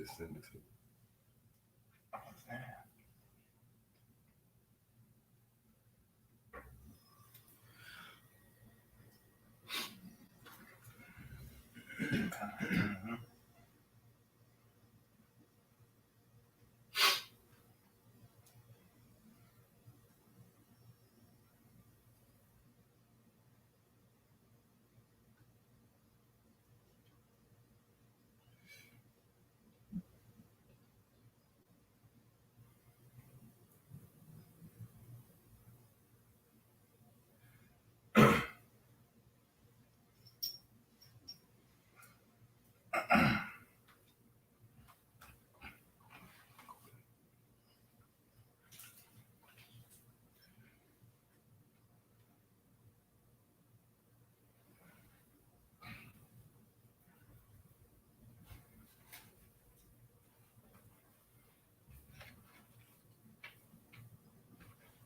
just send it to you.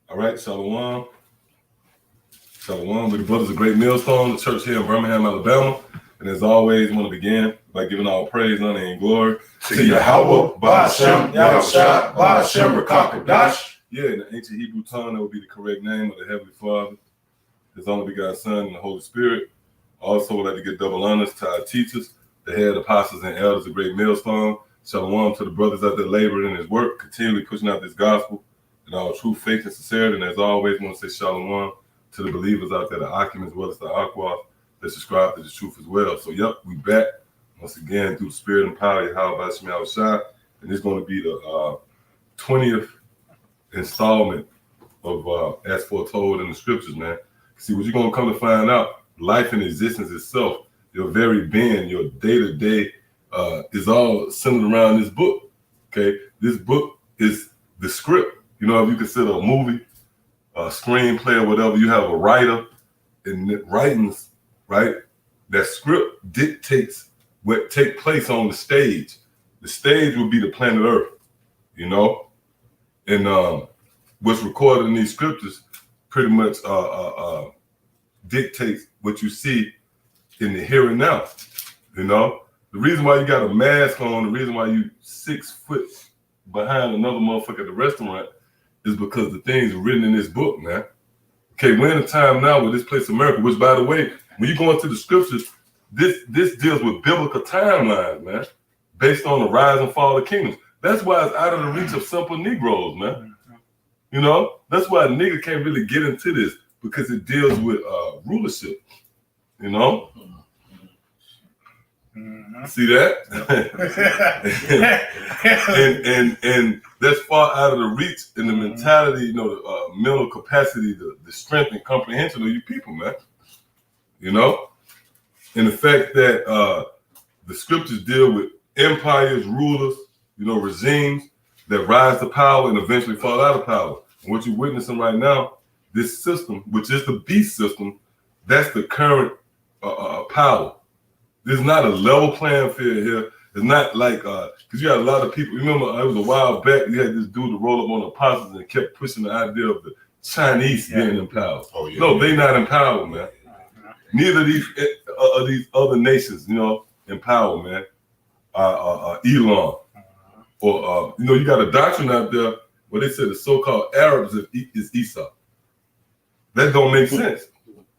All right, Shalom. Shalom. With the Brothers of Great Millstone, the church here in Birmingham, Alabama. And as always, I want to begin by giving all praise, honor, and glory to Yahweh, Ba'ashem, Yahushua, Ba'ashem, Rakakadash. Yeah, in the ancient Hebrew tongue, that would be the correct name of the Heavenly Father, His only begotten Son, and the Holy Spirit. Also, would like to give double honors to our teachers, the head apostles and elders of Great Millstone. Shalom to the brothers out there laboring in His work, continually pushing out this gospel in all true faith and sincerity. And as always, I want to say shalom to the believers out there, the Akim as well as the Aqua, that subscribe to the truth as well. So, yep, we back once again through the spirit and power of Yahweh Shai. And it's going to be the 20th installment of As Foretold in the Scriptures, man. See, what you're going to come to find out, life and existence itself, your very being, your day-to-day is all centered around this book, okay? This book is the script. You know, if you consider a movie, a screenplay or whatever, you have a writer, and writings, right? That script dictates what take place on the stage. The stage will be the planet Earth, you know? And what's recorded in these scriptures pretty much dictates what you see in the here and now, you know? The reason why you got a mask on, the reason why you 6 foot behind another motherfucker at the restaurant is because the things written in this book, man. Okay, we're in a time now with this place America, which, by the way, when you go into the scriptures, this deals with biblical timelines, man, based on the rise and fall of kingdoms. That's why it's out of the reach of simple Negroes, man. You know, that's why a nigga can't really get into this, because it deals with rulership, you know? See that? and that's far out of the reach in the mentality, you know, the mental capacity, the strength and comprehension of you people, man. You know? And the fact that the scriptures deal with empires, rulers, you know, regimes that rise to power and eventually fall out of power. And what you're witnessing right now, this system, which is the beast system, that's the current power. There's not a level playing field here. It's not like, because you got a lot of people, remember, it was a while back, you had this dude to roll up on the apostles and kept pushing the idea of the Chinese being in power. Oh, yeah, no, they not in power, man. Neither of these other nations, you know, in power, man. Elon. Or, you know, you got a doctrine out there where they say the so-called Arabs is Esau. That don't make sense,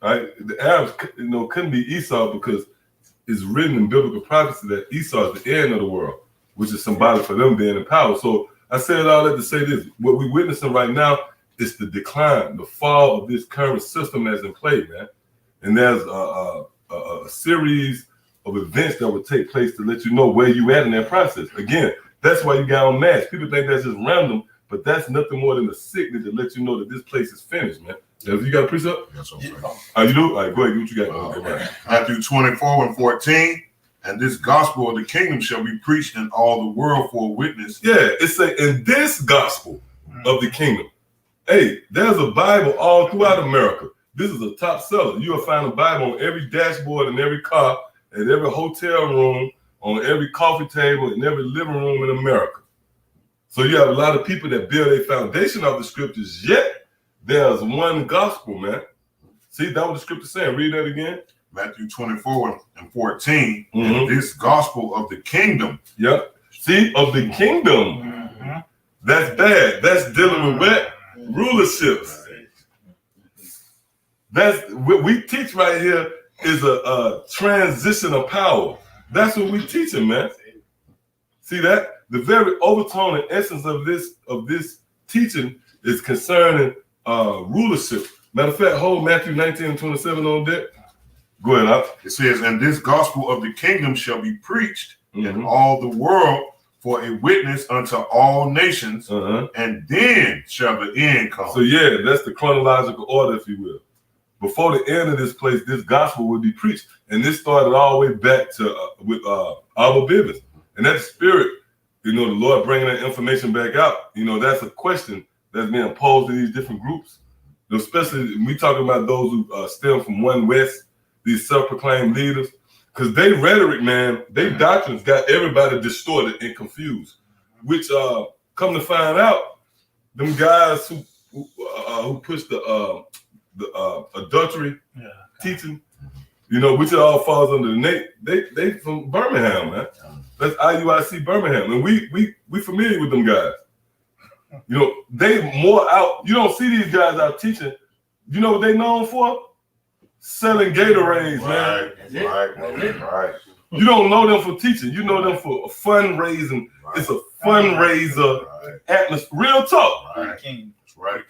right? The Arabs, you know, couldn't be Esau because it's written in biblical prophecy that Esau is the end of the world, which is symbolic for them being in power. So I said all that to say this: what we're witnessing right now is the decline, the fall of this current system that's in play, man. And there's a series of events that will take place to let you know where you at in that process. Again, that's why you got on mask. People think that's just random, but that's nothing more than a signal to let you know that this place is finished, man. Have you got a precept? Yes, okay. You do? All right, go ahead. What you got? Okay. Matthew 24:14, and this gospel of the kingdom shall be preached in all the world for a witness. Yeah, it's in this gospel of the kingdom. Hey, there's a Bible all throughout America. This is a top seller. You'll find a Bible on every dashboard in every car, in every hotel room, on every coffee table, in every living room in America. So you have a lot of people that build a foundation of the scriptures, yet there's one gospel, man. See, that what the scripture saying. Read that again. Matthew 24:14, and this gospel of the kingdom See, of the kingdom. Mm-hmm. That's bad. That's dealing with what? Rulerships. That's what we teach right here is a transition of power. That's what we teaching, man. See that? The very overtone and essence of this teaching is concerning rulership. Matter of fact, hold Matthew 19:27 on that. Go ahead, Up. It says, and this gospel of the kingdom shall be preached in all the world for a witness unto all nations, and then shall the end come. So yeah, that's the chronological order, if you will. Before the end of this place, this gospel will be preached. And this started all the way back to with Abba Bivens. And that spirit, the Lord bringing that information back out, that's a question that's being posed to these different groups. Especially when we talking about those who stem from One West, these self-proclaimed leaders. Because they rhetoric, man, they doctrines got everybody distorted and confused. Which, come to find out, them guys who push the adultery teaching, which it all falls under the Nate. They from Birmingham, man. That's IUIC Birmingham, and we familiar with them guys. They more out. You don't see these guys out teaching. You know what they known for? Selling Gatorades, man. Right. You don't know them for teaching. You know them for fundraising. Right. It's a fundraiser atmosphere. Real talk. Right.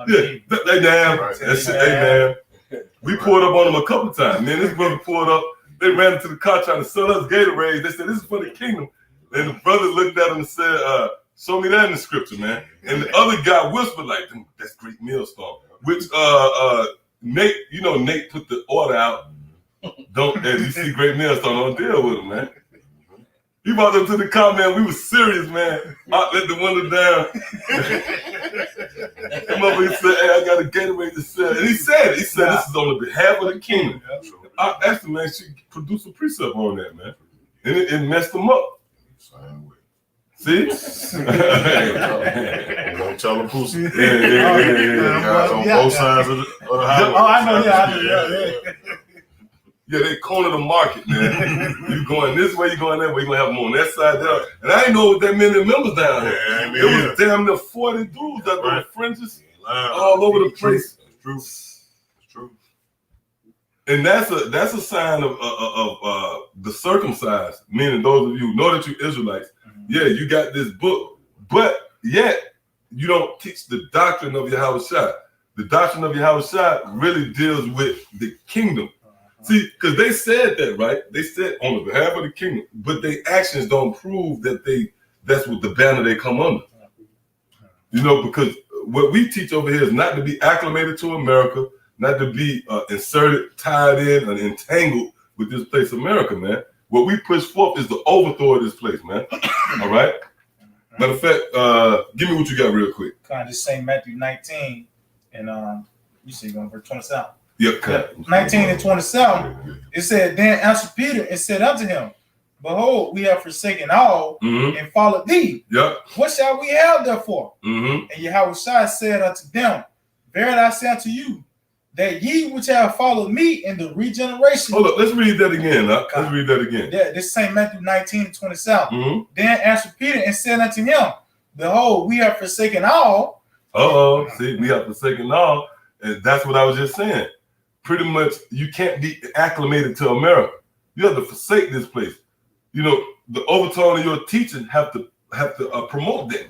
Yeah, they damn. That shit, they damn. We pulled up on them a couple times. Man, this brother pulled up. They ran into the car trying to sell us Gatorade. They said, this is for the kingdom. And the brother looked at him and said, show me that in the scripture, man. And the other guy whispered like, that's Great Millstone. Which Nate, Nate put the order out. If you see Great Millstone, don't deal with him, man. He brought up to the car, man. We was serious, man. I let the window down. Come over, he said, hey, I got a Gatorade to sell. And he said, this is on the behalf of the kingdom. I asked him, man, she produced a precept on that, man. And it messed him up. See? Don't tell them pussy. Yeah. Guys on both sides of the highway. Oh, I know, yeah. Yeah, they corner the market, man. You going this way, you going that way, you gonna have them on that side down. And I didn't know what that many members down here. It was damn near 40 dudes that were fringes all over the place. It's true. And that's a sign of the circumcised, meaning those of you who know that you're Israelites. Yeah, you got this book, but yet you don't teach the doctrine of Yahushua. The doctrine of Yahushua really deals with the kingdom. See, because they said that, right? They said on the behalf of the kingdom, but their actions don't prove that that's what the banner they come under. Because what we teach over here is not to be acclimated to America, not to be inserted, tied in, and entangled with this place, America, man. What we push forth is the overthrow of this place, man. All right? Matter of fact, give me what you got real quick. Kind of just say Matthew 19, and you say going for 27. Yep. 19 and 27. It said, then answered Peter and said unto him, behold, we have forsaken all and followed thee. Yep. What shall we have therefore? And Yahushua said unto them, verily I say unto you, that ye which have followed me in the regeneration. Hold up, let's read that again. Let's read that again. Yeah, this same Matthew 19 and 27. Then answered Peter and said unto him, behold, we have forsaken all. See, we have forsaken all. And that's what I was just saying. Pretty much, you can't be acclimated to America. You have to forsake this place. The overtone of your teaching have to promote that.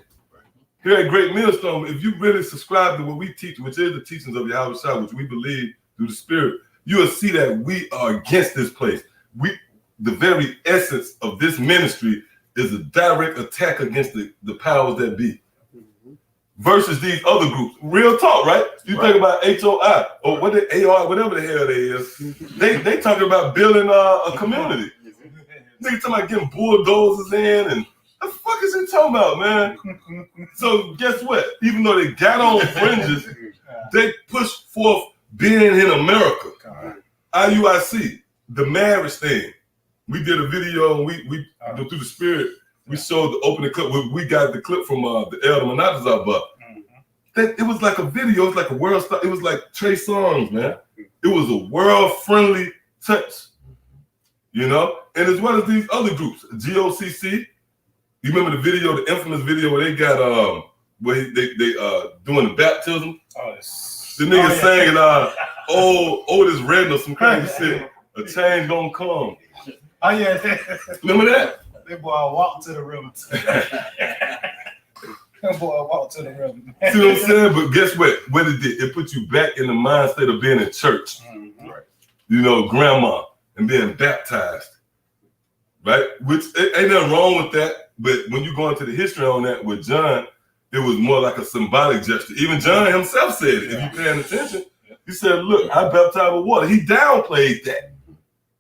Here at Great Millstone, if you really subscribe to what we teach, which is the teachings of Yahushua, which we believe through the Spirit, you will see that we are against this place. The very essence of this ministry is a direct attack against the powers that be. Versus these other groups. Real talk, right? You think about HOI or what they AR, whatever the hell they is. They talking about building a community. Nigga talking about getting bulldozers in and the fuck is he talking about, man? So guess what? Even though they got on fringes, they push forth being in America. IUIC, the marriage thing. We did a video and we through the Spirit. We showed the opening clip. We got the clip from the Elder Manatazar, but it was like a video. It was like a world star. It was like Trey Songz, man. It was a world-friendly touch, And as well as these other groups, GOCC, You remember the video, the infamous video where they got where they doing the baptism? Oh, the nigga saying this red or some crazy shit. A change gonna come. Oh yeah. Remember that? That boy walked to the river. That boy walked to the river. See what I'm saying? But guess what? What it did? It put you back in the mind state of being in church. Mm-hmm. Right. You know, grandma and being baptized. Right? Which ain't nothing wrong with that. But when you go into the history on that with John, it was more like a symbolic gesture. Even John himself said it. If you paying attention, he said, look, I baptize with water. He downplayed that.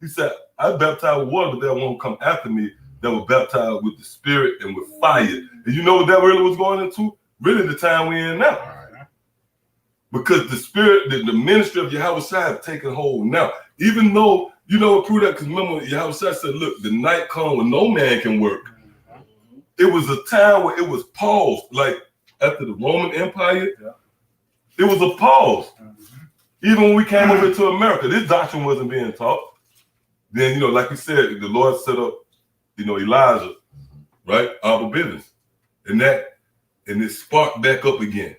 He said, I baptize with water, but there won't come after me that will baptize with the Spirit and with fire. And you know what that really was going into? Really the time we're in now. Because the Spirit, the ministry of Yahweh Shai have taken hold now. Even though, you know what proved that? Because remember, Yahweh Shai said, look, the night comes when no man can work. It was a time where it was paused. Like after the Roman Empire, it was a pause. Even when we came over to America, this doctrine wasn't being taught. Then, you know, like you said, the Lord set up, you know, Elijah, right? Our business. And it sparked back up again.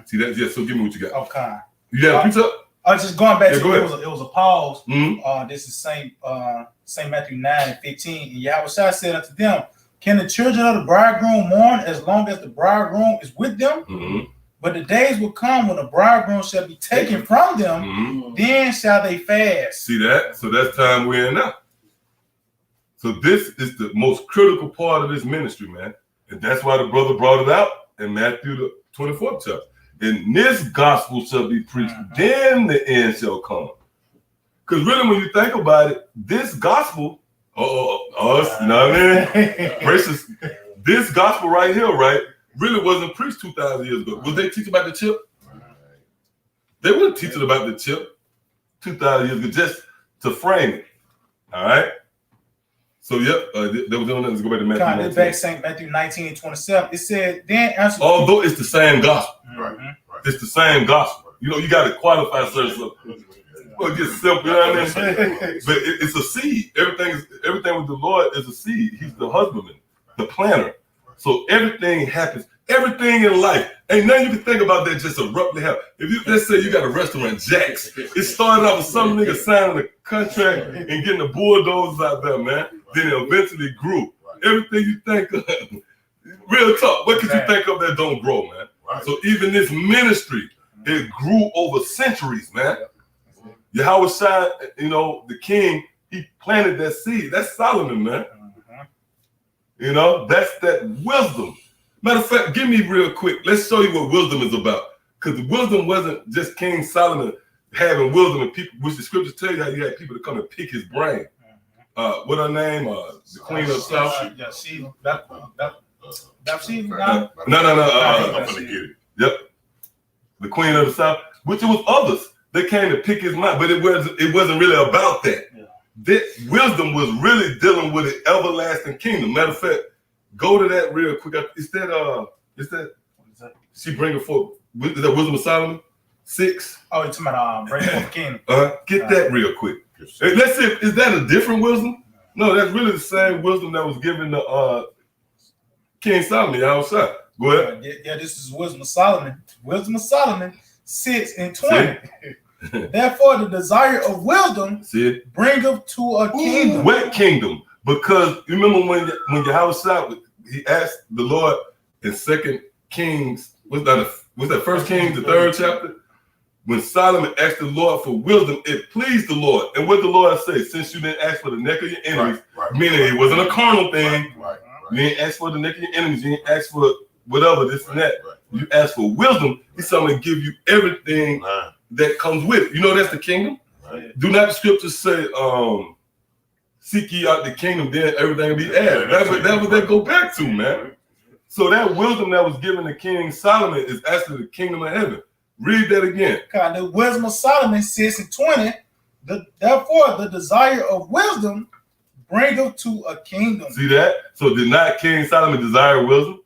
See that? Yeah, so give me what you got. Okay. You got a preach up? Just going back to go it was a pause. Mm-hmm. This is Saint Matthew 9:15. And Yahweh Shai said unto them, can the children of the bridegroom mourn as long as the bridegroom is with them? Mm-hmm. But the days will come when the bridegroom shall be taken from them, then shall they fast. See that? So that's time we're in now. So this is the most critical part of this ministry, man. And that's why the brother brought it out in Matthew the 24th chapter. And this gospel shall be preached, then the end shall come. Because really, when you think about it, this gospel, us, you know what I mean? Gracious, this gospel right here, right, really wasn't preached 2,000 years ago. Was they teaching about the chip? They weren't teaching about the chip 2,000 years ago, just to frame it. All right? So, yep, there was no nothing to go back to Matthew 19. Back St. Matthew 19:27. It said, then answer. Although it's the same gospel. Right. It's the same gospel. You know, you got to qualify certain stuff. Well, it gets simple, you know what I mean? But it's a seed. Everything with the Lord is a seed. He's the husbandman, the planter. So everything happens. Everything in life. Ain't nothing you can think about that just abruptly happen. If you, let's say you got a restaurant, Jack's. It started off with some nigga signing a contract and getting the bulldozers out there, man. Then it eventually grew. Everything you think of, real talk, what could you think of that don't grow, man? So even this ministry, it grew over centuries, man. Yahweh Shai, you know, the king, he planted that seed. That's Solomon, man. You know, that's that wisdom. Matter of fact, give me real quick. Let's show you what wisdom is about. Because wisdom wasn't just King Solomon having wisdom and people, which the scriptures tell you how you had people to come and pick his brain. What her name? The Queen of the South. Bathsheba. No. I'm gonna get it. Yep. The Queen of the South, which it was others. They came to pick his mind, but it wasn't really about that. That wisdom was really dealing with an everlasting kingdom. Matter of fact, go to that real quick. Is that she bringing forth? Is that Wisdom of Solomon 6? Oh, you're talking about bringing forth the kingdom. Get that real quick. Hey, let's see. Is that a different wisdom? No, that's really the same wisdom that was given to King Solomon outside. Go ahead. Yeah, this is Wisdom of Solomon. Wisdom of Solomon 6:20. Therefore, the desire of wisdom bringeth to a kingdom. What kingdom? Because you remember when Yahweh Shai, he asked the Lord in 2 Kings, was that 1 Kings, the 3rd chapter? When Solomon asked the Lord for wisdom, it pleased the Lord. And what the Lord said, since you didn't ask for the neck of your enemies, meaning it wasn't a carnal thing, you didn't ask for the neck of your enemies, you didn't ask for whatever, this and that. You ask for wisdom, he's going to give you everything that comes with it. You know that's the kingdom? Do not the scriptures say, seek ye out the kingdom, then everything will be added. That's what they go back to, man. So that wisdom that was given to King Solomon is actually the kingdom of heaven. Read that again. The Wisdom of Solomon 6:20. Therefore, the desire of wisdom bringeth to a kingdom. See that? So did not King Solomon desire wisdom?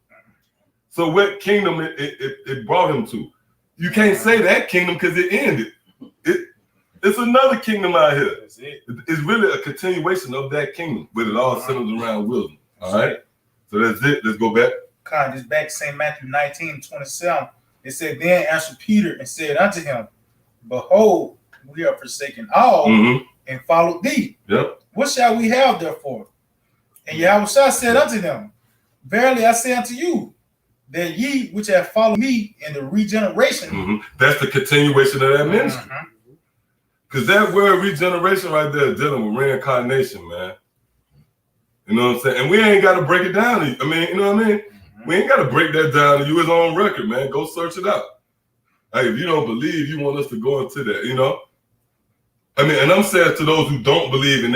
So what kingdom it brought him to? You can't say that kingdom because it ended. It's another kingdom out here. It's really a continuation of that kingdom, but it all centers around wisdom. All right. So that's it. Let's go back. This back to St. Matthew 19:27. It said, then answered Peter and said unto him, behold, we are forsaken all and followed thee. Yep. What shall we have therefore? And Yahushua said unto them, verily I say unto you, that ye which have followed me in the regeneration. That's the continuation of that ministry. Because that word regeneration right there is dealing with reincarnation, man. You know what I'm saying? And we ain't got to break it down. I mean, you know what I mean? We ain't got to break that down to you. It's on record, man. Go search it out. Like, if you don't believe, you want us to go into that, you know? I mean, and I'm saying to those who don't believe and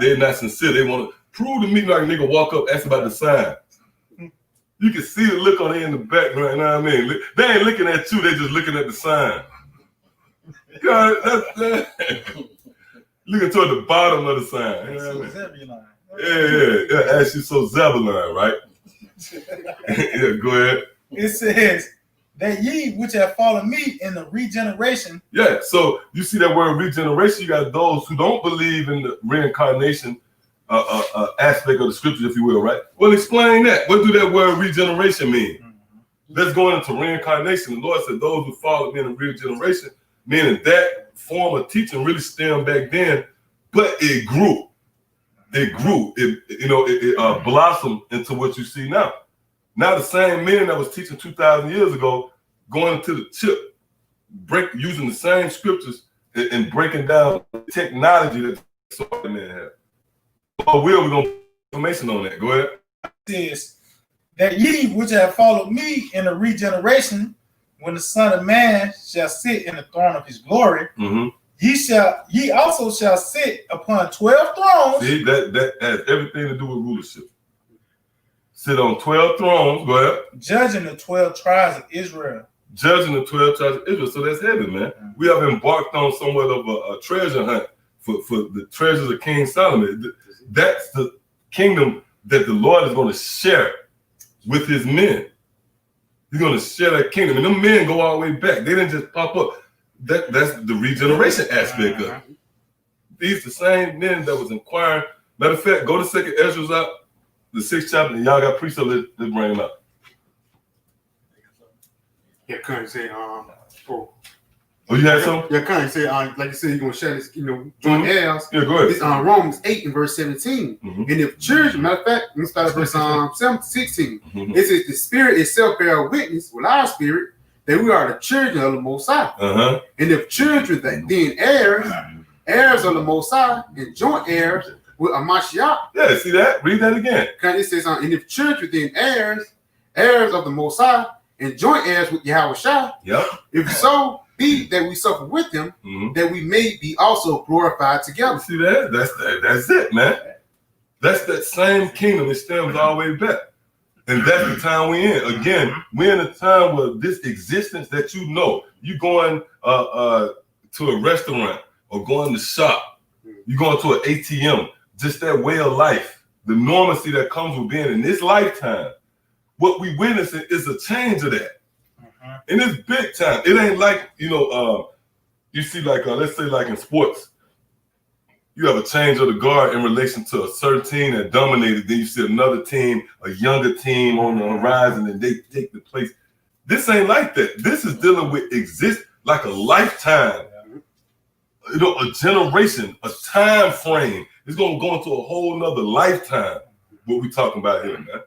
they're not sincere, they want to prove to me like a nigga walk up, ask about the sign. You can see the look on there in the background, you know what I mean? They ain't looking at you, they just looking at the sign. God, that's looking toward the bottom of the sign. You know what I mean? Yeah. As you so Zebulon, right? Yeah, go ahead. It says that ye which have followed me in the regeneration. Yeah, so you see that word regeneration, you got those who don't believe in the reincarnation aspect of the scripture, if you will, right? Well, explain that. What do that word regeneration mean? Let's go into reincarnation. The Lord said those who followed me in the regeneration, meaning that form of teaching really stemmed back then, but it grew. It grew. It blossomed into what you see now. Now the same men that was teaching 2,000 years ago, going into the chip, using the same scriptures and breaking down the technology that the men have. Oh, we're going to put information on that. Go ahead. It says that ye which have followed me in the regeneration, when the Son of Man shall sit in the throne of his glory, ye also shall sit upon 12 thrones. See, that has everything to do with rulership. Sit on 12 thrones. Go ahead. Judging the 12 tribes of Israel. Judging the 12 tribes of Israel. So that's heavy, man. We have embarked on somewhat of a treasure hunt for the treasures of King Solomon. That's the kingdom that the Lord is going to share with his men. He's going to share that kingdom. And them men go all the way back. They didn't just pop up. That's the regeneration aspect of it. These the same men that was inquiring. Matter of fact, go to 2nd Ezra out, the 6th chapter, and y'all got precept. Let's bring them up. Yeah, couldn't say Oh, you had something? Yeah, kind of say like you said, you're gonna share this, joint heirs. Yeah, go ahead. It's Romans 8 and verse 17. And if church, matter of fact, let's start at verse 16. It says the Spirit itself bear witness with our spirit that we are the children of the Most High. And if children, then heirs of the Most High, and joint heirs with a Mashiach. Yeah, see that? Read that again. It says, and if children, then heirs of the Most High, and joint heirs with Yahushua. Yep. If so be that we suffer with him, that we may be also glorified together. See that? That's it, man. That's that same kingdom. It stems all the way back. And that's the time we're in. Again, we're in a time where this existence that you going to a restaurant or going to shop, you're going to an ATM, just that way of life, the normalcy that comes with being in this lifetime. What we witnessing is a change of that. And it's big time. It ain't like, you see like, let's say like in sports, you have a change of the guard in relation to a certain team that dominated. Then you see another team, a younger team on the horizon, and they take the place. This ain't like that. This is dealing with like a lifetime, a generation, a time frame. It's going to go into a whole nother lifetime, what we talking about here, man.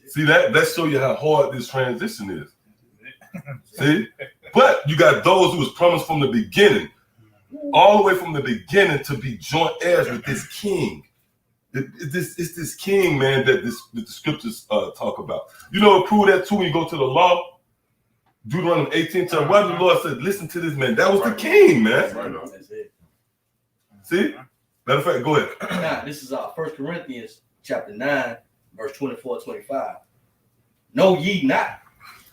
See, that shows you how hard this transition is. See? But you got those who was promised from the beginning, all the way from the beginning, to be joint heirs with this king. It's this king, man, that the scriptures talk about. Prove that too when you go to the law. Deuteronomy 18, why the Lord said, listen to this man. That was the king, man. That's it. See? Matter of fact, go ahead. Now, this is 1 Corinthians chapter 9, verse 24-25. Know ye not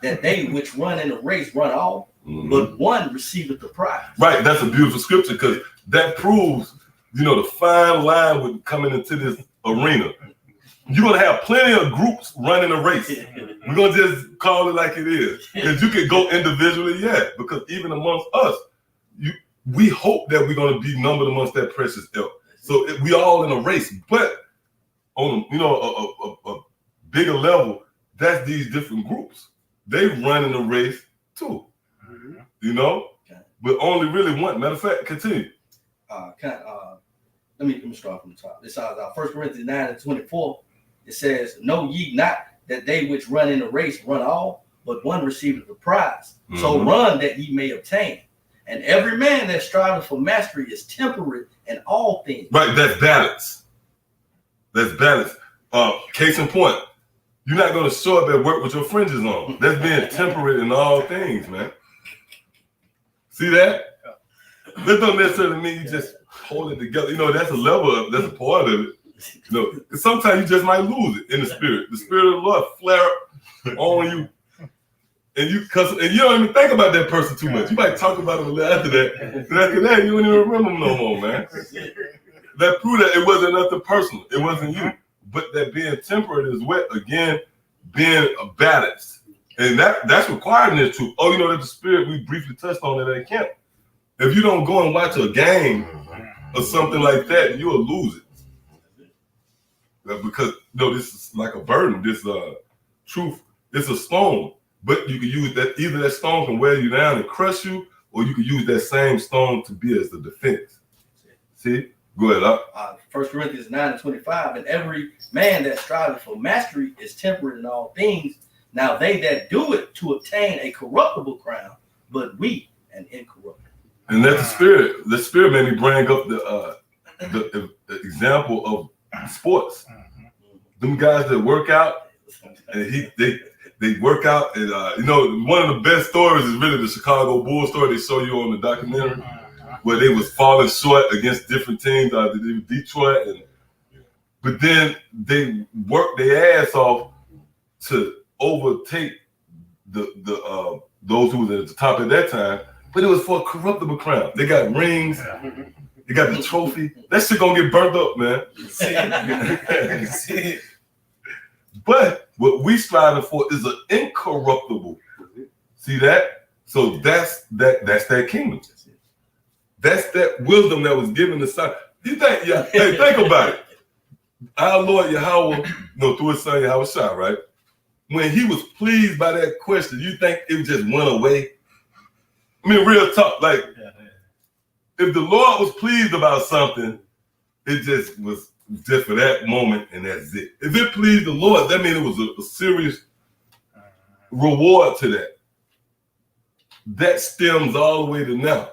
that they which run in the race run all, but one receiveth the prize. Right, that's a beautiful scripture because that proves, the fine line with coming into this arena. You're going to have plenty of groups running a race. We're going to just call it like it is. Because you can go individually, because even amongst us, we hope that we're going to be numbered amongst that precious elk. So we all in a race. But on a bigger level, that's these different groups. They run in the race too. You know, but only really one. Matter of fact, continue. Let me start from the top. This is 1 Corinthians 9:24. It says, "Know ye not that they which run in the race run all, but one receiveth the prize. So run that ye may obtain. And every man that striveth for mastery is temperate in all things." Right, that's balance. That's balance. Case in point, you're not going to show up at work with your fringes on. That's being temperate in all things, man. See that? That don't necessarily mean you just hold it together. You know, that's a level of, that's a part of it. You know, sometimes you just might lose it in the spirit. The spirit of the Lord flare up on you. And you don't even think about that person too much. You might talk about them a little after that. And after that, you don't even remember them no more, man. That proved that it wasn't nothing personal. It wasn't you. But that being temperate is what, again, being balanced. And that's required in this truth. Oh, you know that the spirit, we briefly touched on it at camp. If you don't go and watch a game or something like that, you'll lose it. Because this is like a burden. This truth, it's a stone. But you can use that, either that stone can wear you down and crush you, or you can use that same stone to be as the defense. See? Go ahead. 1 Corinthians 9:25, "And every man that striveth for mastery is temperate in all things. Now they that do it to obtain a corruptible crown, but we an incorruptible." And that's the spirit. The spirit made me bring up the example of sports. Them guys that work out, and they work out, and one of the best stories is really the Chicago Bulls story they show you on the documentary, where they was falling short against different teams, Detroit, but then they worked their ass off to overtake those who was at the top at that time, but it was for a corruptible crown. They got rings, they got the trophy. That shit gonna get burnt up, man. But what we striving for is an incorruptible. See that? So that's that kingdom. That's that wisdom that was given to Son. You think? Yeah. Hey, think about it. Our Lord Yahweh, through His Son Yahweh Shah, right? When He was pleased by that question, you think it just went away? I mean, real talk. Like, if the Lord was pleased about something, it just was just for that moment, and that's it. If it pleased the Lord, that means it was a serious reward to that. That stems all the way to now.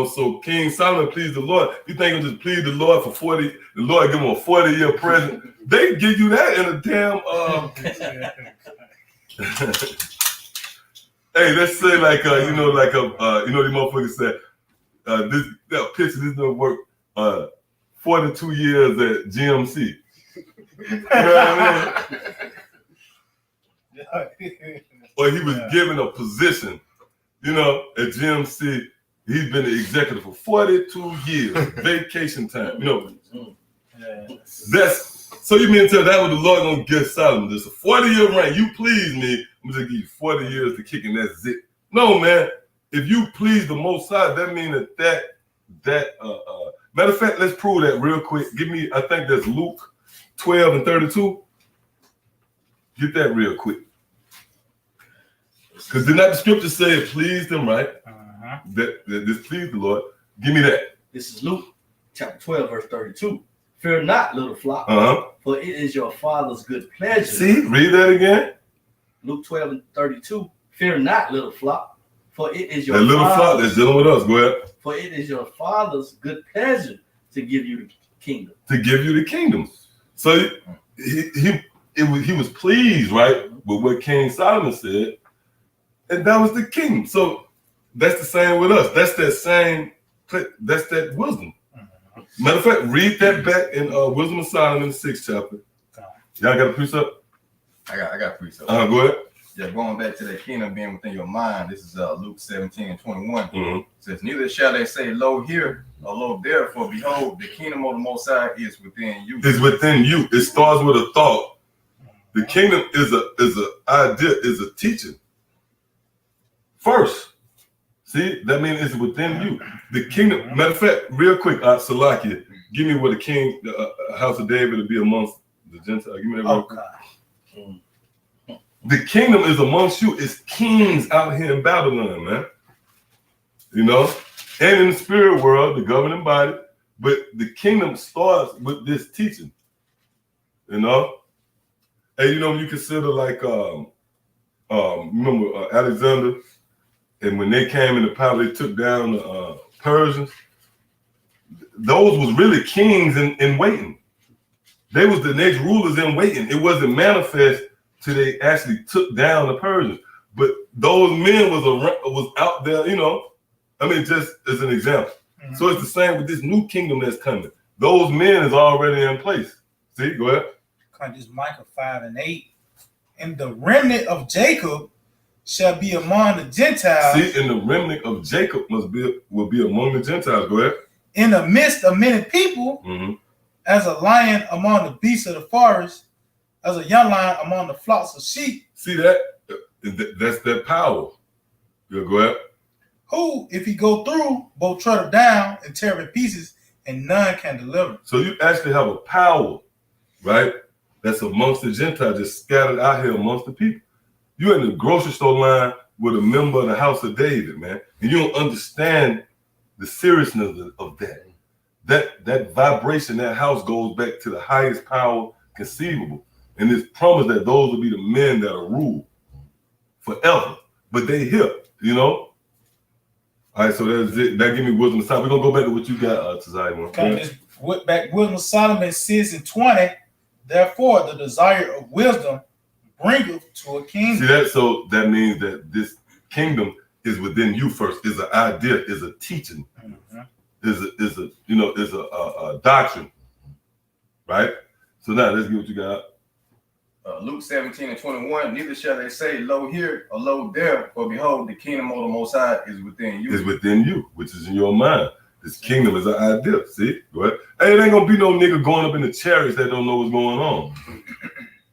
So King Solomon pleased the Lord. You think he'll just please the Lord for 40? The Lord give him a 40-year present. They give you that in a damn. Hey, let's say like the motherfucker said, this picture this don't work. 42 years at GMC. You know what I mean? Or he was given a position, at GMC. He's been the executive for 42 years, vacation time. That's so you mean to tell that what the Lord gonna give Solomon? Just a 40-year reign. You please me, I'm gonna give you 40 years to kick, and that's it. No, man. If you please the Most High, that means that matter of fact, let's prove that real quick. Give me, I think that's Luke 12:32. Get that real quick. Because did not the scripture say it pleased him, right? That this pleased the Lord. Give me that. This is Luke chapter 12, verse 32. "Fear not, little flock, for it is your Father's good pleasure." See, read that again. Luke 12:32. "Fear not, little flock, for it is your that little flock that's dealing with us. Go ahead. For it is your Father's good pleasure to give you the kingdom." To give you the kingdom. So he was pleased, right, with what King Solomon said, and that was the kingdom. So that's the same with us. That's that wisdom. Matter of fact, read that back in Wisdom of Solomon, the 6th chapter. Y'all got a precept? I got a precept. Go ahead. Yeah, going back to that kingdom being within your mind. This is Luke 17:21. It says, "Neither shall they say, Lo here, or Lo there, for behold, the kingdom of the Most High is within you." It's within you. It starts with a thought. The kingdom is a idea, is a teaching. First. See, that means it's within you. The kingdom, matter of fact, real quick, Salakia, give me what the king, the house of David will be amongst the Gentile. Give me that. Okay. The kingdom is amongst you. It's kings out here in Babylon, man. You know, and in the spirit world, the governing body. But the kingdom starts with this teaching. You know, and you know when you consider like remember Alexander, and when they came into power, they took down the Persians. Those was really kings in waiting. They was the next rulers in waiting. It wasn't manifest till they actually took down the Persians. But those men was out there, you know. I mean, just as an example. Mm-hmm. So it's the same with this new kingdom that's coming. Those men is already in place. See, go ahead. This Micah 5:8. And the remnant of Jacob shall be among the Gentiles. See, and the remnant of Jacob will be among the Gentiles. Go ahead. In the midst of many people, as a lion among the beasts of the forest, as a young lion among the flocks of sheep. See that? That's that power. Yeah, go ahead. Who, if he go through, both tread down and tear in pieces, and none can deliver. So you actually have a power, right? That's amongst the Gentiles, just scattered out here amongst the people. You're in the grocery store line with a member of the house of David, man, and you don't understand the seriousness of that. That vibration, that house goes back to the highest power conceivable. And it's promised that those will be the men that are ruled forever. But they here, you know? All right, so that's it. That give me wisdom of Solomon. We're going to go back to what you got, Tazai. Okay, back wisdom of Solomon 6:20. Therefore, the desire of wisdom bringeth to a king. See that? So that means that this kingdom is within you first. Is an idea, is a teaching, is a doctrine, right? So now let's get what you got. Luke 17:21. Neither shall they say, "Lo here" or "Lo there," for behold, the kingdom of the Most High is within you. Is within you, which is in your mind. This kingdom is an idea. See, go ahead. Hey, it ain't gonna be no nigga going up in the chariots that don't know what's going on.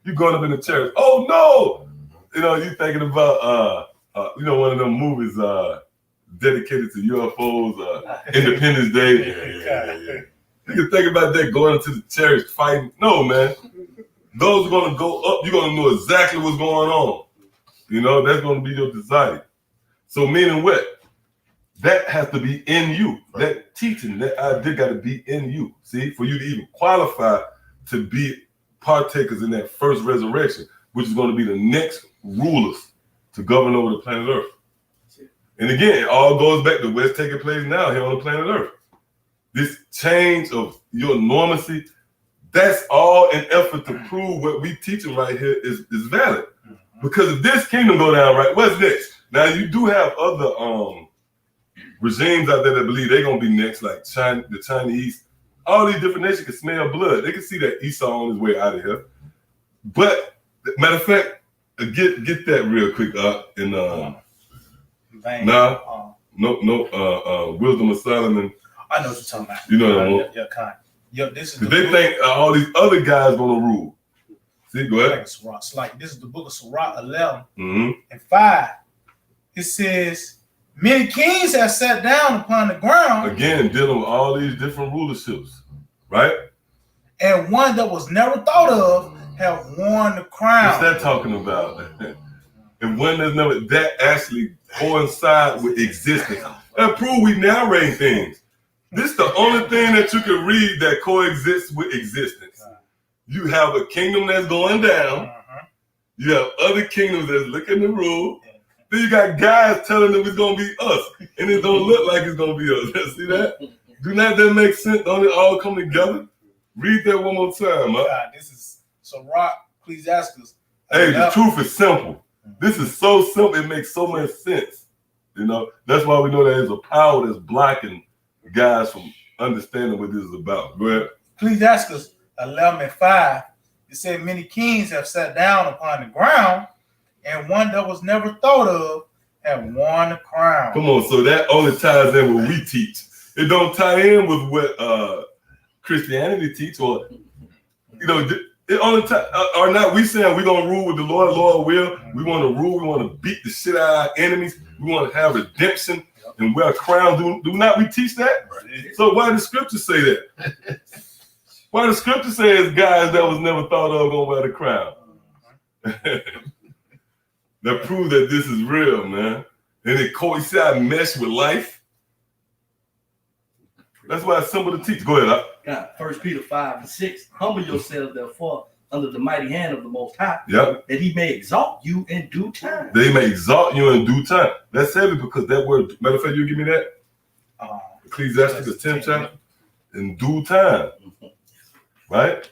You going up in the chariots? Oh no! You know, you thinking about one of them movies dedicated to UFOs, Independence Day. Yeah. You can think about that going into the chariots fighting. No, man. Those are gonna go up. You're gonna know exactly what's going on. You know, that's gonna be your desire. So meaning what? That has to be in you. That teaching, that idea got to be in you. See, for you to even qualify to be partakers in that first resurrection, which is going to be the next rulers to govern over the planet Earth. And again, it all goes back to what's taking place now here on the planet Earth. This change of your normacy, that's all an effort to prove what we teaching right here is valid. Because if this kingdom go down right, what's next? Now you do have other regimes out there that believe they're gonna be next, like China, the Chinese. All these different nations can smell blood. They can see that Esau on his way out of here. But matter of fact, get that real quick up in Wisdom of Solomon. I know what you're talking about. You know what I want. Yeah, kind. Yo, this is because they think all these other guys gonna rule. See, go ahead. It's like this is the book of Sirach 11 and 5. It says, many kings have sat down upon the ground. Again, dealing with all these different rulerships, right? And one that was never thought of have worn the crown. What's that talking about? And one that's never, that actually coincides with existence. That proves we narrate things. This is the only thing that you can read that coexists with existence. You have a kingdom that's going down. You have other kingdoms that's looking to rule. Then you got guys telling them it's gonna be us, and it don't look like it's gonna be us. See that? Do not that make sense? Don't it all come together? Read that one more time, huh? God, this is Sirach, Ecclesiastes. Hey, the truth is simple. This is so simple. It makes so much sense. You know, that's why we know there's a power that's blocking guys from understanding what this is about. Go ahead. Ecclesiastes 11:5. It said, many kings have sat down upon the ground, and one that was never thought of have worn the crown. Come on, so that only ties in with what we teach. It don't tie in with what Christianity teach, or you know, it only or not. We saying we're gonna rule with the Lord. Lord will. We want to rule. We want to beat the shit out of our enemies. We want to have redemption and wear a crown. Do not we teach that? Right. So why the scriptures say that? Why the scripture says guys that was never thought of gonna wear the crown. That proves that this is real, man. And it coincides mesh with life. That's why it's simple to teach. Go ahead. God, 1 Peter 5:6. Humble yourselves, therefore, under the mighty hand of the Most High, Yep. that He may exalt you in due time. They may exalt you in due time. That's heavy because that word, matter of fact, you give me that? Ecclesiastes, the 10th chapter. In due time. Right?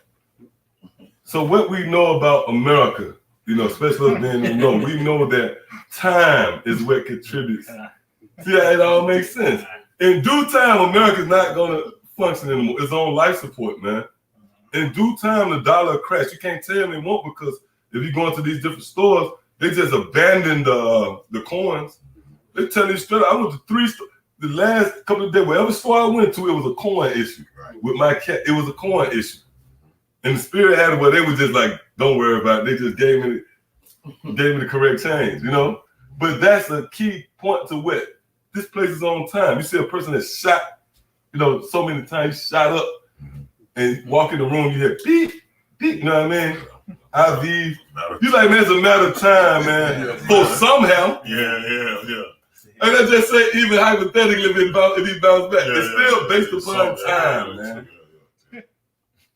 So what we know about America, you know, especially us being in the know, we know that time is what contributes. See how it all makes sense? In due time, America's not going to function anymore. It's on life support, man. In due time, the dollar crash. You can't tell them they won't because if you go into these different stores, they just abandoned the coins. They tell you straight up. I went to 3 stores. The last couple of days, whatever store I went to, it was a coin issue. Right. With my cat, it was a coin issue. And the spirit had it where they were just like, don't worry about it. They just gave me the correct change, you know? But that's a key point to what this place is on time. You see a person that's shot, you know, so many times, shot up, and walk in the room, you hear beep, beep, you know what I mean? IV. You like, man, it's a matter of time, man. So somehow. Yeah. And I just say, even hypothetically, if he bounced back, it's still based upon time, man.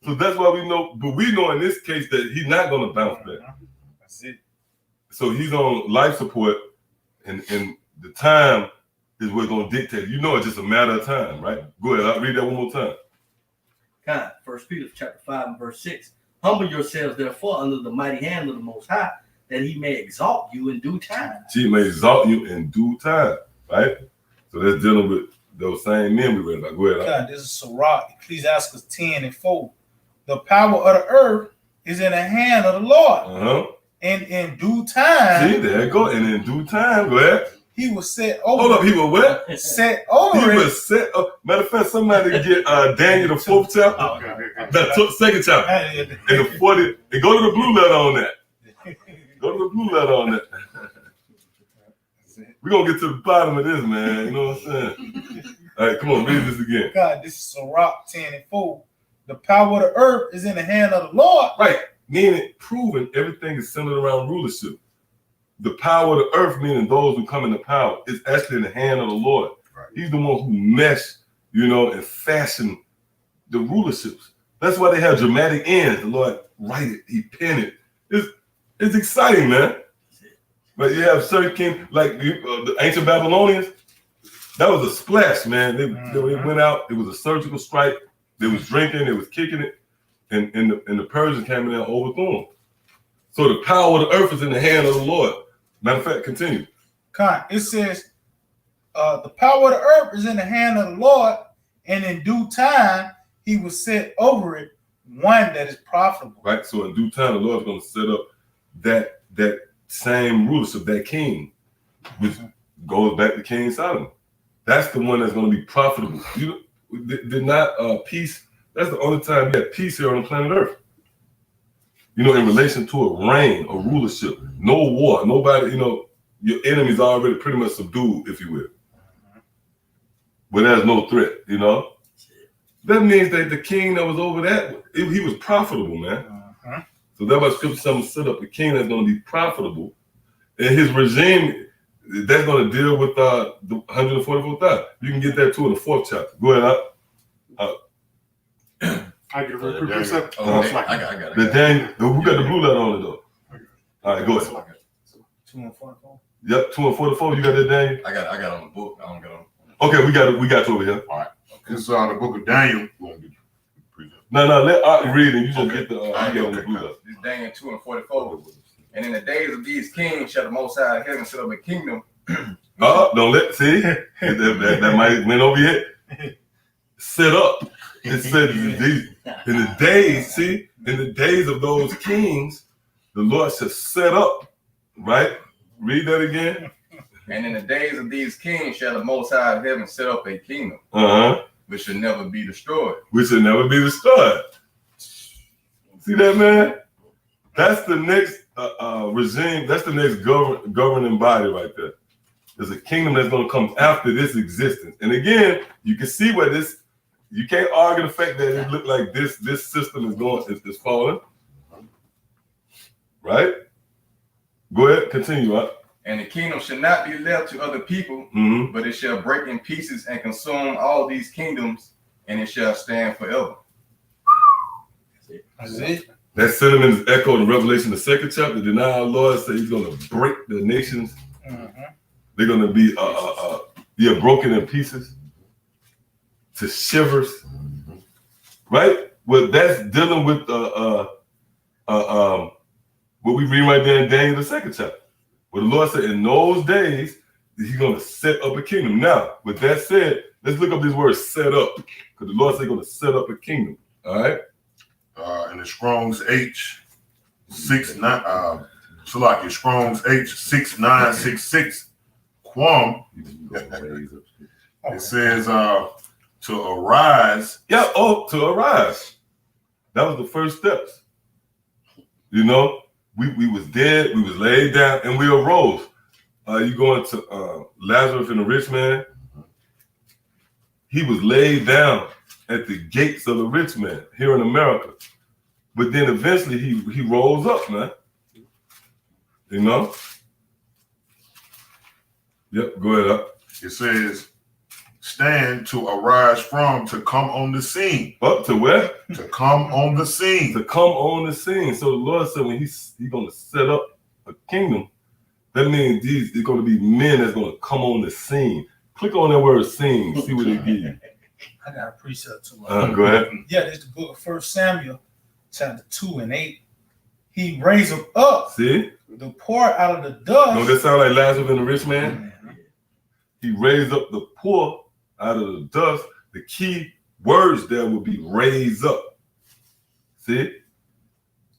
So that's why we know, but we know in this case that he's not going to bounce back. That's it. So he's on life support, and the time is what's going to dictate. You know, it's just a matter of time, right? Go ahead, I'll read that one more time. God, 1 Peter chapter 5:6. Humble yourselves, therefore, under the mighty hand of the Most High, that He may exalt you in due time. He may exalt you in due time, right? So that's dealing with those same men we read about. Go ahead. God, this is Sirach, Ecclesiastes 10:4. The power of the earth is in the hand of the Lord. And in due time. See, there you go. And in due time, go ahead. He will set over. Hold up, he will what? Set over he it. will set up. Matter of fact, somebody get Daniel the 4th chapter. The 2nd chapter. And the 40. And go to the blue letter on that. Go to the blue letter on that. We're going to get to the bottom of this, man. You know what I'm saying? All right, come on, read this again. God, this is Sirach 10:4. The power of the earth is in the hand of the Lord. Right. Meaning, proving everything is centered around rulership. The power of the earth, meaning those who come into power, is actually in the hand of the Lord. Right. He's the one who meshed, you know, and fashioned the rulerships. That's why they have dramatic ends. The Lord write it, He penned it. It's exciting, man. But you have certain kings, like the ancient Babylonians, that was a splash, man. They went out, it was a surgical strike. They was drinking, they was kicking it, and the Persians came in there and overthrew them. So the power of the earth is in the hand of the Lord. Matter of fact, continue. It says, the power of the earth is in the hand of the Lord, and in due time He will set over it one that is profitable. Right. So in due time, the Lord's going to set up that same rulership, that king, which goes back to King Solomon. That's the one that's going to be profitable. Did not peace. That's the only time we have peace here on the planet Earth. You know, in relation to a reign, a rulership, no war, nobody. You know, your enemy's already pretty much subdued, if you will. But there's no threat. You know, that means that the king that was over that, he was profitable, man. So that's why Scripture set up a king that's going to be profitable, and his regime that's going to deal with the 144,000. You can get that too in the 4th chapter. Go ahead. I get a real quick precept. I got it. The Daniel, we got the blue letter on it though. All right, go ahead. 2 and 44. Yep, 2 and 44. You got that, Daniel? I got on the book. I don't got on. Okay, we got you over here. All right. This is the book of Daniel. No, let Art read and you just get the get on the blue letter. This is Daniel 2 and 44. And in the days of these kings shall the Most High of heaven set up a kingdom. Don't let see that might went over here. Set up. It said in the days, see, in the days of those kings, the Lord shall set up, right? Read that again. And in the days of these kings shall the Most High of heaven set up a kingdom, which shall never be destroyed. Which shall never be destroyed. See that, man? That's the next regime. That's the next governing body right there. There's a kingdom that's going to come after this existence. And again, you can see where this You can't argue the fact that it looked like this system is falling. Right? Go ahead, continue up. And the kingdom shall not be left to other people, but it shall break in pieces and consume all these kingdoms, and it shall stand forever. That's it. That sentiment is echoed in Revelation, the 2nd chapter. Deny our Lord say he's going to break the nations. They're going to be broken in pieces to shivers. Right? Well, that's dealing with what we read right there in Daniel, the 2nd chapter. Where the Lord said in those days, he's going to set up a kingdom. Now, with that said, let's look up this word set up. Because the Lord said he's going to set up a kingdom. All right? In the Strong's H69, Strong's H6966, Quam, it says to arise. Yeah, to arise. That was the first steps. You know? We was dead, we was laid down, and we arose. You go into Lazarus and the rich man. He was laid down at the gates of the rich man here in America. But then eventually he rose up, man. You know? Yep, go ahead up. It says, stand to arise from, to come on the scene. Up to where? To come on the scene. To come on the scene. So the Lord said when he's going to set up a kingdom, that means there's going to be men that's going to come on the scene. Click on that word scene, see what it gives you. I got a precept too. Go ahead. Yeah, this is the book of 1 Samuel, chapter 2 and 8. He raised them up. See? The poor out of the dust. Don't that sound like Lazarus and the rich man? He raised up the poor out of the dust. The key words there will be raise up. See?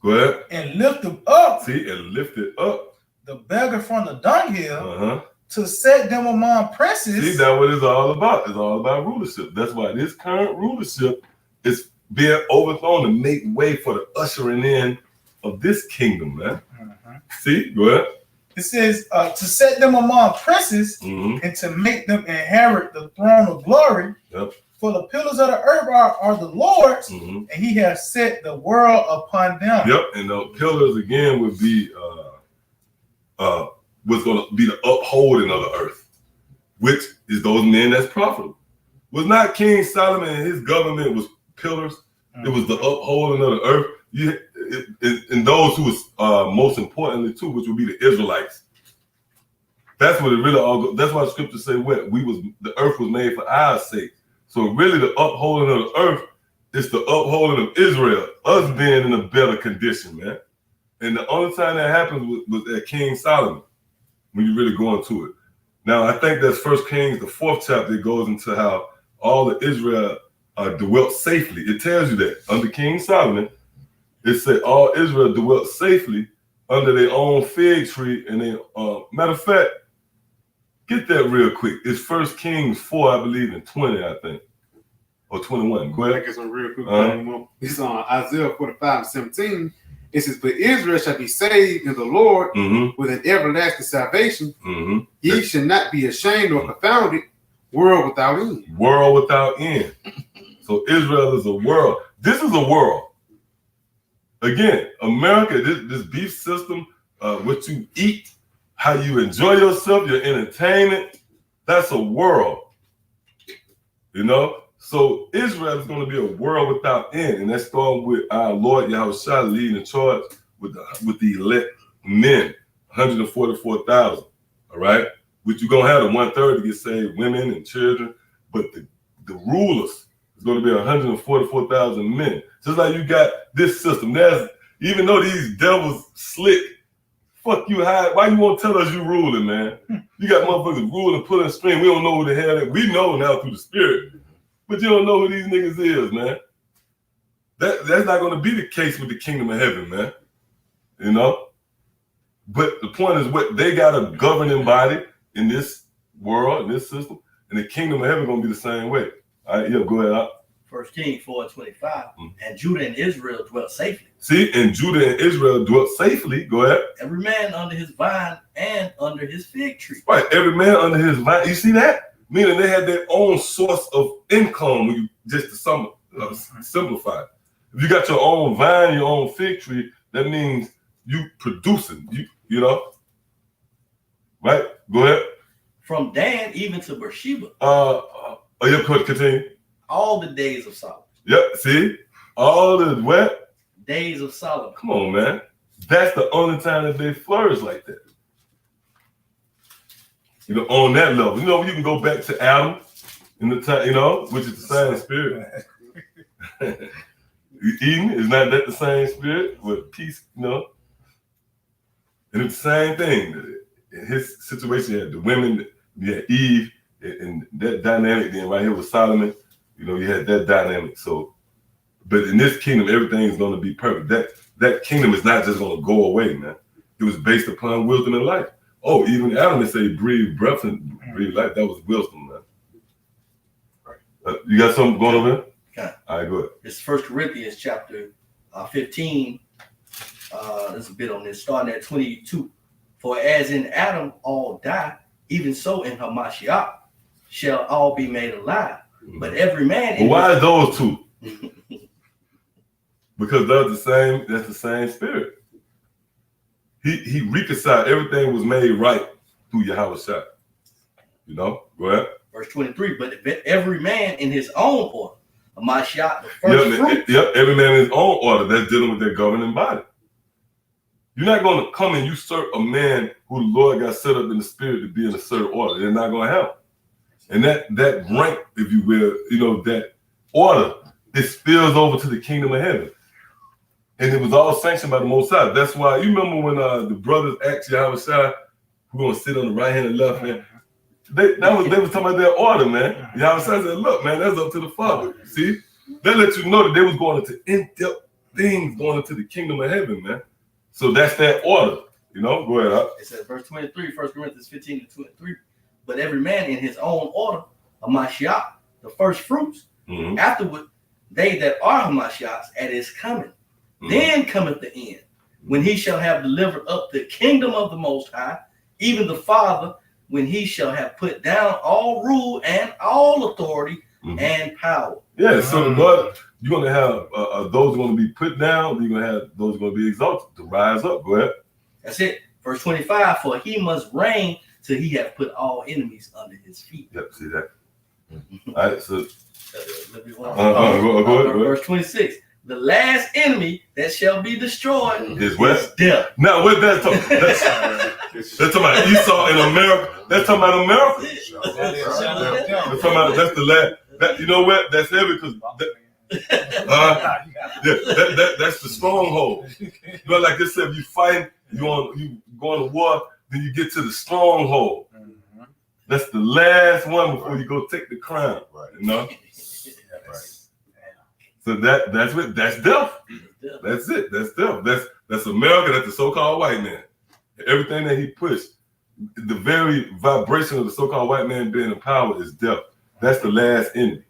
Go ahead. And lift them up. See? And lift it up. The beggar from the dunghill. To set them among princes. See, that's what it's all about. It's all about rulership. That's why this current rulership is being overthrown to make way for the ushering in of this kingdom, man. See? Go ahead. It says to set them among princes and to make them inherit the throne of glory. Yep. For the pillars of the earth are the Lord's, and he has set the world upon them. Yep, and the pillars again would be was going to be the upholding of the earth, which is those men that's profitable. Was not King Solomon and his government was pillars? It was the upholding of the earth. And those who was most importantly too, which would be the Israelites. That's what it really all goes. That's why the scriptures say what the earth was made for our sake. So really the upholding of the earth is the upholding of Israel, us being in a better condition, man. And the only time that happened was at King Solomon, when you really go into it. Now I think that's 1 Kings, the 4th chapter, it goes into how all of Israel dwelt safely. It tells you that under King Solomon, it said all Israel dwelt safely under their own fig tree. And they, matter of fact, get that real quick. It's 1 Kings 4, I believe, and 20, I think. Or 21. Go ahead. Get some real quick. It's on Isaiah 45:17. It says, but Israel shall be saved in the Lord with an everlasting salvation. Ye shall not be ashamed or confounded, world without end. World without end. So Israel is a world. This is a world. Again, America, this beef system, what you eat, how you enjoy yourself, your entertainment, that's a world. You know? So Israel is going to be a world without end. And that's starting with our Lord Yahushua leading the charge with the elect men, 144,000. All right? Which you're going to have the 1/3 to get saved, women and children. But the rulers is going to be 144,000 men. Just like you got this system. Even though these devils slick, fuck you, why you won't tell us you ruling, man? You got motherfuckers ruling, pulling string. We don't know who the hell that. We know now through the spirit. But you don't know who these niggas is, man. That's not going to be the case with the kingdom of heaven, man. You know? But the point is what they got a governing body in this world, in this system, and the kingdom of heaven going to be the same way. All right, go ahead. 1 Kings 4:25, and Judah and Israel dwelt safely. See, and Judah and Israel dwelt safely. Go ahead. Every man under his vine and under his fig tree. Right, every man under his vine. You see that? meaning they had their own source of income. When you just to simplify it. If you got your own vine, your own fig tree, that means you producing. You know, right? Go ahead. From Dan even to Beersheba. Yeah, continue. All the days of Solomon. Yep. See, all the what? Days of Solomon. Come on, man. That's the only time that they flourish like that. You know, on that level. You know, you can go back to Adam in the time, you know, which is the same spirit. Eden, is not that the same spirit with peace, you know? And it's the same thing. In his situation, you had the women, you had Eve, and that dynamic. Then right here with Solomon, you know, you had that dynamic. So, but in this kingdom, everything is going to be perfect. That kingdom is not just going to go away, man. It was based upon wisdom and life. Oh, even Adam would say breathe breath and breathe life. That was wisdom, man. Right. You got something going on there? Okay. All right, go ahead. It's 1 Corinthians chapter 15. There's a bit on this, starting at 22. For as in Adam all die, even so in Hamashiach shall all be made alive. But every man. Well, why those two? Because that's the same spirit. He reconciled, everything was made right through Yahweh Shai. You know? Go ahead. Verse 23, but every man in his own order. Hamashiach, the first fruit. Yep, every man in his own order. That's dealing with their governing body. You're not going to come and usurp a man who the Lord got set up in the spirit to be in a certain order. They're not going to help. And that rank, if you will, you know, that order, it spills over to the kingdom of heaven. And it was all sanctioned by the Most High. That's why, you remember when the brothers asked Yahweh Shai, who's going to sit on the right hand and left hand? They was talking about their order, man. Yahweh Shai said, look, man, that's up to the Father. See? That let you know that they was going into in-depth things going into the kingdom of heaven, man. So that's that order. You know? Go ahead. It says, verse 23, 1 Corinthians 15 to 23. But every man in his own order, Hamashiach, the first fruits. Mm-hmm. Afterward, they that are Hamashiachs at his coming. Mm-hmm. Then cometh the end, when he shall have delivered up the kingdom of the Most High, even the Father, when he shall have put down all rule and all authority and power. Yeah, so the Lord, you're going to have those are going to be put down, you're going to have those going to be exalted to rise up. Go ahead. That's it. Verse 25, for he must reign till he hath put all enemies under his feet. Yep, see that. All right, so go ahead. Verse 26. The last enemy that shall be destroyed is death. Now, what that's talking about Esau in America. That's talking about America. That's talking about, that's the last. You know what? That's heavy because that's the stronghold. You know, like this said, if you fight, you go to war, then you get to the stronghold. That's the last one before you go take the crown. Right. You know. So that's death. That's it. That's death. That's America. That's the so-called white man. Everything that he pushed, the very vibration of the so-called white man being in power is death. That's the last enemy.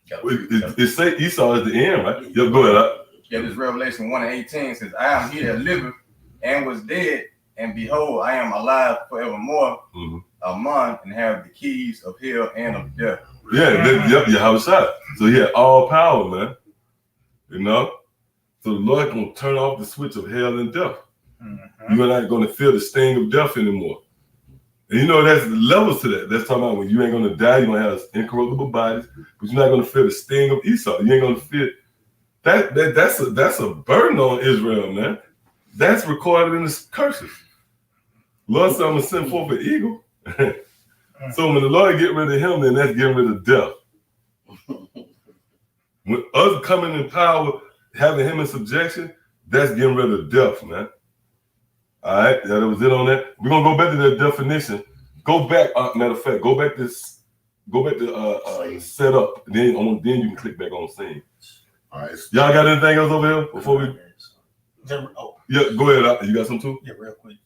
It say Esau is the end, right? Yeah, go ahead. Yeah, this Revelation 1:18 says, I am he that liveth and was dead, and behold, I am alive forevermore, among and have the keys of hell and of death. Yeah, Yahweh Shai. So he had all power, man. You know? So the Lord gonna turn off the switch of hell and death. You're not gonna feel the sting of death anymore. And you know that's the levels to that. That's talking about when you ain't gonna die, you're gonna have incorruptible bodies, but you're not gonna feel the sting of Esau. You ain't gonna feel that's a burden on Israel, man. That's recorded in the curses. Lord said, I'm gonna send forth an eagle. So when the Lord get rid of him, then that's getting rid of death. When us coming in power, having him in subjection, that's getting rid of death, man. All right, yeah, that was it on that. We're gonna go back to that definition. Go back, matter of fact, go back to set up. Then you can click back on scene. All right. Y'all got anything else over here before we? Yeah, go ahead. You got some too? Yeah, real quick.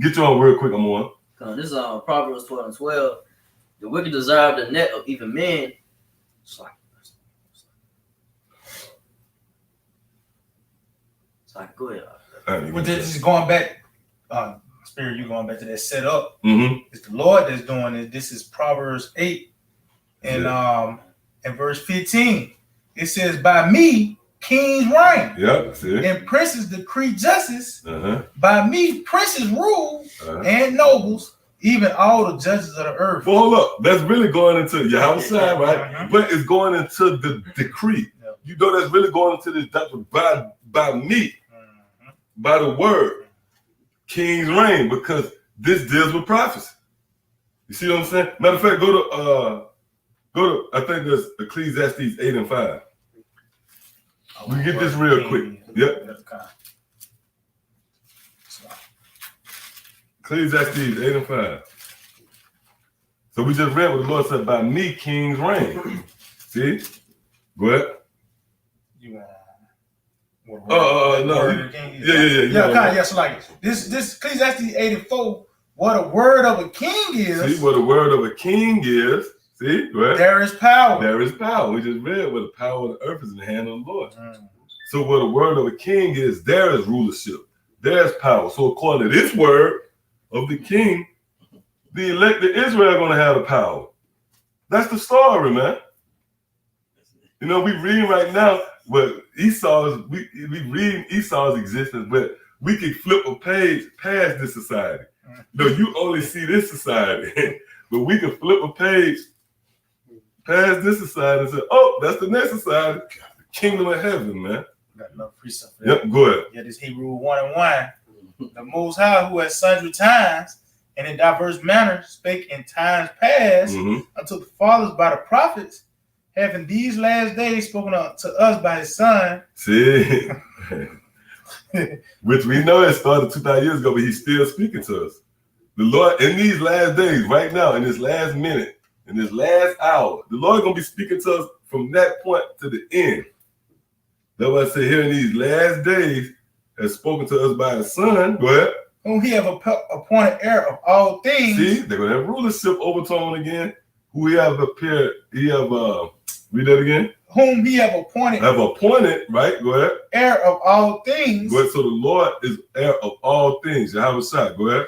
Get you on real quick. I'm on. This is Proverbs 12:12. The wicked desire the net of even men. Sorry, go ahead. Well, just going back, Spirit, you going back to that set up. Mm-hmm. It's the Lord that's doing it. This is Proverbs 8 and in verse 15. It says, by me, kings reign. Yep. See? And princes decree justice. Uh-huh. By me, princes rule Uh-huh. and nobles, even all the judges of the earth. Well, hold up. That's really going into Yahweh side, right? Uh-huh. But it's going into the decree. Yep. You know, that's really going into this doctrine by me, by the word. Kings reign, because this deals with prophecy. You see what I'm saying? Matter of fact, go to I think there's Ecclesiastes 8 and 5. We get this real quick. Yep. Ecclesiastes 8 and 5. So we just read what the Lord said, by me kings reign. See? Go ahead. No. Yeah, so like this Ecclesiastes 8 and 4, what a word of a king is. See what a word of a king is. See? Go ahead. There is power. There is power. We just read what the power of the earth is in the hand of the Lord. So what a word of a king is, there is rulership. There's power. So according to this word of the king, the elected Israel are going to have the power. That's the story, man. You know, we reading right now what Esau's, we reading Esau's existence, but we can flip a page past this society. No, you only see this society, but we can flip a page past this society and say, oh, that's the next society, the kingdom of heaven, man. Got another precept for that. Yep, go ahead. Yeah, this Hebrew 1 and 1. The Most High, who at sundry times and in diverse manners spake in times past unto the fathers by the prophets, having these last days spoken to us by his Son. See, which we know it started 2,000 years ago, but he's still speaking to us. The Lord, in these last days, right now, in this last minute, in this last hour, the Lord going to be speaking to us from that point to the end. That's why I say here in these last days has spoken to us by his Son. Go ahead. Whom he have appointed heir of all things. See, they're going to have rulership overtone again. Who he have appeared, read that again. Whom he have appointed. Have appointed, right? Go ahead. Heir of all things. Go ahead. So the Lord is heir of all things. Yahweh Shai, go ahead.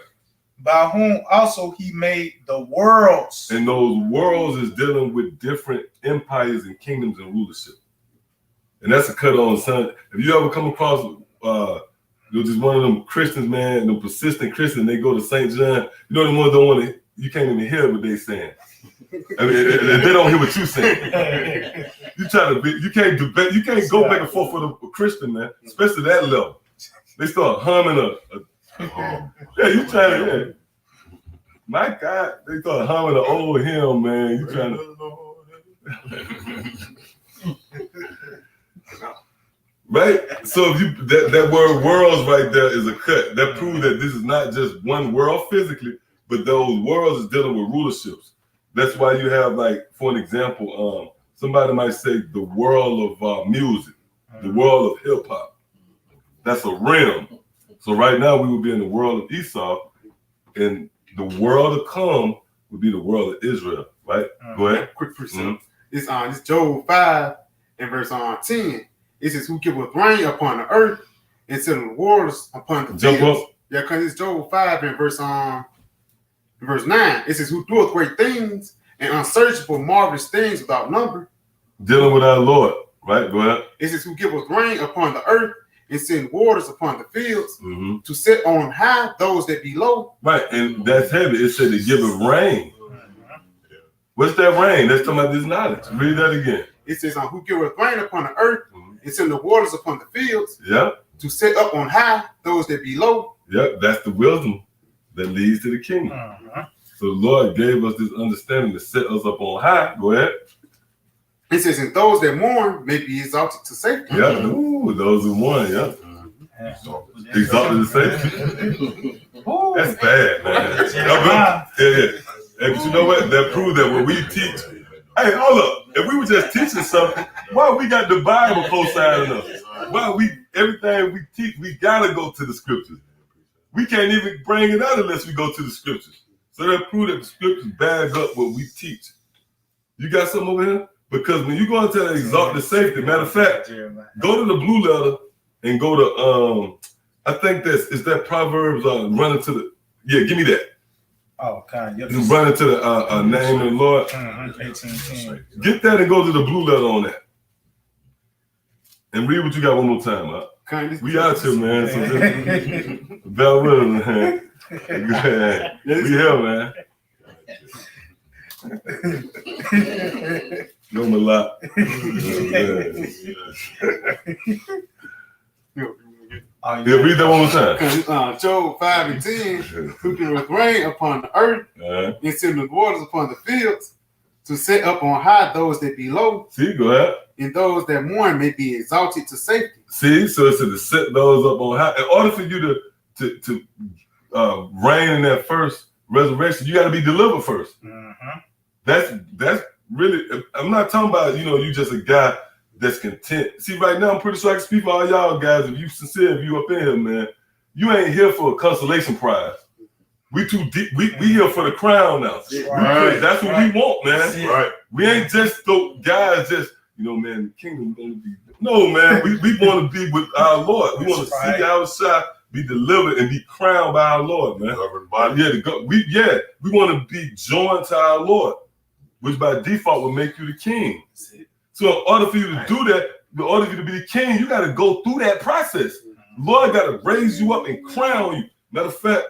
By whom also he made the worlds. And those worlds is dealing with different empires and kingdoms and rulership. And that's a cut on, son. If you ever come across just one of them Christians, man, them persistent Christians, they go to St. John, you know, the ones don't want to, you can't even hear what they saying. I mean, they don't hear what you saying. You try to be, you can't debate, you can't go back and forth with a Christian, man, especially that level. They start humming yeah, you trying to, yeah. My God, they start humming an old hymn, man. You trying to. Right? So if you that word worlds right there is a cut. That proves that this is not just one world physically, but those worlds is dealing with rulerships. That's why you have, like, for an example, somebody might say the world of music, the world of hip hop. That's a realm. So right now we would be in the world of Esau, and the world to come would be the world of Israel, right? Go ahead. Quick precept. It's Job 5 and verse 10. It says, who giveth rain upon the earth and settle the waters upon the Jump fields. up. Yeah, because it's Job 5 and verse 9. It says, who doeth great things and unsearchable marvelous things without number. Dealing with our Lord, right? Go ahead. It says, who giveth rain upon the earth and send waters upon the fields to set on high those that be low. Right, and that's heavy. It said to give it rain. What's that rain? That's talking about this knowledge. Read that again. It says, who giveth rain upon the earth and send the waters upon the fields to set up on high those that be low. Yep, that's the wisdom that leads to the kingdom. So the Lord gave us this understanding to set us up on high. Go ahead. It says, and those that mourn may be exalted to safety. Yeah, ooh, those who won, exalted to safety. That's bad, man. Yeah. Hey, but you know what? That proves that when we teach, hey, hold up. If we were just teaching something, why we got the Bible co-signing us? Why everything we teach, we gotta go to the scriptures. We can't even bring it out unless we go to the scriptures. So that proves that the scriptures bags up what we teach. You got something over here? Because when you go into that exalted safety, matter of fact, go to the blue letter and go to I think it's that Proverbs running to the Yeah, give me that. Oh, kind of. You run into the name of the Lord. 18:10. Get that and go to the blue letter on that. And read what you got one more time, huh? We out here, man. So just bear with us, man. We here, man. Know him a lot. Yeah, read that one more time. Job 5:10, who can rain upon the earth and send the waters upon the fields, to set up on high those that be low. See, go ahead. And those that mourn may be exalted to safety. See, so it's to set those up on high. In order for you to reign in that first resurrection, you got to be delivered first. That's really. I'm not talking about you just a guy that's content. See, right now I'm pretty sure I can speak for all y'all guys. If you sincere, if you up in here, man, you ain't here for a consolation prize. We too deep. We here for the crown now. Right. That's what we want, man. Right. We ain't just those guys. Just man, the kingdom gonna be. No, man. We want to be with our Lord. We want to see outside, be delivered, and be crowned by our Lord, man. We want to be joined to our Lord, which by default will make you the king. So in order for you to do that, in order for you to be the king, you got to go through that process. Lord got to raise you up and crown you. Matter of fact,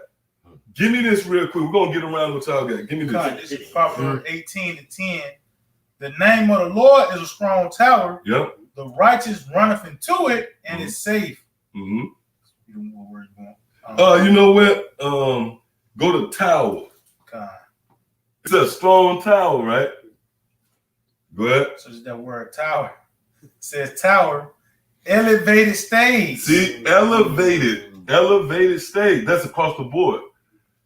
give me this real quick. We're going to get around what y'all got. Give me this. This is Proverbs 18:10. The name of the Lord is a strong tower. Yep. The righteous runneth into it and is safe. You You know what? Go to tower. It's a strong tower, right? Go ahead. So it's that word tower. It says tower, elevated stage. See, elevated stage. That's across the board.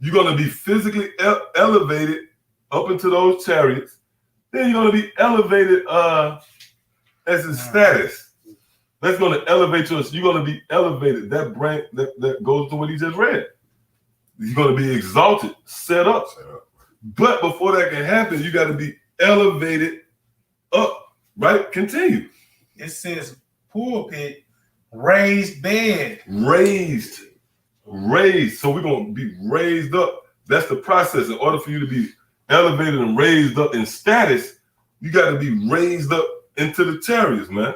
You're going to be physically elevated up into those chariots. Then you're going to be elevated as a status. That's going to elevate you. You're going to be elevated. That goes to what he just read. You're going to be exalted, set up. But before that can happen, you got to be elevated up, right? Continue. It says pulpit, raised bed. Raised. So we're going to be raised up. That's the process. In order for you to be elevated and raised up in status, you got to be raised up into the chariots, man.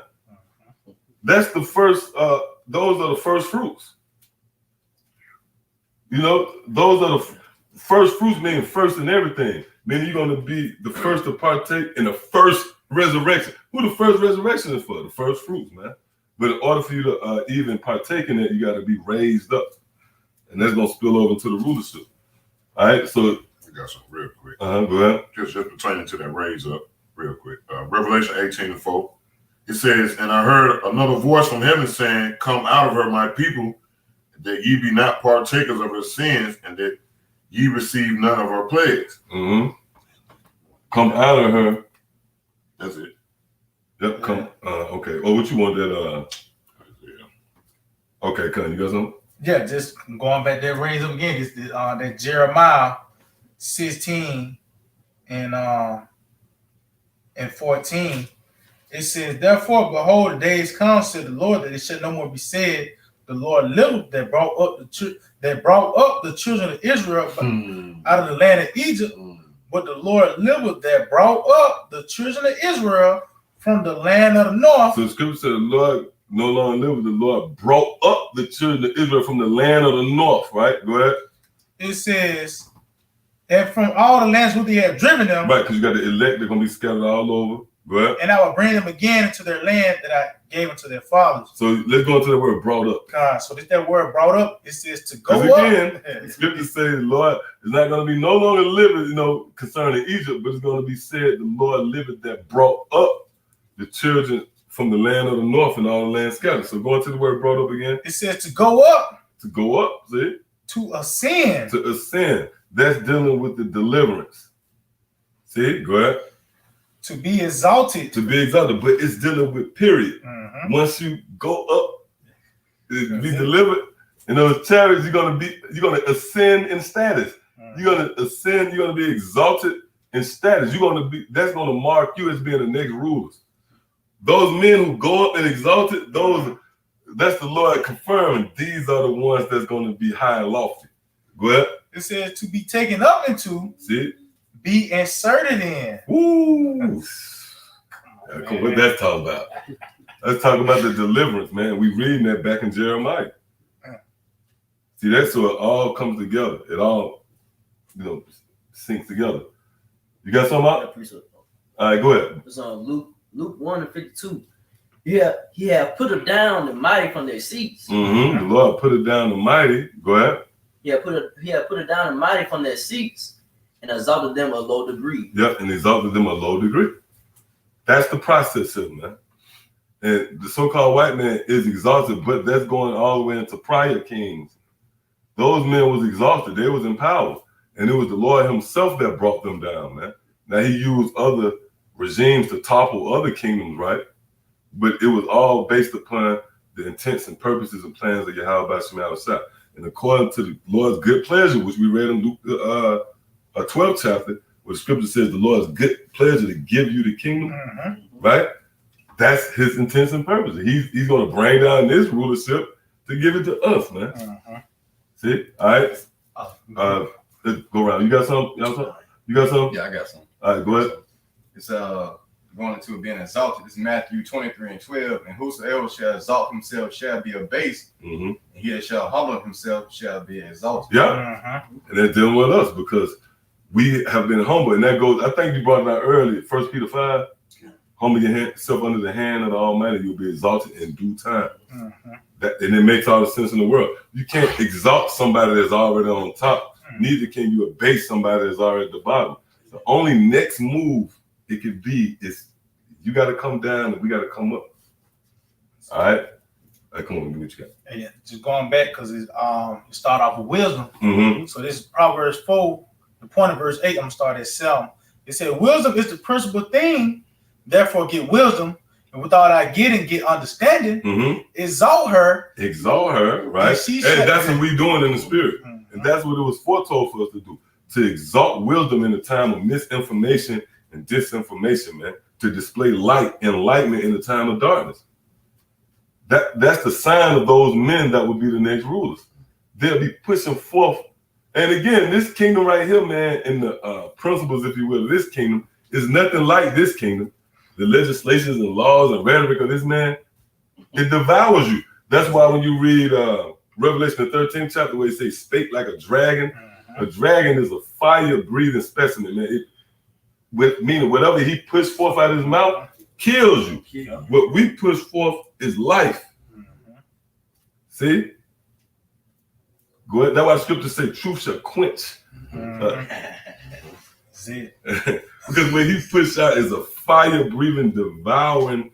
That's the first, those are the first fruits. Those are the first fruits, meaning first in everything. Meaning you're going to be the first to partake in the first resurrection. Who the first resurrection is for? The first fruits, man. But in order for you to even partake in it, you got to be raised up. And that's going to spill over into the rulership. All right, so. I got something real quick. Go ahead. Just pertaining to that raise up, real quick. Revelation 18:4. It says, and I heard another voice from heaven saying, come out of her, my people, that ye be not partakers of her sins, and that ye receive none of her plagues. Come out of her. That's it. Yep, come. Okay. Oh, what you want that? Okay, Con, you got something? Yeah, just going back there, raise up again. It's that Jeremiah 16 and 14. It says, therefore, behold, the days come, said the Lord, that it shall no more be said, the Lord liveth that brought up the children of Israel out of the land of Egypt. But the Lord liveth that brought up the children of Israel from the land of the north. So the scripture said the Lord no longer liveth, the Lord brought up the children of Israel from the land of the north, right? Go ahead. It says, and from all the lands where they have driven them. Right, because you got the elect, they're going to be scattered all over. Go ahead. And I will bring them again into their land that I gave unto their fathers. So let's go into the word brought up. So that word brought up, it says to go again, up. The scripture says the Lord is not going to be no longer living, concerning Egypt, but it's going to be said the Lord liveth that brought up the children from the land of the north and all the land scattered. So go into the word brought up again. It says to go up. To go up, see? To ascend. To ascend. That's dealing with the deliverance. See? Go ahead. To be exalted. To be exalted, but it's dealing with period. Once you go up, be delivered, in those chariots, you're gonna ascend in status. You're gonna ascend, you're gonna be exalted in status. That's gonna mark you as being the next rulers. Those men who go up and exalted, that's the Lord confirming. These are the ones that's gonna be high and lofty. Go ahead. It says to be taken up into, See? be inserted in. Woo! What that's talking about? Let's talk about the deliverance, man. We reading that back in Jeremiah. See, that's so it all comes together. It all, sinks together. You got something out? All right, go ahead. It's on Luke 1:52. Yeah, he had put them down the mighty from their seats. Mm-hmm. The Lord put it down the mighty. Go ahead. He had put it down the mighty from their seats and exalted them a low degree. Yep, and exalted them a low degree. That's the process of it, man. And the so-called white man is exalted, but that's going all the way into prior kings. Those men was exalted. They was in power. And it was the Lord himself that brought them down, man. Now, he used other regimes to topple other kingdoms, right? But it was all based upon the intents and purposes and plans of Yahweh Shema Shah. And according to the Lord's good pleasure, which we read in Luke 12th chapter, where the scripture says the Lord's good pleasure to give you the kingdom, right? That's his intents and purposes. He's going to bring down this rulership to give it to us, man. See? All right? Let's go around. You got something? You got something? Yeah, I got something. All right, go ahead. It's going into being exalted. It's Matthew 23:12. And whosoever shall exalt himself shall be abased, and he that shall humble himself shall be exalted. Yeah. And they're dealing with us because we have been humble. And that goes, I think you brought it out earlier, 1 Peter 5. Humble yourself under the hand of the Almighty, you'll be exalted in due time. And it makes all the sense in the world. You can't exalt somebody that's already on top. Neither can you abase somebody that's already at the bottom. The only next move it could be is you got to come down and we got to come up. All right? Come on, what you got? Yeah, just going back because it start off with wisdom. So this is Proverbs 4, the point of verse 8. I'm going to start at 7. It said, wisdom is the principal thing, therefore get wisdom. And with all I get understanding, exalt her. Exalt her, right? And that's what we're doing in the spirit. And that's what it was foretold for us to do. To exalt wisdom in the time of misinformation and disinformation, man. To display light, enlightenment in the time of darkness. That's the sign of those men that will be the next rulers. They'll be pushing forth. And again, this kingdom right here, man, and the principles, if you will, of this kingdom is nothing like this kingdom. The legislations and laws and rhetoric of this man, it devours you. That's why when you read Revelation the 13th chapter where it says spake like a dragon is a fire-breathing specimen, man. Meaning whatever he pushed forth out of his mouth kills you. What we push forth is life. See? Go ahead. That's why the scriptures say truth shall quench. Because what he pushed out is a fire-breathing, devouring.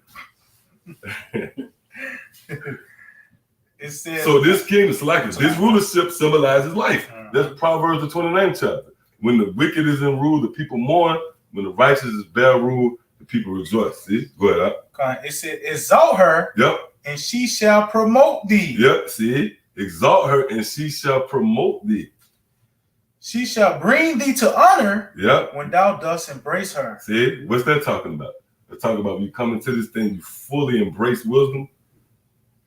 It says, so this kingdom, this rulership symbolizes life. That's Proverbs the 29th chapter. When the wicked is in rule, the people mourn. When the righteous is bear rule, the people rejoice. See? Go ahead. It said, exalt her, and she shall promote thee. Yep, see? Exalt her, and she shall promote thee. She shall bring thee to honor when thou dost embrace her. See? What's that talking about? They're talking about when you come into this thing, you fully embrace wisdom,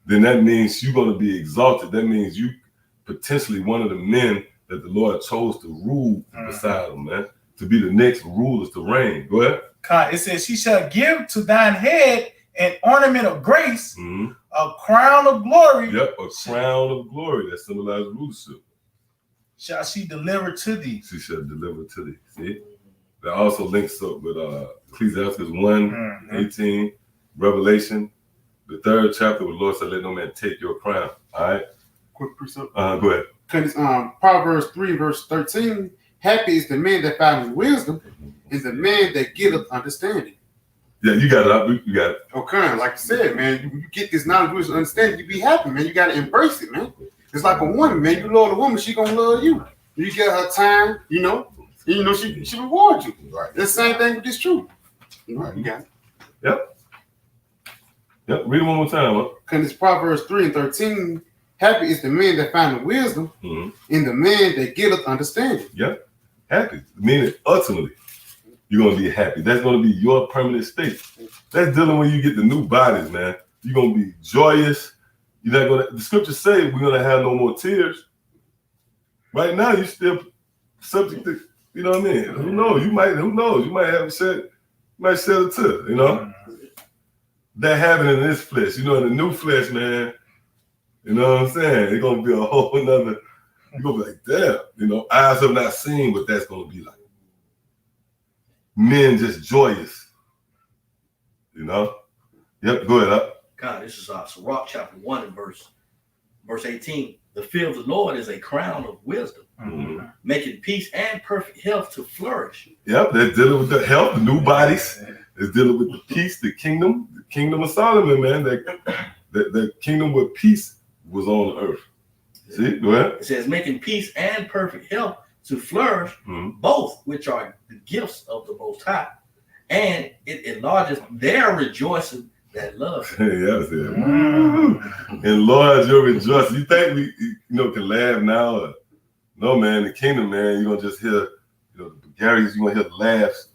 then that means you're going to be exalted. That means you potentially one of the men that the Lord chose to rule beside him, man. To be the next rulers to reign. Go ahead. It says, she shall give to thine head an ornament of grace, a crown of glory. Yep, a crown of glory that symbolizes rulership. Shall she deliver to thee? She shall deliver to thee. See? That also links up with Ecclesiastes 1:18, Revelation, the 3rd chapter where the Lord said, let no man take your crown. All right? Quick precept. Go ahead. Because Proverbs 3, verse 13, happy is the man that finds wisdom and the man that getteth understanding. Yeah, you got it. You got it. Okay, like you said, man, you get this knowledge, wisdom, understanding, you be happy, man. You got to embrace it, man. It's like a woman, man. You love a woman, she gonna love you. You get her time, she rewards you. Right. The same thing with this truth. Right, you got it. Yep. Read it one more time, huh? Because it's Proverbs 3 and 13. Happy is the man that findeth wisdom and the man that getteth understanding. Yep. Happy. Meaning ultimately, you're gonna be happy. That's gonna be your permanent state. That's dealing when you get the new bodies, man. You're gonna be joyous. You're not gonna. The scriptures say we're gonna have no more tears. right now you still subject to, you know what I mean? Who knows? You might have might shed a tear, you know? That happening in this flesh, you know, in the new flesh, man. You know what I'm saying? It's gonna be a whole nother, you're gonna be like, damn, you know, eyes have not seen what that's gonna be like. Men just joyous, you know? Yep, go ahead. God, this is Sirach chapter 1 and verse 18. The fear of the Lord is a crown of wisdom, making peace and perfect health to flourish. Yep, they're dealing with the health, the new bodies. They're dealing with the peace, the kingdom of Solomon, man. The kingdom with peace was on the earth. See, go ahead. It says, making peace and perfect health to flourish, both which are the gifts of the Most High, and it enlarges their rejoicing that love. Yes. Enlarge your rejoicing. You think we, can laugh now? Or, no, man. The kingdom, man. You're gonna just hear, the Gary's. You're gonna hear the laughs.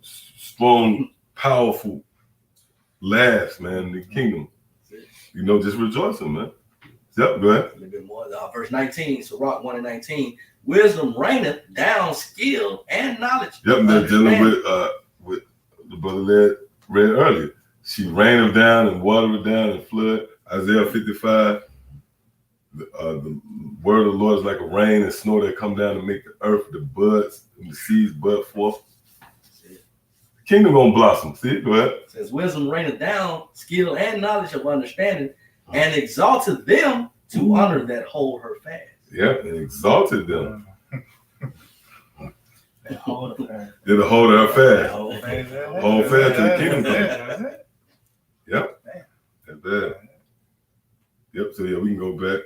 Strong, powerful laughs, man. The kingdom. Just rejoicing, man. Yep, go ahead. A little bit more. Verse 19, Sirach 1 and 19. Wisdom reigneth down skill and knowledge. Yep, they're dealing with the brother read earlier. She raineth down and watereth down and flood. Isaiah 55. The word of the Lord is like a rain and snow that come down to make the earth, the buds, and the seeds bud forth. The kingdom gonna blossom. See, go ahead. It says, wisdom reigneth down skill and knowledge of understanding, and exalted them to honor that hold her fast. Yep, and exalted them. That hold her Did the hold her fast. Hold fast to the kingdom. Yep. That's bad. Yep, so yeah, we can go back.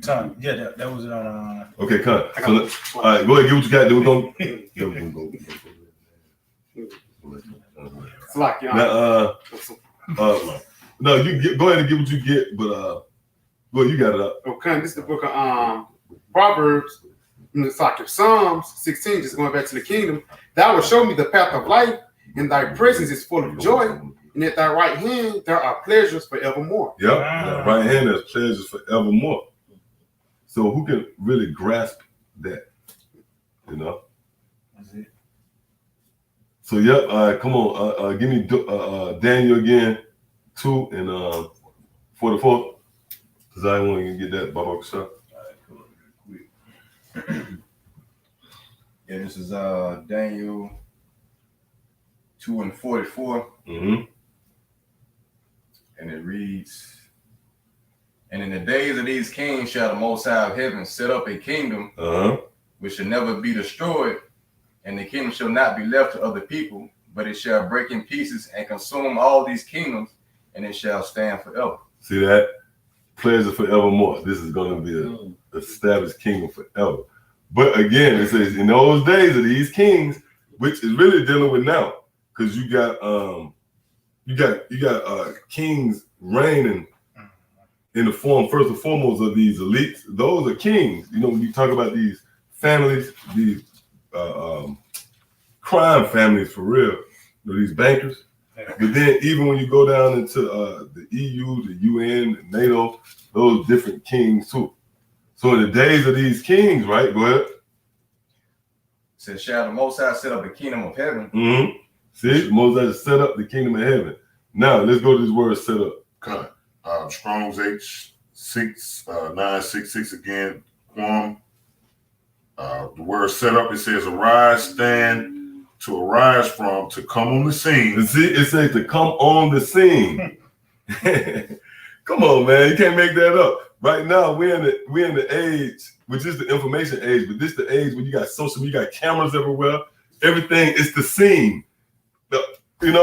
Tom, yeah, that was it on. Okay, cut. So, all right, go ahead, get what you got. Then we're going It's like, no, you go ahead and get what you get, but well, you got it up. okay, this is the book of Proverbs. It's like Psalms 16, just going back to the kingdom. Thou will show me the path of life, and thy presence is full of joy, and at thy right hand there are pleasures forevermore. Yep, right hand there's pleasures forevermore. So who can really grasp that? That's it. So yep, come on, give me Daniel again, 2 and 44, because I want to get that Baba shot. Yeah, this is Daniel 2 and 44. Mm-hmm. And it reads, and in the days of these kings shall the Most High of heaven set up a kingdom which shall never be destroyed, and the kingdom shall not be left to other people, but it shall break in pieces and consume all these kingdoms, and it shall stand forever. See that? Pleasure forevermore. This is going to be an established kingdom forever. But again, it says in those days of these kings, which is really dealing with now, because you got kings reigning in the form, first and foremost, of these elites. Those are kings. When you talk about these families, these crime families for real, these bankers. But then even when you go down into the EU, the UN, the NATO, those different kings too. So in the days of these kings, right? Go ahead. It says, shall the Most High set up the kingdom of heaven? Mm-hmm. See, Moses set up the kingdom of heaven. Now let's go to this word set up. Cut. Strong's H966 again. Quam. The word set up, it says arise, stand, to arise from, to come on the scene. And see, it says to come on the scene. Come on, man. You can't make that up. Right now, we're in the age, which is the information age, but this is the age when you got social media, you got cameras everywhere. Everything is the scene. You can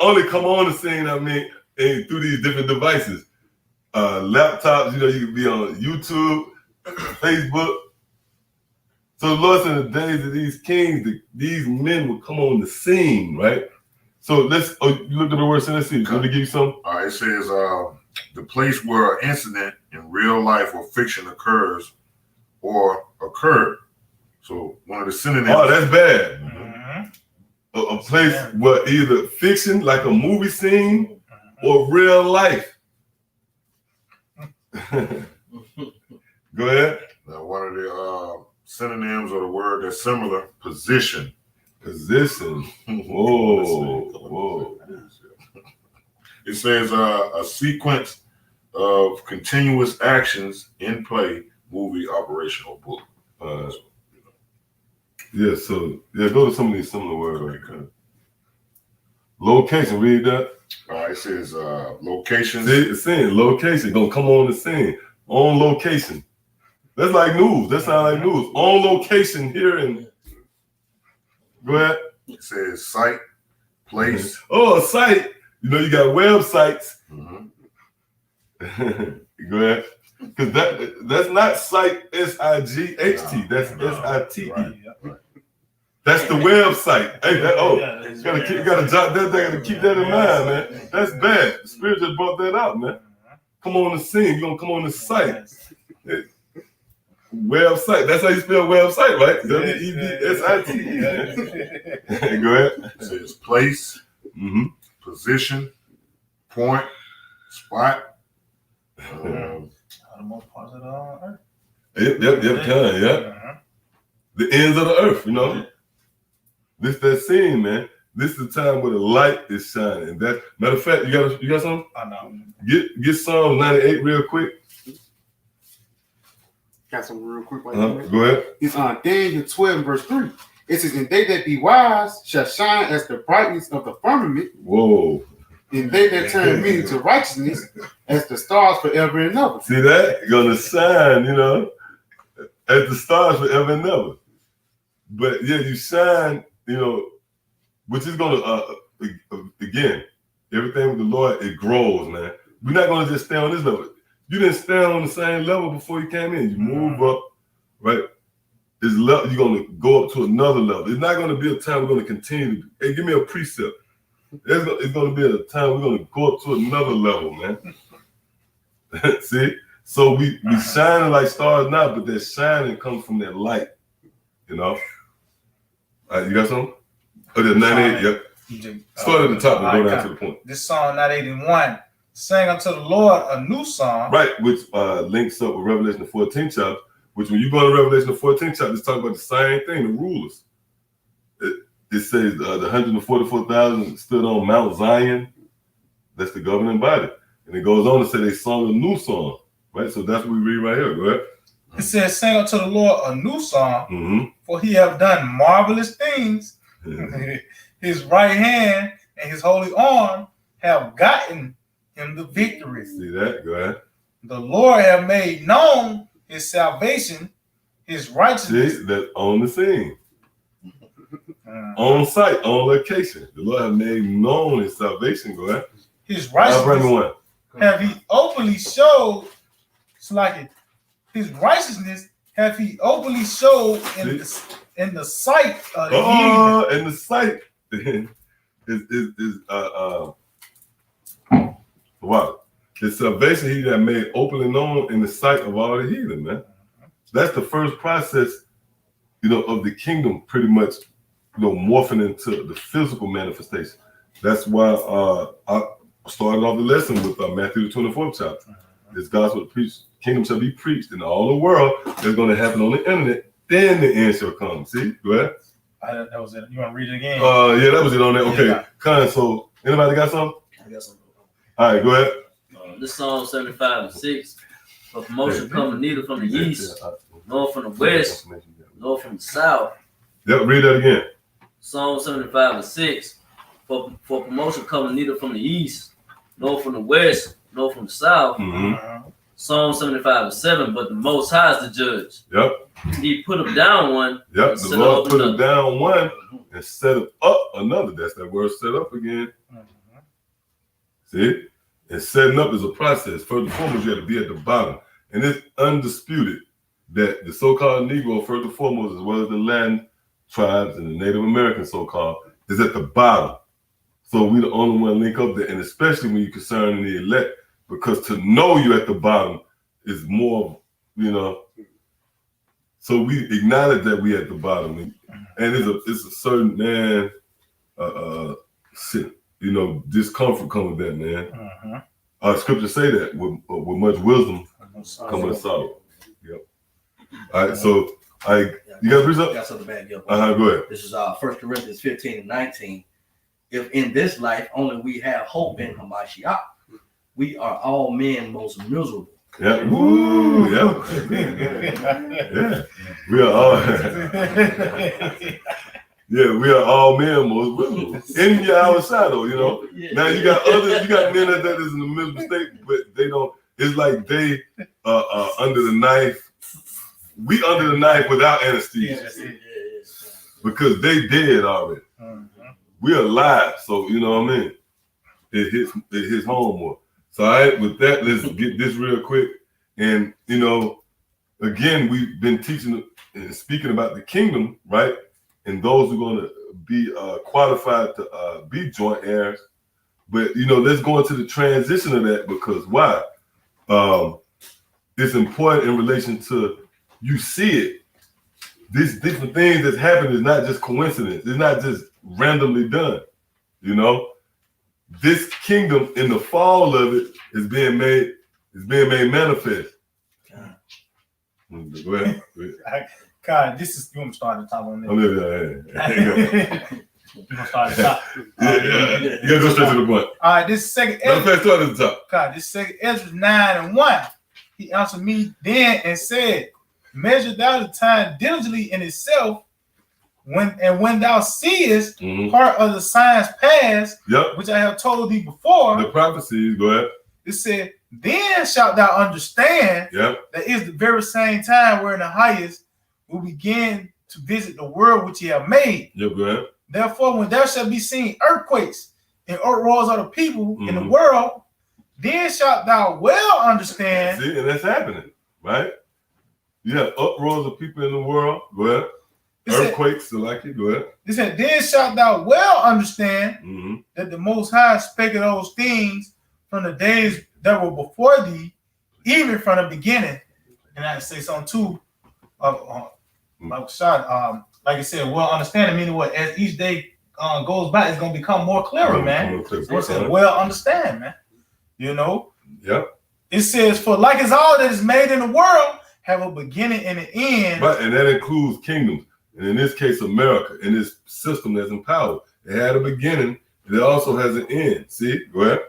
only come on the scene, and through these different devices. Laptops, you can be on YouTube, Facebook. So the Lord said in the days of these kings, these men will come on the scene, right? So you look at the word, let's see. Let me give you some. It says the place where an incident in real life or fiction occurs or occurred. So one of the synonyms. Oh, that's bad. Mm-hmm. A place where either fiction, like a movie scene, or real life. Go ahead. Now, one of the synonyms of the word that's similar, position. Position. Whoa. It says a sequence of continuous actions in play, movie, operation, or book. Yeah, so go to some of these similar words. Right? Location, read that. It says location. See, it's saying location. Gonna come on the scene. On location. That's like news. That sounds like news. On location here in. Go ahead. It says site, place. Oh, a site. You know, you got websites. Go ahead. Because that's not site S-I-G-H-T. That's S-I-T-E. Right. That's the website. Hey, you gotta jot that. Gotta keep that in mind, man. That's bad. The Spirit just brought that out, man. Come on the scene. You're gonna come on the site. Website. That's how you spell website, right? W-E-B-S-I-T-E. Go ahead. It says place, position, point, spot. The most parts of the earth. Yep. The ends of the earth, you know. This that scene, man. This is the time where the light is shining. That matter of fact, you got something? I know. Get Psalms 98 real quick. Got some real quick. Go ahead. It's on Daniel 12 verse 3. It says, "And they that be wise shall shine as the brightness of the firmament. Whoa. And they that turn many to righteousness as the stars forever and ever." See that? Gonna shine, you know, as the stars forever and ever. But yeah, you shine, you know, which is gonna again, everything with the Lord, it grows, man. We're not gonna just stay on this level. You didn't stay on the same level before you came in. You move up, right? You're gonna go up to another level. It's not gonna be a time we're gonna continue to, hey, give me a precept. It's gonna be a time we're gonna go up to another level, man. See? So we shining like stars now, but that shining comes from that light, you know? All right, you got something? Oh, the 98, yep. Start at the top and go down to the point. This song, 981, sang unto the Lord a new song. Right, which links up with Revelation the 14th chapter, which when you go to Revelation the 14th chapter, it's talking about the same thing, the rulers. It says the 144,000 stood on Mount Zion. That's the governing body. And it goes on to say they sung a new song, right? So that's what we read right here. Go ahead. It says, "Sing unto the Lord a new song, for he have done marvelous things. His right hand and his holy arm have gotten him the victory. See that? Go ahead. The Lord have made known his salvation, his righteousness." See, that's on the scene. On site, on location. The Lord have made known his salvation. Go ahead. His righteousness have he openly showed. It's like his righteousness have he openly showed in the sight of the heathen. In the sight is wow. His salvation he that made openly known in the sight of all the heathen, man. That's the first process, you know, of the kingdom, pretty much, you know, morphing into the physical manifestation. That's why I started off the lesson with Matthew the 24th chapter. This gospel preached, kingdom shall be preached in all the world. It's going to happen on the internet. Then the end shall come. See, go ahead. That was it. You want to read it again? Yeah, that was it on there. Okay, Yeah. So anybody got something? I got something. All right, go ahead. This Psalm 75:6. For promotion coming neither from the east, nor from the west, nor from the south. Yep, read that again. Psalm 75:6. For promotion coming neither from the east, nor from the west, nor from the south. Psalm 75:7. But the Most High is the judge. Yep. He put him down one. Yep. The Lord put him down one and set him up another. That's that word, set up again. See? And setting up is a process. First and foremost, you have to be at the bottom. And it's undisputed that the so-called Negro, first and foremost, as well as the Latin tribes and the Native American so-called, is at the bottom. So we the only one link up there, and especially when you're concerned in the elect, because to know you at the bottom is more, you know. So we acknowledge that we at the bottom, and it's a certain man, you know, discomfort comes with that, man. Scripture say that with much wisdom, come with sorrow. Yep. All right, so you got to read up? Got something back up. Go ahead. This is 1 Corinthians 15:19. If in this life only we have hope in Hamashiach, we are all men most miserable. Yeah. Woo. Yeah. Yeah. We are all. Yeah, we are all men most miserable. In your outside, though, you know. Now you got men that is in the miserable state, but they don't. It's like they under the knife. We under the knife without anesthesia because they dead already. We are alive, so you know what I mean. It hits home more. So with that, let's get this real quick. And you know, again, we've been teaching and speaking about the kingdom, right? And those who are going to be qualified to be joint heirs. But you know, let's go into the transition of that because why? It's important in relation to you see it. These different things that's happening is not just coincidence. It's not just randomly done. You know, this kingdom in the fall of it is being made manifest. Go ahead. God, this is you want to start at the top on this. You want to start at the top. You gotta go straight to the point. All right, this is second Ezra. Start at the top. God, this second Ezra 9:1. He answered me then and said, measure thou the time diligently in itself, when thou seest part of the signs past, which I have told thee before. The prophecies, go ahead. It said, then shalt thou understand that is the very same time wherein the highest will begin to visit the world which he have made. Go ahead. Therefore, when there shall be seen earthquakes and uproars of the people in the world, then shalt thou well understand. See, and that's happening, right? You have uproars of people in the world. Go ahead. Earthquakes, go ahead. It said, then shalt thou well understand that the Most High spake of those things from the days that were before thee, even from the beginning. And I say something too, like I said, well understanding, meaning what? As each day goes by, it's going to become more clearer, man. So it said, well understand, man. You know? Yep. It says, for like as all that is made in the world have a beginning and an end. Right, and that includes kingdoms. And in this case, America, in this system that's in power. It had a beginning, and it also has an end. See? Go ahead.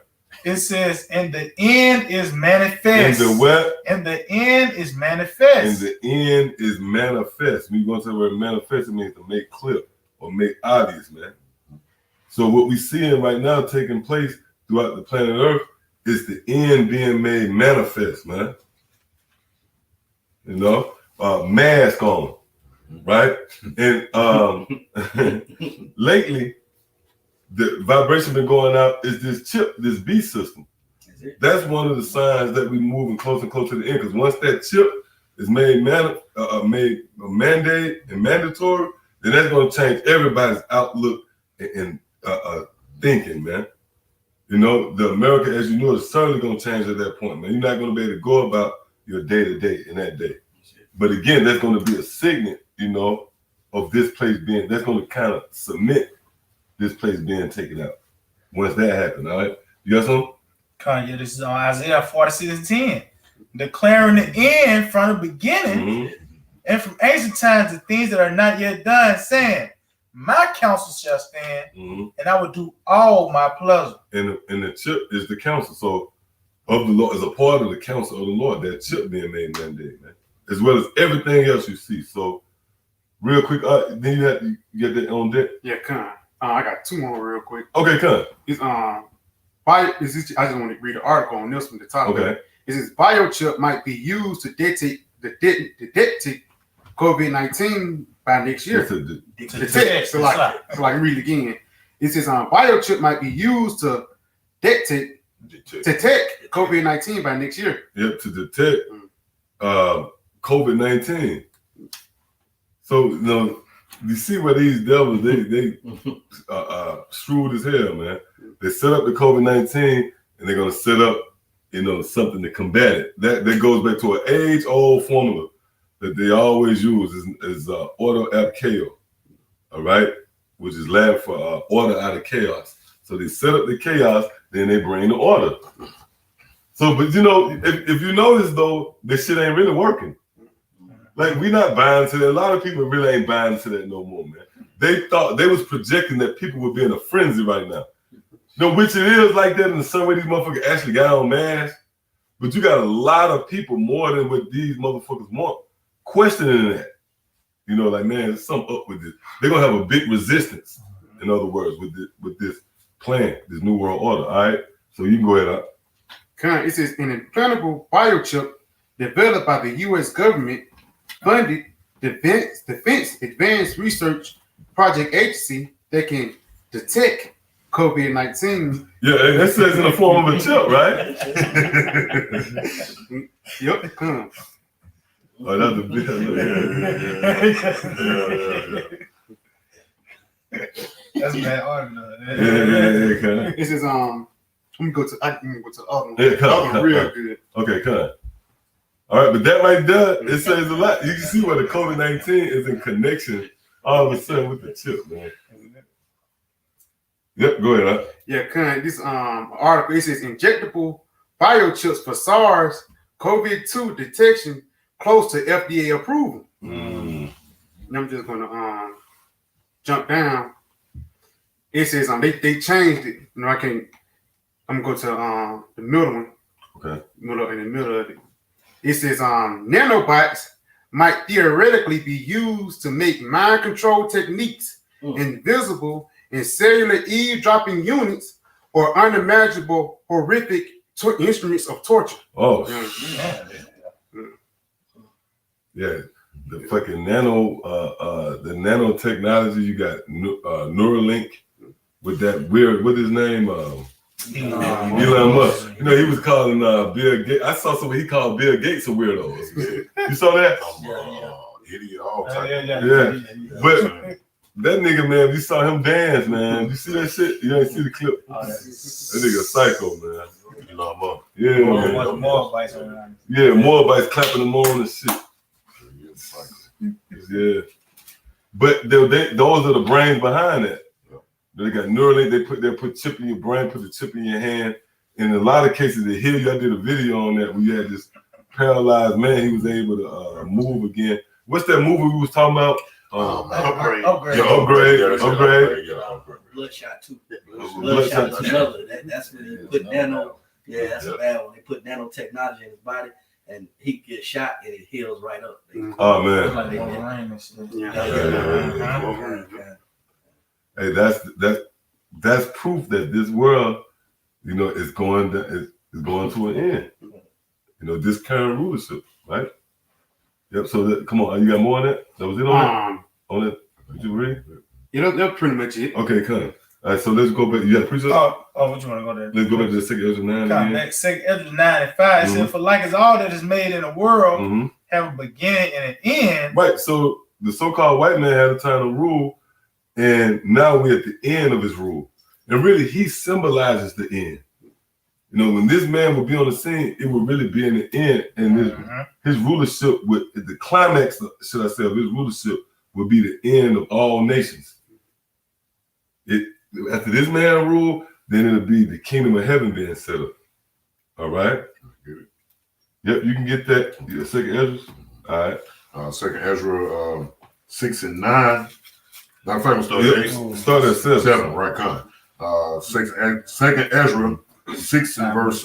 It says, and the end is manifest. And the what? And the end is manifest. And the end is manifest. When you go to the word manifest, it means to make clear or make obvious, man. So what we seeing right now taking place throughout the planet Earth is the end being made manifest, man. You know, mask on, right? And lately, the vibration been going out is this chip, this B system. That's one of the signs that we're moving closer and closer to the end. Because once that chip is made mandate and mandatory, then that's going to change everybody's outlook and thinking, man. You know, the America, as you know, is certainly going to change at that point, man. You're not going to be able to go about your day-to-day in that day. But again, that's going to be a signet, you know, of this place being, that's going to kind of cement this place being taken out. Once that happens, all right? You got something? Yeah, this is on Isaiah 46:10. Declaring the end from the beginning and from ancient times the things that are not yet done, saying, my counsel shall stand, and I will do all my pleasure. And the chip is the counsel. So of the Lord, as a part of the counsel of the Lord, that chip being made mandate, man. As well as everything else you see. So real quick, then you get that on deck. Yeah, Con. I got two more real quick. Okay, Con. It's I just want to read the article on this from the top. Okay. It says biochip might be used to detect COVID-19 by next year. So read it again. It says biochip might be used to detect COVID-19 by next year. Yep, to detect COVID-19. So you know, you see where these devils they shrewd as hell, man. They set up the COVID-19 and they're gonna set up, you know, something to combat it. That goes back to an age-old formula that they always use is order ab chaos, all right, which is Latin for order out of chaos. So they set up the chaos, then they bring the order. So, but if you notice though, this shit ain't really working. Like we not buying to that. A lot of people really ain't buying to that no more, man. They thought they was projecting that people would be in a frenzy right now. Which it is like that in the some way these motherfuckers actually got on masks. But you got a lot of people more than what these motherfuckers want questioning that. Like, man, there's something up with this. They're gonna have a big resistance, in other words, with this plan, this new world order. All right. So you can go ahead. It says an implantable biochip developed by the U.S. government funded Defense Advanced Research Project Agency that can detect COVID-19. Yeah, that says in the form of a chip, right? Yep. Oh, that's a big. That's bad art. Yeah. It says let me go to the other one. Yeah, The other one real good. Okay, come. All right, but that right there, it says a lot. You can see where the COVID-19 is in connection all of a sudden with the chip, man. Yep, go ahead. Huh? Yeah, this article, it says injectable biochips for SARS-CoV-2 detection close to FDA approval. And I'm just gonna jump down. It says they changed it. I'm gonna go to the middle one. Okay. In the middle of it. It says nanobots might theoretically be used to make mind control techniques invisible in cellular eavesdropping units or unimaginable horrific instruments of torture. Oh, yeah. The fucking the nanotechnology. You got Neuralink with that weird. What his name? Elon Musk. He was calling Bill Gates. I saw something he called Bill Gates a weirdo. You saw that? Idiot, all type. Yeah. But that nigga, man, you saw him dance, man. You see that shit? You ain't see the clip? That nigga a psycho, man. Elon Musk. Yeah, man. Yeah, more bites clapping them on and shit. Yeah. But those are the brains behind that. They got Neuralink. They put chip in your brain, put the chip in your hand. In a lot of cases, they heal you. I did a video on that where you had this paralyzed man. He was able to move again. What's that movie we was talking about? Upgrade. Upgrade. Bloodshot too. Bloodshot is another. That's when he put nano. Yeah, that's a bad one. They put nanotechnology in his body, and he gets shot, and it heals right up. Oh man. Hey, that's proof that this world, is going to an end. This current rulership, right? Yep. So come on, you got more on that? That was it on that? On that? Did you read? Yeah, that's pretty much it. Okay, come. All right, so let's go back. You got a preset? Oh, what you want to go there? Let's go back to the 2nd Ezra 9 again. Next 2nd Ezra 9 and 5 said, for like as all that is made in the world have a beginning and an end. Right. So the so-called white man had a time to rule, and now we're at the end of his rule. And really, he symbolizes the end. When this man would be on the scene, it would really be in the end, and his rulership the climax, should I say, of his rulership would be the end of all nations. After this man rule, then it'll be the kingdom of heaven being set up. All right. Yep, you can get that. Yeah, 2nd Ezra. All right. 2nd Ezra 6 and 9. Matter of fact, we'll start at 8. Start at 7. 7, right, con. 2nd Ezra 6 and verse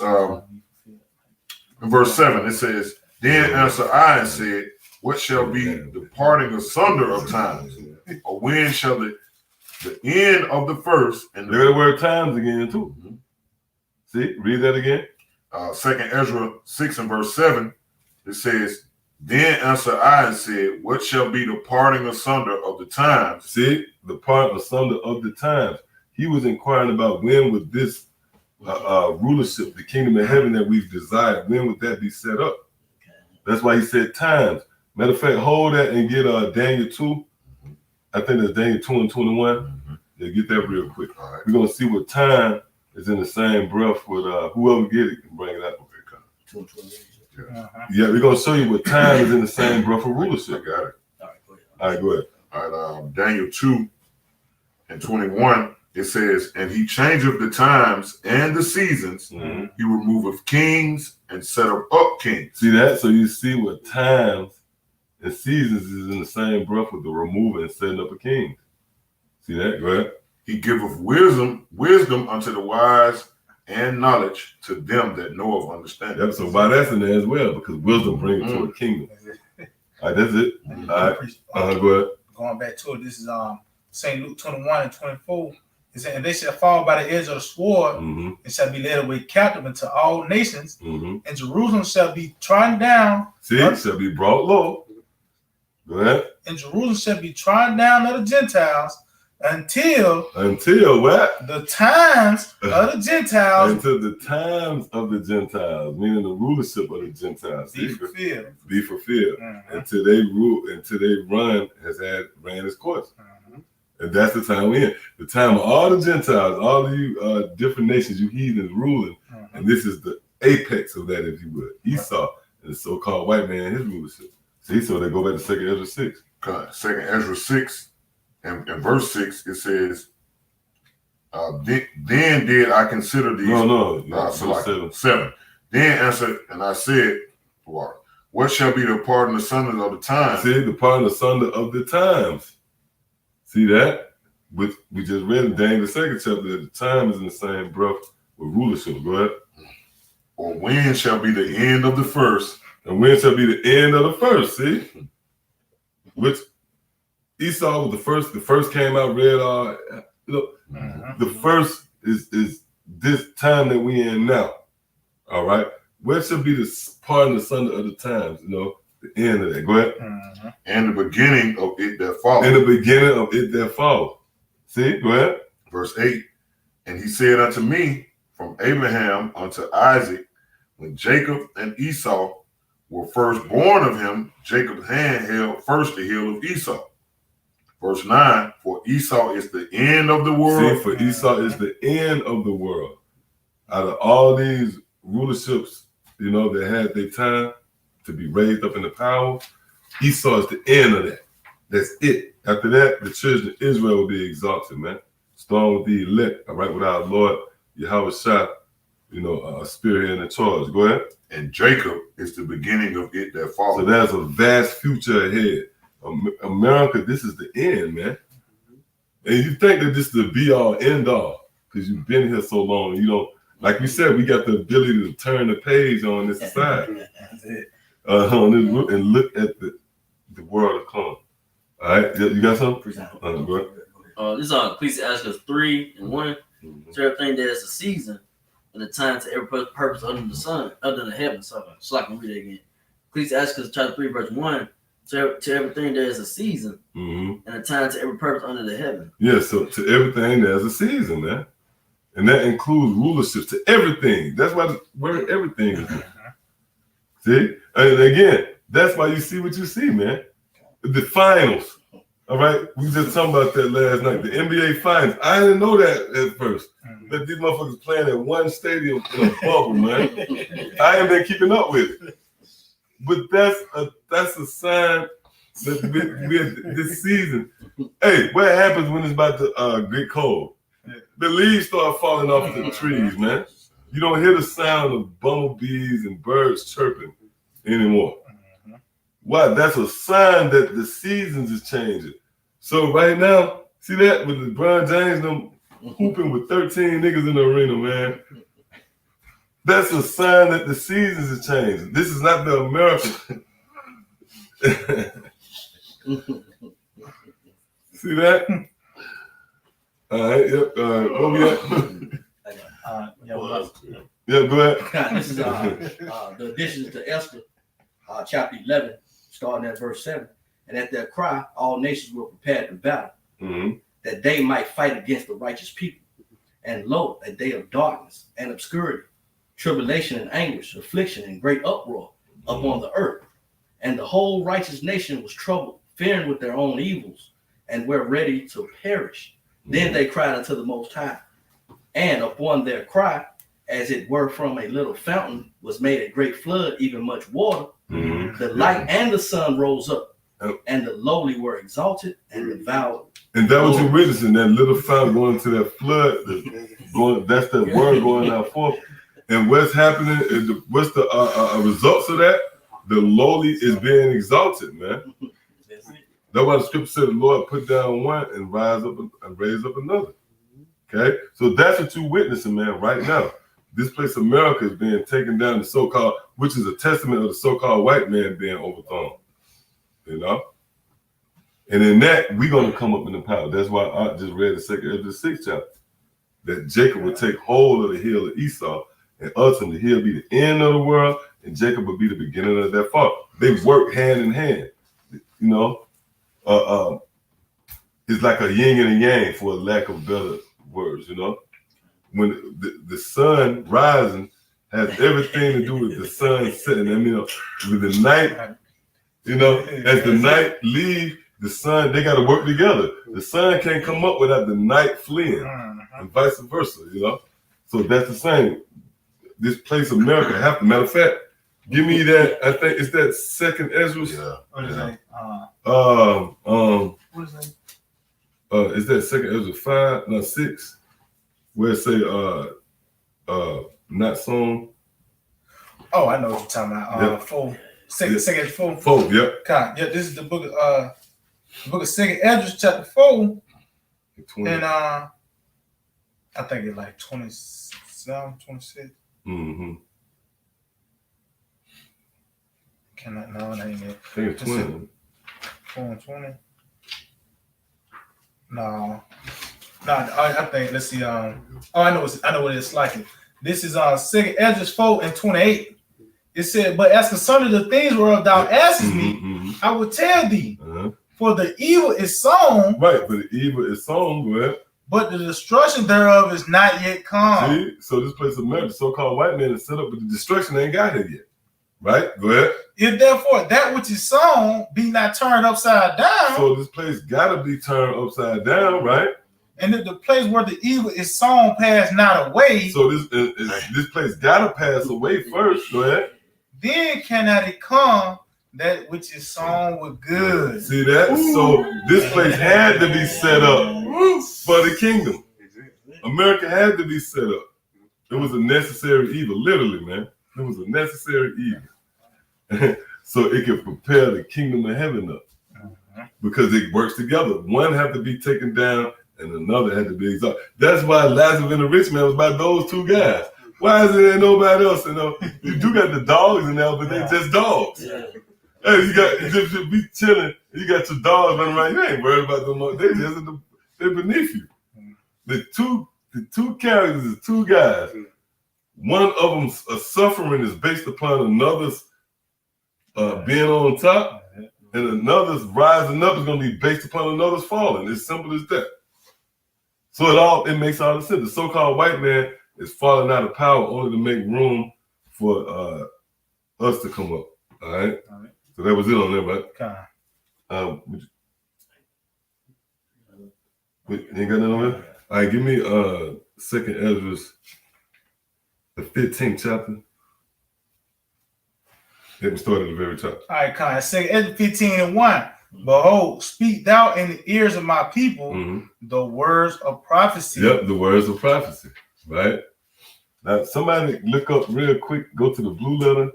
7. It says, "Then answered I and said, what shall be the parting asunder of times? Or when shall the end of the first?" And look at the word times again too. See, read that again. 2nd Ezra 6 and verse 7. It says, "Then answered I and said, what shall be the parting asunder of the times?" See, the part asunder of the times. He was inquiring about when would this rulership, the kingdom of heaven that we've desired, when would that be set up? That's why he said times. Matter of fact, hold that and get Daniel 2. I think that's Daniel 2 and 21. Yeah, get that real quick. All right. We're going to see what time is in the same breath with whoever get it can bring it up. Yeah, we're going to show you what time is in the same breath of rulership. Got it. All right, go ahead. All right, Daniel 2 and 21. it says, and he changeth the times and the seasons. Mm-hmm. He removeth kings and setteth up kings. See that? So you see what times and seasons is in the same breath with the removing and setting up a king. See that? Go ahead. He giveth wisdom unto the wise, and knowledge to them that know of understanding. Yep, so why that's in there as well, because wisdom brings it to a kingdom. All right, that's it. All right. Go ahead. Going back to it, this is St. Luke 21 and 24. It said, and they shall fall by the edge of the sword, Mm-hmm. and shall be led away captive into all nations, Mm-hmm. and Jerusalem shall be trodden down. See, it shall be brought low. Go ahead. And Jerusalem shall be trodden down of the Gentiles until what? the times of the Gentiles Until the times of the Gentiles, meaning the rulership of the Gentiles. be See? fulfilled. Be fulfilled. Mhm. Until they rule, until they ran its course. Mhm. And that's the time we're in. The time of all the Gentiles, all of you different nations, you heathens ruling. Mhm. And this is the apex of that, if you would. Esau, and the so-called white man, his rulership. See, so they go back to 2 Ezra 6. God, 2 Ezra 6 and verse 6, it says, then did I consider these. No. So like 7. 7. Then answered, and I said, what shall be the pardon asunder of the time? See, the pardon asunder of the times. See that? We just read in Daniel the 2nd chapter that the time is in the same breath with rulership. Go ahead. Or when shall be the end of the first? And when shall be the end of the first? See? Which Esau was the first. The first came out red. Look, Mhm. the first is this time that we in now. All right. Where should be the pardon asunder of the times? You know, the end of that. Go ahead. Mhm. And the beginning of it that followed. In the beginning of it that followed. See? Go ahead. Verse 8. And he said unto me, from Abraham unto Isaac, when Jacob and Esau were first born of him, Jacob's hand held first the heel of Esau. Verse 9, for Esau is the end of the world. See, for Esau is the end of the world. Out of all these rulerships, you know, that had their time to be raised up in the power, Esau is the end of that. That's it. After that, the children of Israel will be exalted, man. Storm with the elect, all right, with our Lord Yahweh Shah, you know, spirit in the charge. Go ahead. And Jacob is the beginning of it that So followed. there's a vast future ahead. America, this is the end, man. And you think that this is the be all end all because you've been here so long. You don't, like we said, we got the ability to turn the page on this side, That's it. on this, and look at the world to come. All right, you got something? Go ahead. This is on Ecclesiastes 3 and 1. So everything there is a season and a time to every purpose under the sun, under the heaven. So I can read it again. Ecclesiastes chapter 3, verse 1. To everything there is a season and a time to every purpose under the heaven. Yeah, so to everything there's a season, man. And that includes rulership to everything. That's why where everything is. See? And again, that's why you see what you see, man. The finals. All right, we just talking about that last night. The NBA finals. I didn't know that at first. That these motherfuckers playing at one stadium in a bubble, man. I ain't been keeping up with it. But that's a sign that we this season. Hey, what happens when it's about to get cold? The leaves start falling off the trees, man. You don't hear the sound of bumblebees and birds chirping anymore. Why? That's a sign that the seasons is changing. So right now, see that with LeBron James them hooping with 13 niggas in the arena, man. That's a sign that the seasons is changing. This is not the America. See that? All right. Yep. Where we at? Yeah. Go ahead. This is the additions to Esther, chapter 11, starting at verse 7. And at their cry, all nations were prepared to battle, that they might fight against the righteous people. And lo, a day of darkness and obscurity, tribulation and anguish, affliction and great uproar upon the earth. And the whole righteous nation was troubled, fearing with their own evils, and were ready to perish. Then they cried unto the Most High. And upon their cry, as it were from a little fountain, was made a great flood, even much water. The light and the sun rose up, and the lowly were exalted, and the And that what you're witnessing, that little fountain going into that flood. That's that word going out forth. And what's happening? What's the results of that? The lowly is being exalted, man. That's why the scripture said the Lord put down one and raise up another. Okay, so that's what you're witnessing, man, right now. This place, America, is being taken down, the so-called, which is a testament of the so-called white man being overthrown. You know? And in that, we're going to come up in the power. That's why I just read the 2nd Ezra 6 chapter. That Jacob would take hold of the heel of Esau, and ultimately he'll be the end of the world, and Jacob will be the beginning of that fall. They work hand in hand. You know? It's like a yin and a yang, for a lack of better words, you know? When the sun rising has everything to do with the sun setting. I mean, with the night, you know, as the night leaves, the sun, they got to work together. The sun can't come up without the night fleeing, and vice versa, you know? So that's the same. This place, America, have to, matter of fact, give me that, I think it's that 2nd Ezra. Yeah. What is that? What is that? Is that 2nd Ezra 6, where it say not sown? Oh, I know what you're talking about. Yep. 4. Second 4. 4, yep. God, yeah, this is the book of 2nd Ezra, chapter 4. 20. And I think it's like 27, 26. Mm-hmm. No, it ain't it. I think it's 20. 4 and 20. No, I think, let's see. I know what it's like. This is 2nd Ezra 4 and 28. It said, but as concerning the things whereof thou askest me, I will tell thee. For the evil is sown. Right, but the evil is sown, go ahead. But the destruction thereof is not yet come. See, so this place of America, so-called white man is set up, but the destruction ain't got here yet. Right? Go ahead. If therefore that which is sown be not turned upside down. So this place gotta be turned upside down, right? And if the place where the evil is sown pass not away. So this place gotta pass away first. Go ahead. Then cannot it come that which is sown with good. See that? So this place had to be set up for the kingdom. America had to be set up. It was a necessary evil, literally, man. It was a necessary evil. So it could prepare the kingdom of heaven up. Because it works together. One had to be taken down and another had to be exalted. That's why Lazarus and the rich man was by those two guys. Why is there nobody else? You know, you do got the dogs in there, but they just dogs. Hey, you just be chilling. You got your dogs running around. You ain't worried about them. They just they're beneath you. The two characters is two guys. One of them's suffering is based upon another's being on top, and another's rising up is going to be based upon another's falling. It's simple as that. So it makes all the sense. The so-called white man is falling out of power only to make room for us to come up. All right. So that was it on there, right? You ain't got nothing on there? All right, give me 2nd Ezra's the 15th chapter. Let me start at the very top. All right, Con. 2nd Ezra 15 and 1. Behold, speak thou in the ears of my people the words of prophecy. Yep, the words of prophecy, right? Now, somebody look up real quick, go to the blue letter,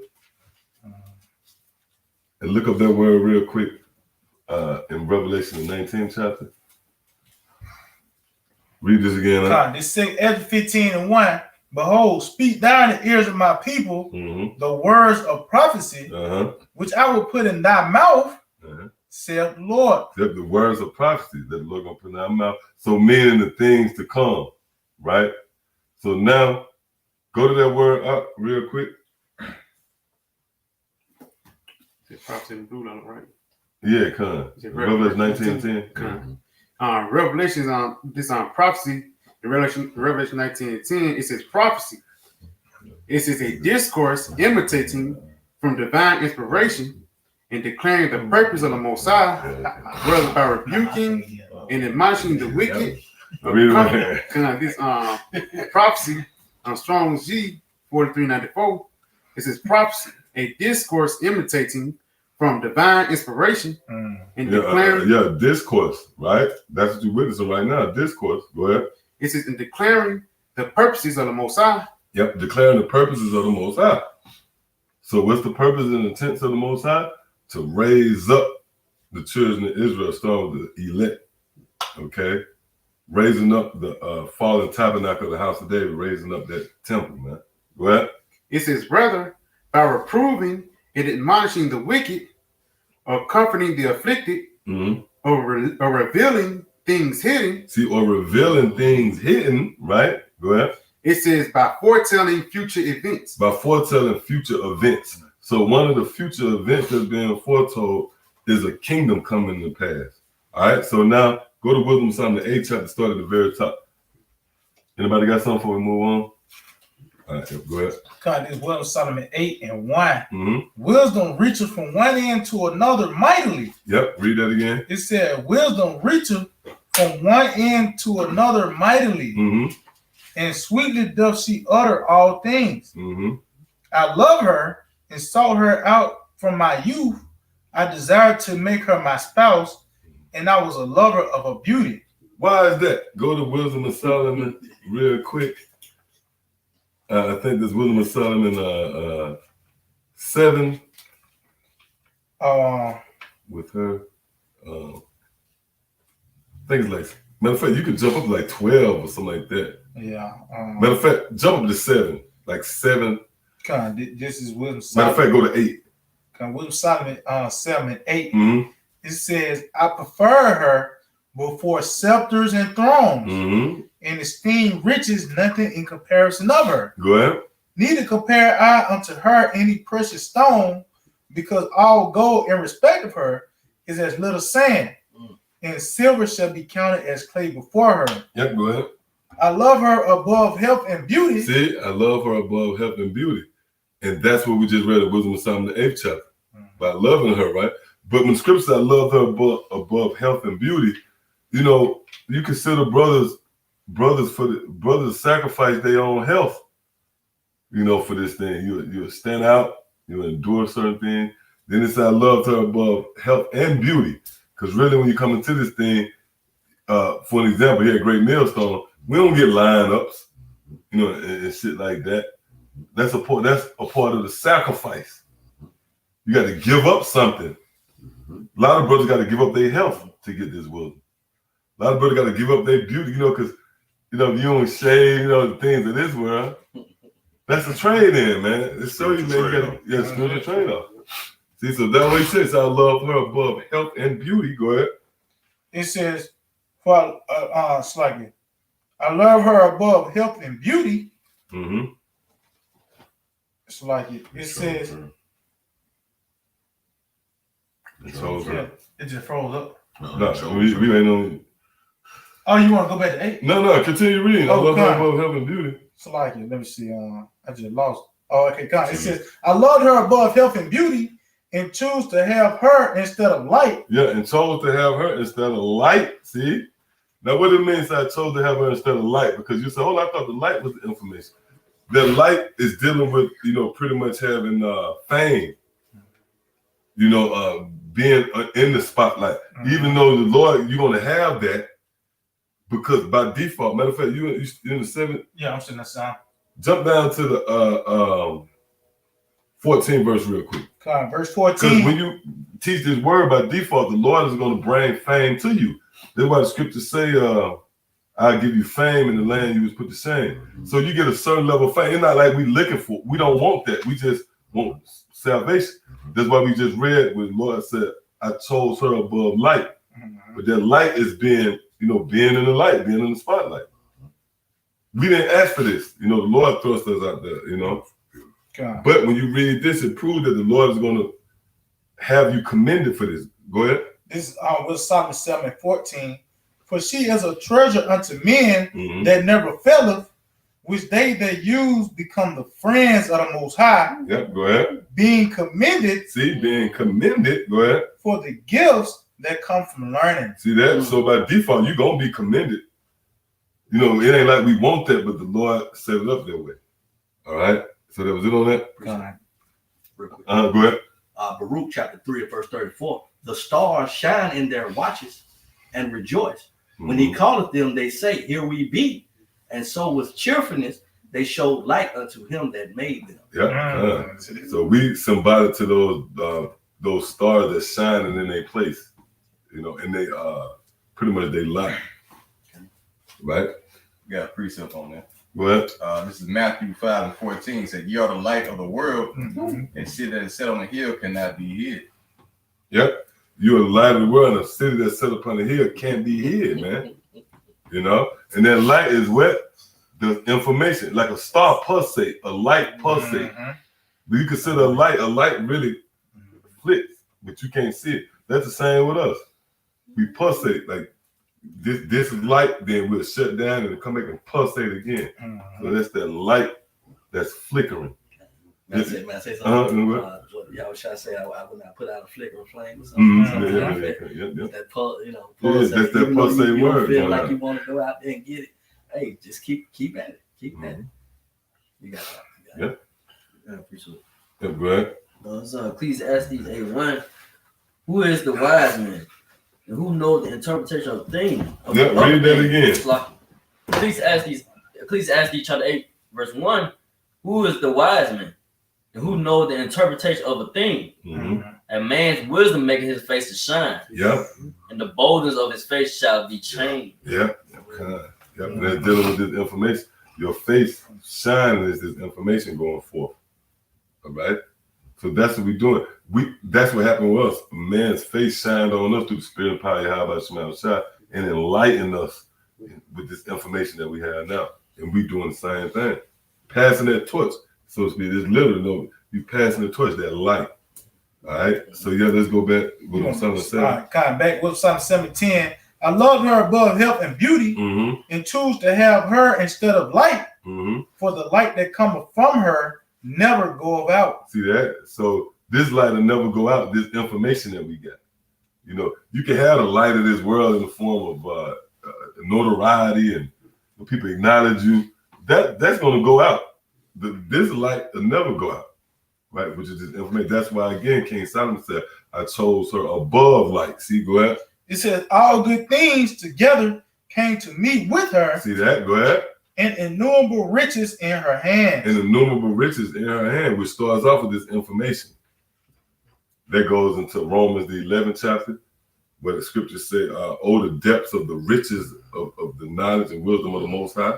and look up that word real quick in Revelation, the 19th chapter. Read this again. Con. This 2nd Ezra 15 and 1. Behold, speak thou in the ears of my people the words of prophecy, which I will put in thy mouth, saith the Lord. Except the words of prophecy that the Lord gonna put in our mouth. So meaning the things to come, right? So now, go to that word up real quick. Prophecy in blue letter, right? Yeah, come. Revelation 19:10. Revelations on this prophecy. In Revelation 19:10, it says prophecy. It says a discourse imitating from divine inspiration and declaring the purpose of the Most High, whether by rebuking and admonishing the wicked. This prophecy on Strong's G 4394. It says prophecy, a discourse imitating from divine inspiration and declaring. Discourse, right? That's what you're witnessing right now. Discourse. Go ahead. It says in declaring the purposes of the Most High. Yep, declaring the purposes of the Most High. So what's the purpose and intents of the Most High? To raise up the children of Israel, starting with the elect. Okay? Raising up the fallen tabernacle of the house of David, raising up that temple, man. Go ahead. It says, rather, by reproving and admonishing the wicked, or comforting the afflicted, or revealing things hidden. See, or revealing things hidden, right? Go ahead. It says by foretelling future events. By foretelling future events. So one of the future events that's being foretold is a kingdom coming to pass. All right, so now go to Wisdom of Solomon, the 8th chapter, start at the very top. Anybody got something before we move on? All right, go ahead. God, this Wisdom of Solomon 8:1. Wisdom reaches from one end to another mightily. Yep, read that again. It said, wisdom reaches from one end to another mightily, and sweetly doth she utter all things. I love her and sought her out from my youth. I desired to make her my spouse, and I was a lover of her beauty. Why is that? Go to Wisdom of Solomon real quick. I think this Wisdom of Solomon 7. With her. I think it's like, matter of fact, you could jump up to like 12 or something like that. Yeah. Matter of fact, jump up to 7. Like 7. God, this is Wisdom Solomon. Matter of fact, go to 8. Wisdom Solomon 7:8. It says, I prefer her before scepters and thrones, and esteem riches nothing in comparison of her. Go ahead. Neither compare I unto her any precious stone, because all gold in respect of her is as little sand, and silver shall be counted as clay before her. Yep, go ahead. I love her above health and beauty. See, I love her above health and beauty. And that's what we just read in Wisdom of Solomon, the 8th chapter. By loving her, right? But when scripture says I love her above health and beauty, you know, you consider brothers sacrifice their own health, you know, for this thing. You stand out, you endure certain things. Then it says I loved her above health and beauty. Because really when you come into this thing, for an example, here at Great Millstone, we don't get lineups, you know, and shit like that. That's a part of the sacrifice. You got to give up something. A lot of brothers got to give up their health to get this wisdom. A lot of brothers got to give up their beauty, you know, because, you know, if you don't shave, you know, the things of this world, that's a trade-in, man. It's so you man, it's a trade-off. See, so that's what he says. I love her above health and beauty. Go ahead. It says, for Sluggy, I love her above health and beauty. It's like it says. It just froze up. No, we ain't on. Oh, you want to go back to 8? No, continue reading. I love her above health and beauty. So like it. Let me see. I just lost. Oh, okay. It says, I loved her above health and beauty, and choose to have her instead of light. Yeah, and chose to have her instead of light. See? Now, what it means I chose to have her instead of light? Because you said, I thought the light was the information. The light is dealing with, you know, pretty much having fame. You know, being in the spotlight. Even though the Lord, you're going to have that, because by default, matter of fact, you in the 7th? Yeah, I'm sitting that sound. Jump down to the 14 verse real quick. Verse 14. Because when you teach this word by default, the Lord is going to bring fame to you. That's why the scriptures say, I'll give you fame in the land you was put to shame. So you get a certain level of fame. It's not like we looking for, we don't want that. We just want salvation. That's why we just read when the Lord said, I chose her above light. But that light is being, you know, being in the light, being in the spotlight. We didn't ask for this. You know, the Lord thrust us out there, you know. But when you read this, it proves that the Lord is going to have you commended for this. Go ahead. This was Solomon 7:14. For she is a treasure unto men that never faileth, which they that use become the friends of the Most High. Yep, go ahead. Being commended. See, being commended. Go ahead. For the gifts that come from learning. See that? So by default, you're going to be commended. You know, it ain't like we want that, but the Lord set it up that way. All right? So that was it on that? Real quick. Go ahead. Baruch chapter 3 verse 34. The stars shine in their watches and rejoice. When he calleth them, they say, here we be. And so with cheerfulness, they show light unto him that made them. Yeah. So we symbolic to those stars that shining in their place, and they pretty much they light. Right? We got a precept on that. What? This is Matthew 5:14. Said, "Ye are the light of the world, and city that is set on a hill cannot be hid." Yep. You are the light of the world, and a city that's set upon a hill can't be hid, man. And that light is what? The information, like a star pulsate, a light pulsate. Do you consider a light really flicks, but you can't see it? That's the same with us. We pulsate, like this is light, then we'll shut down and it'll come back and pulsate again. So that's that light that's flickering. May I say something? What y'all was trying to say, I would not put out a flickering flame or something. That pulse, that's that pulsate word. You feel like you want to go out there and get it. Hey, just keep at it. Keep at it. You got it. Yeah, appreciate it. Yeah, good. So Ecclesiastes 8:1. Who is the wise man? And who knows the interpretation of things? Read that again. Ecclesiastes chapter 8, verse 1. Who is the wise man? And who knows the interpretation of a thing? And man's wisdom making his face to shine. Yep. And the boldness of his face shall be changed. Yep. And they're dealing with this information. Your face shining is this information going forth. All right? So that's what we're doing. That's what happened with us. A man's face shined on us through the spirit of power, how about Shema Shah, and enlightened us with this information that we have now. And we doing the same thing. Passing that torch, so to speak. It's literally, you passing the torch, that light. All right? So let's go back with Psalm 7. Kind of back with Psalm 7:10. I love her above health and beauty, and choose to have her instead of light, for the light that cometh from her never go out. See that? So this light will never go out, this information that we got. You can have the light of this world in the form of notoriety and when people acknowledge you. That's going to go out. This light will never go out, right? Which is this information. That's why, again, King Solomon said, I chose her above light. See, go ahead. It says, all good things together came to me with her. See that? Go ahead. And innumerable riches in her hand. And innumerable riches in her hand, which starts off with this information. That goes into Romans, the 11th chapter, where the scriptures say, oh, the depths of the riches of the knowledge and wisdom of the Most High.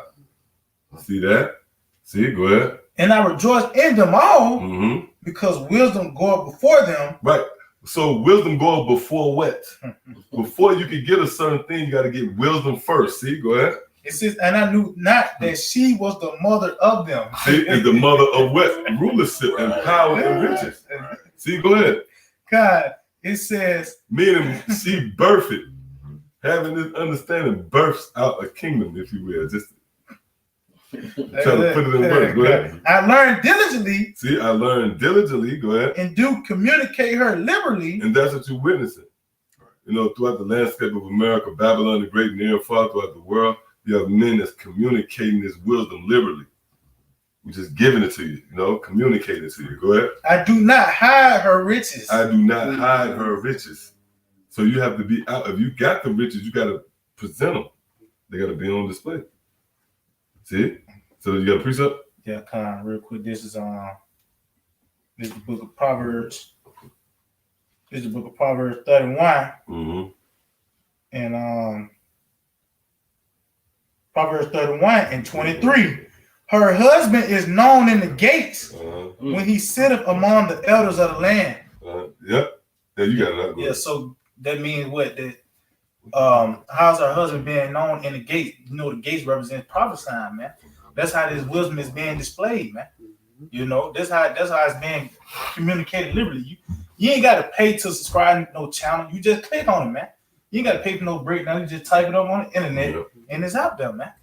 See that? See, go ahead. And I rejoice in them all, because wisdom goeth before them. Right. So wisdom goes before what? Before you can get a certain thing, you got to get wisdom first. See, go ahead. It says, and I knew not that she was the mother of them. See, is the mother of what? Rulership and power and riches. See, go ahead. God, it says, meaning she birthed it. Having this understanding births out a kingdom, if you will. Just try to put it in words. Go ahead. I learned diligently. See, I learned diligently. Go ahead. And do communicate her liberally. And that's what you're witnessing. Throughout the landscape of America, Babylon, the great, near and far throughout the world, you have men that's communicating this wisdom liberally. We're just giving it to you, communicating it to you. Go ahead. I do not hide her riches. I do not hide her riches. So you have to be out. If you got the riches, you got to present them. They got to be on display. See? So you got a precept? Yeah, kind of real quick. This is the book of Proverbs. This is the book of Proverbs 31. And Proverbs 31 and 23. Her husband is known in the gates when he sitteth among the elders of the land. Yeah, you got it. Yeah, so that means what? That how's her husband being known in the gates? The gates represent prophesying, man. That's how this wisdom is being displayed, man. That's how it's being communicated liberally. You ain't got to pay to subscribe to no channel. You just click on it, man. You ain't got to pay for no breakdown. You just type it up on the internet, and it's out there, man.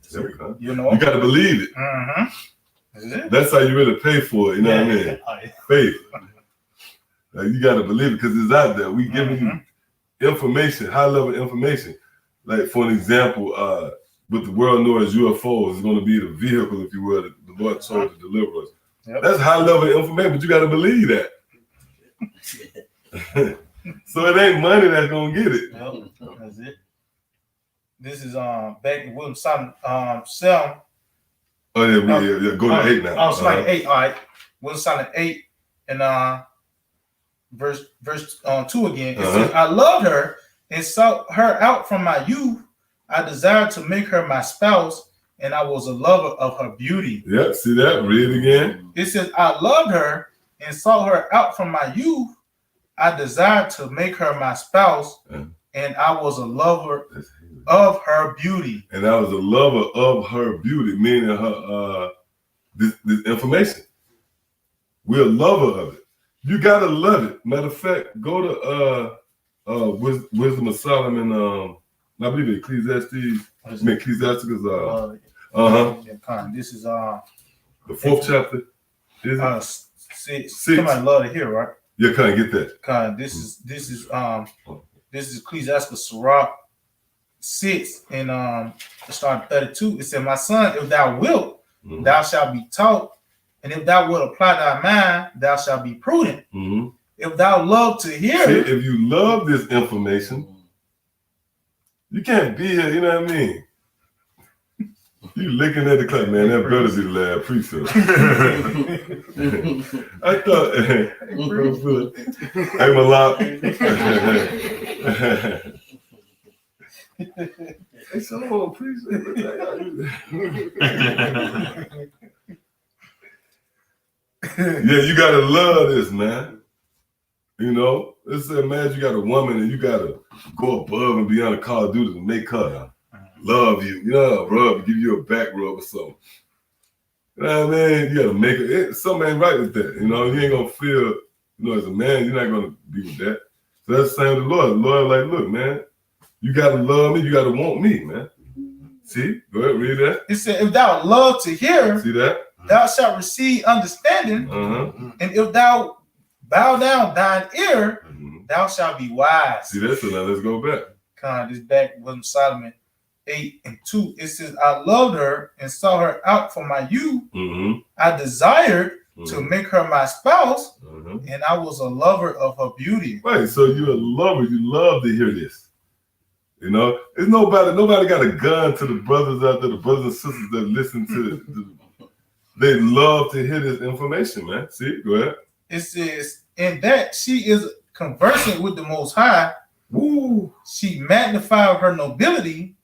You got to believe it. That's how you really pay for it. You know what I mean? Faith. You got to believe it because it's out there. We giving you information, high level information. Like for an example, with the world known as UFOs, it's going to be the vehicle, if you will, that the Lord chose to deliver us. That's high level information, but you got to believe that. So it ain't money that's gonna get it. Yep, that's it. This is back in William Solomon 7. Oh yeah, go to 8 now. Oh, it's like 8. All right, William Solomon 8 and verse 2 again. It says, "I loved her and sought her out from my youth. I desired to make her my spouse, and I was a lover of her beauty." Yeah, see that? Read it again. It says, "I loved her and sought her out from my youth. I desired to make her my spouse, and I was a lover of her beauty." And I was a lover of her beauty, meaning her this information. We're a lover of it. You gotta love it. Matter of fact, go to Wisdom of Solomon. I believe Ecclesiastes. Ecclesiasticus. This is the 4th chapter. Is it? 6. Somebody love to hear, right? Yeah, can't get that. This is Ecclesiasticus Sirach 6 and start 32. It said, "My son, if thou wilt, thou shalt be taught, and if thou wilt apply thy mind, thou shalt be prudent. If thou love to hear." See, if you love this information, you can't be here. You know what I mean? You looking at the clock, man. That better be the last preacher. I thought, hey, Malak. Hey, someone preach. Yeah, you gotta love this, man. You know, let's say, imagine you got a woman and you gotta go above and beyond the Call of Duty to make her love you. You know, rub, give you a back rub or something. You know what I mean? You gotta make it. Something ain't right with that. You know, you ain't gonna feel, you know, as a man, you're not gonna be with that. So that's the same with the Lord. The Lord, like, look, man, you gotta love me, you gotta want me, man. See? Go ahead, read that. It said, "If thou love to hear, see that? Thou shalt receive understanding, and if thou bow down thine ear, thou shalt be wise." See that? So now let's go back. This back William Solomon 8 and 2. It says, "I loved her and saw her out from my youth. I desired to make her my spouse, and I was a lover of her beauty." Right. So you're a lover. You love to hear this. You know, there's nobody got a gun to the brothers out there, the brothers and sisters that listen to they love to hear this information, man. See, go ahead. It says, "In that she is conversant with the Most High, she magnified her nobility.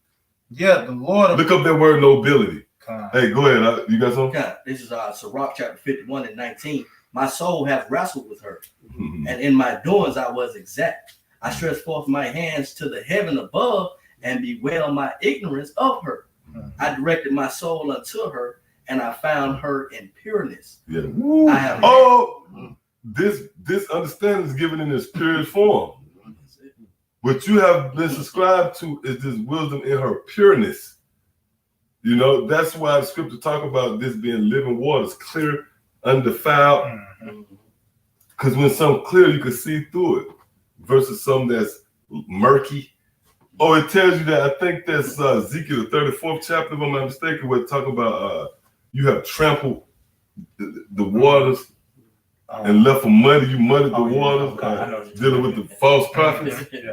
Yeah, the Lord." Look up that word nobility. Hey, go ahead. You got something? This is Sirach chapter 51 and 19. "My soul hath wrestled with her, and in my doings I was exact. I stretched forth my hands to the heaven above, and bewailed my ignorance of her. I directed my soul unto her, and I found her in pureness." Yeah. I have this understanding is given in its purest form. What you have been subscribed to is this wisdom in her pureness. You know, that's why the scripture talk about this being living waters, clear, undefiled. Because when something clear, you can see through it, versus something that's murky. Oh, it tells you that. I think that's Ezekiel, the 34th chapter, if I'm not mistaken, where it talk about you have trampled the waters and left for muddy. You muddied the waters, dealing with the false prophets. You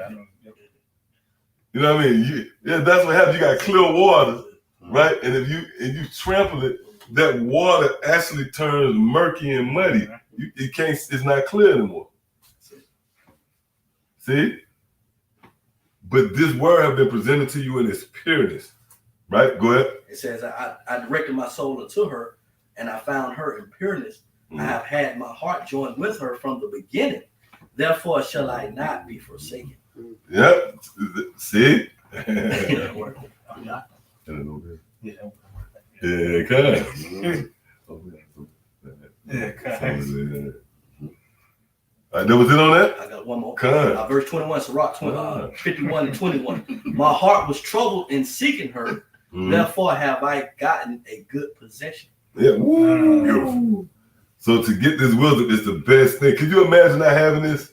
know what I mean? That's what happens. You got clear waters, right? And if you trample it, that water actually turns murky and muddy. It's not clear anymore. See? But this word have been presented to you in its pureness. Right? Go ahead. It says, I directed my soul unto her, and I found her in pureness. I have had my heart joined with her from the beginning. Therefore shall I not be forsaken. Yep. See? That was it on that? I got one more. Verse 21, Sirach 51 and 21. "My heart was troubled in seeking her. Therefore have I gotten a good possession." Yeah. Beautiful. So to get this wisdom is the best thing. Could you imagine not having this?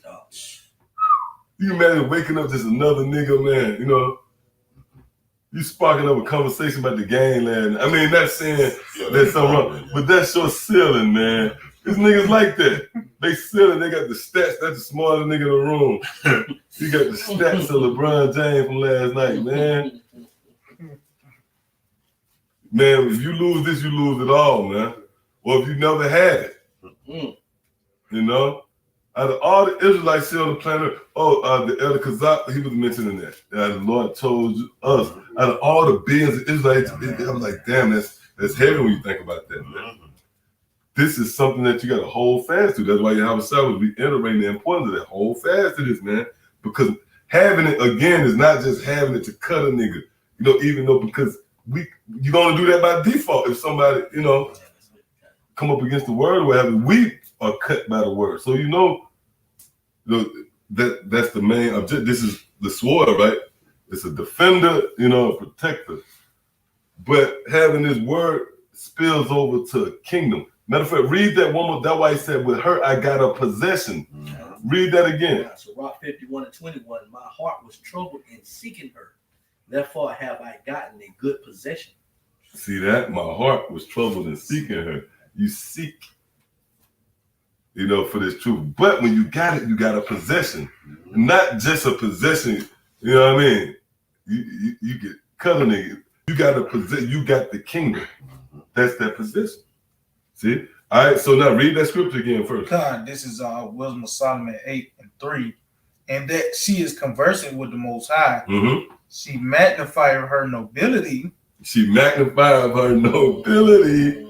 You imagine waking up just another nigga, man. You know, you sparking up a conversation about the gangland. I mean, not saying there's something wrong, but that's your ceiling, man. It's niggas like that. They silly. They got the stats. That's the smartest nigga in the room. He got the stats of LeBron James from last night, man. Man, if you lose this, you lose it all, man. Or if you never had it, you know. Out of all the Israelites here on the planet, the Elder Kazak, he was mentioning that. The Lord told us, out of all the billions of Israelites, I was like, damn, that's heavy when you think about that, man. This is something that you got to hold fast to. That's why Yahweh was reiterating the importance of that. Hold fast to this, man. Because having it, again, is not just having it to cut a nigga. You know, even though, because you're going to do that by default. If somebody, you know, come up against the word or whatever, we are cut by the word. So, you know that's the main objective. This is the sword, right? It's a defender, you know, a protector. But having this word spills over to a kingdom. Matter of fact, read that one more. That's why he said, with her, I got a possession. Read that again. So Rock 51:21, my heart was troubled in seeking her. Therefore have I gotten a good possession. See that? My heart was troubled in seeking her. You seek, you know, for this truth. But when you got it, you got a possession. Not just a possession, you know what I mean? You get cut on it. You got a possession, you got the kingdom. That's that possession. See? All right, so now read that scripture again first. God, this is Wisdom of Solomon 8:3. And that she is conversing with the Most High. She magnified her nobility. She magnified her nobility.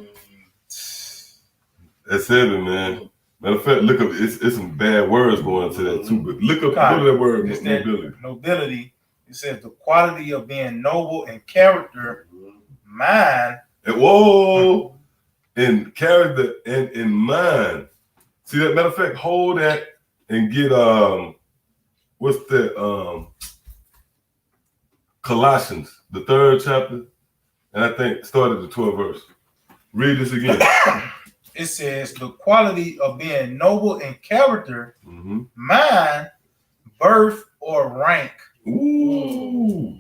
That's heavy, man. Matter of fact, look up, it's some bad words going to that too, but look up that word, nobility. Nobility. It says the quality of being noble in character, mind. And whoa, in character and in mind. See that? Matter of fact, hold that and get what's that? Colossians, the 3rd chapter, and I think started the 12th verse. Read this again. It says the quality of being noble in character, mind, birth, or rank. Ooh.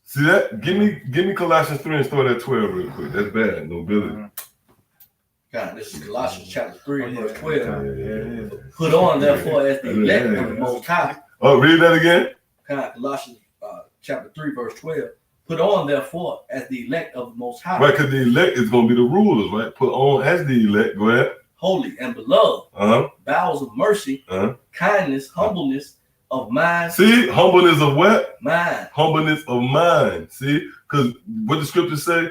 See that? Give me Colossians 3 and start at 12 real quick. That's bad. Nobility. God, this is Colossians chapter 3, verse 12. Put on, therefore, as the elect of the Most High. Oh, read that again. God, Colossians chapter 3, verse 12. Put on, therefore, as the elect of the Most High. Right, because the elect is going to be the rulers, right? Put on as the elect. Go ahead. Holy and beloved. Bowels of mercy, kindness, humbleness of mind. See, humbleness of what? Mind. Humbleness of mind. See, because what the scriptures say,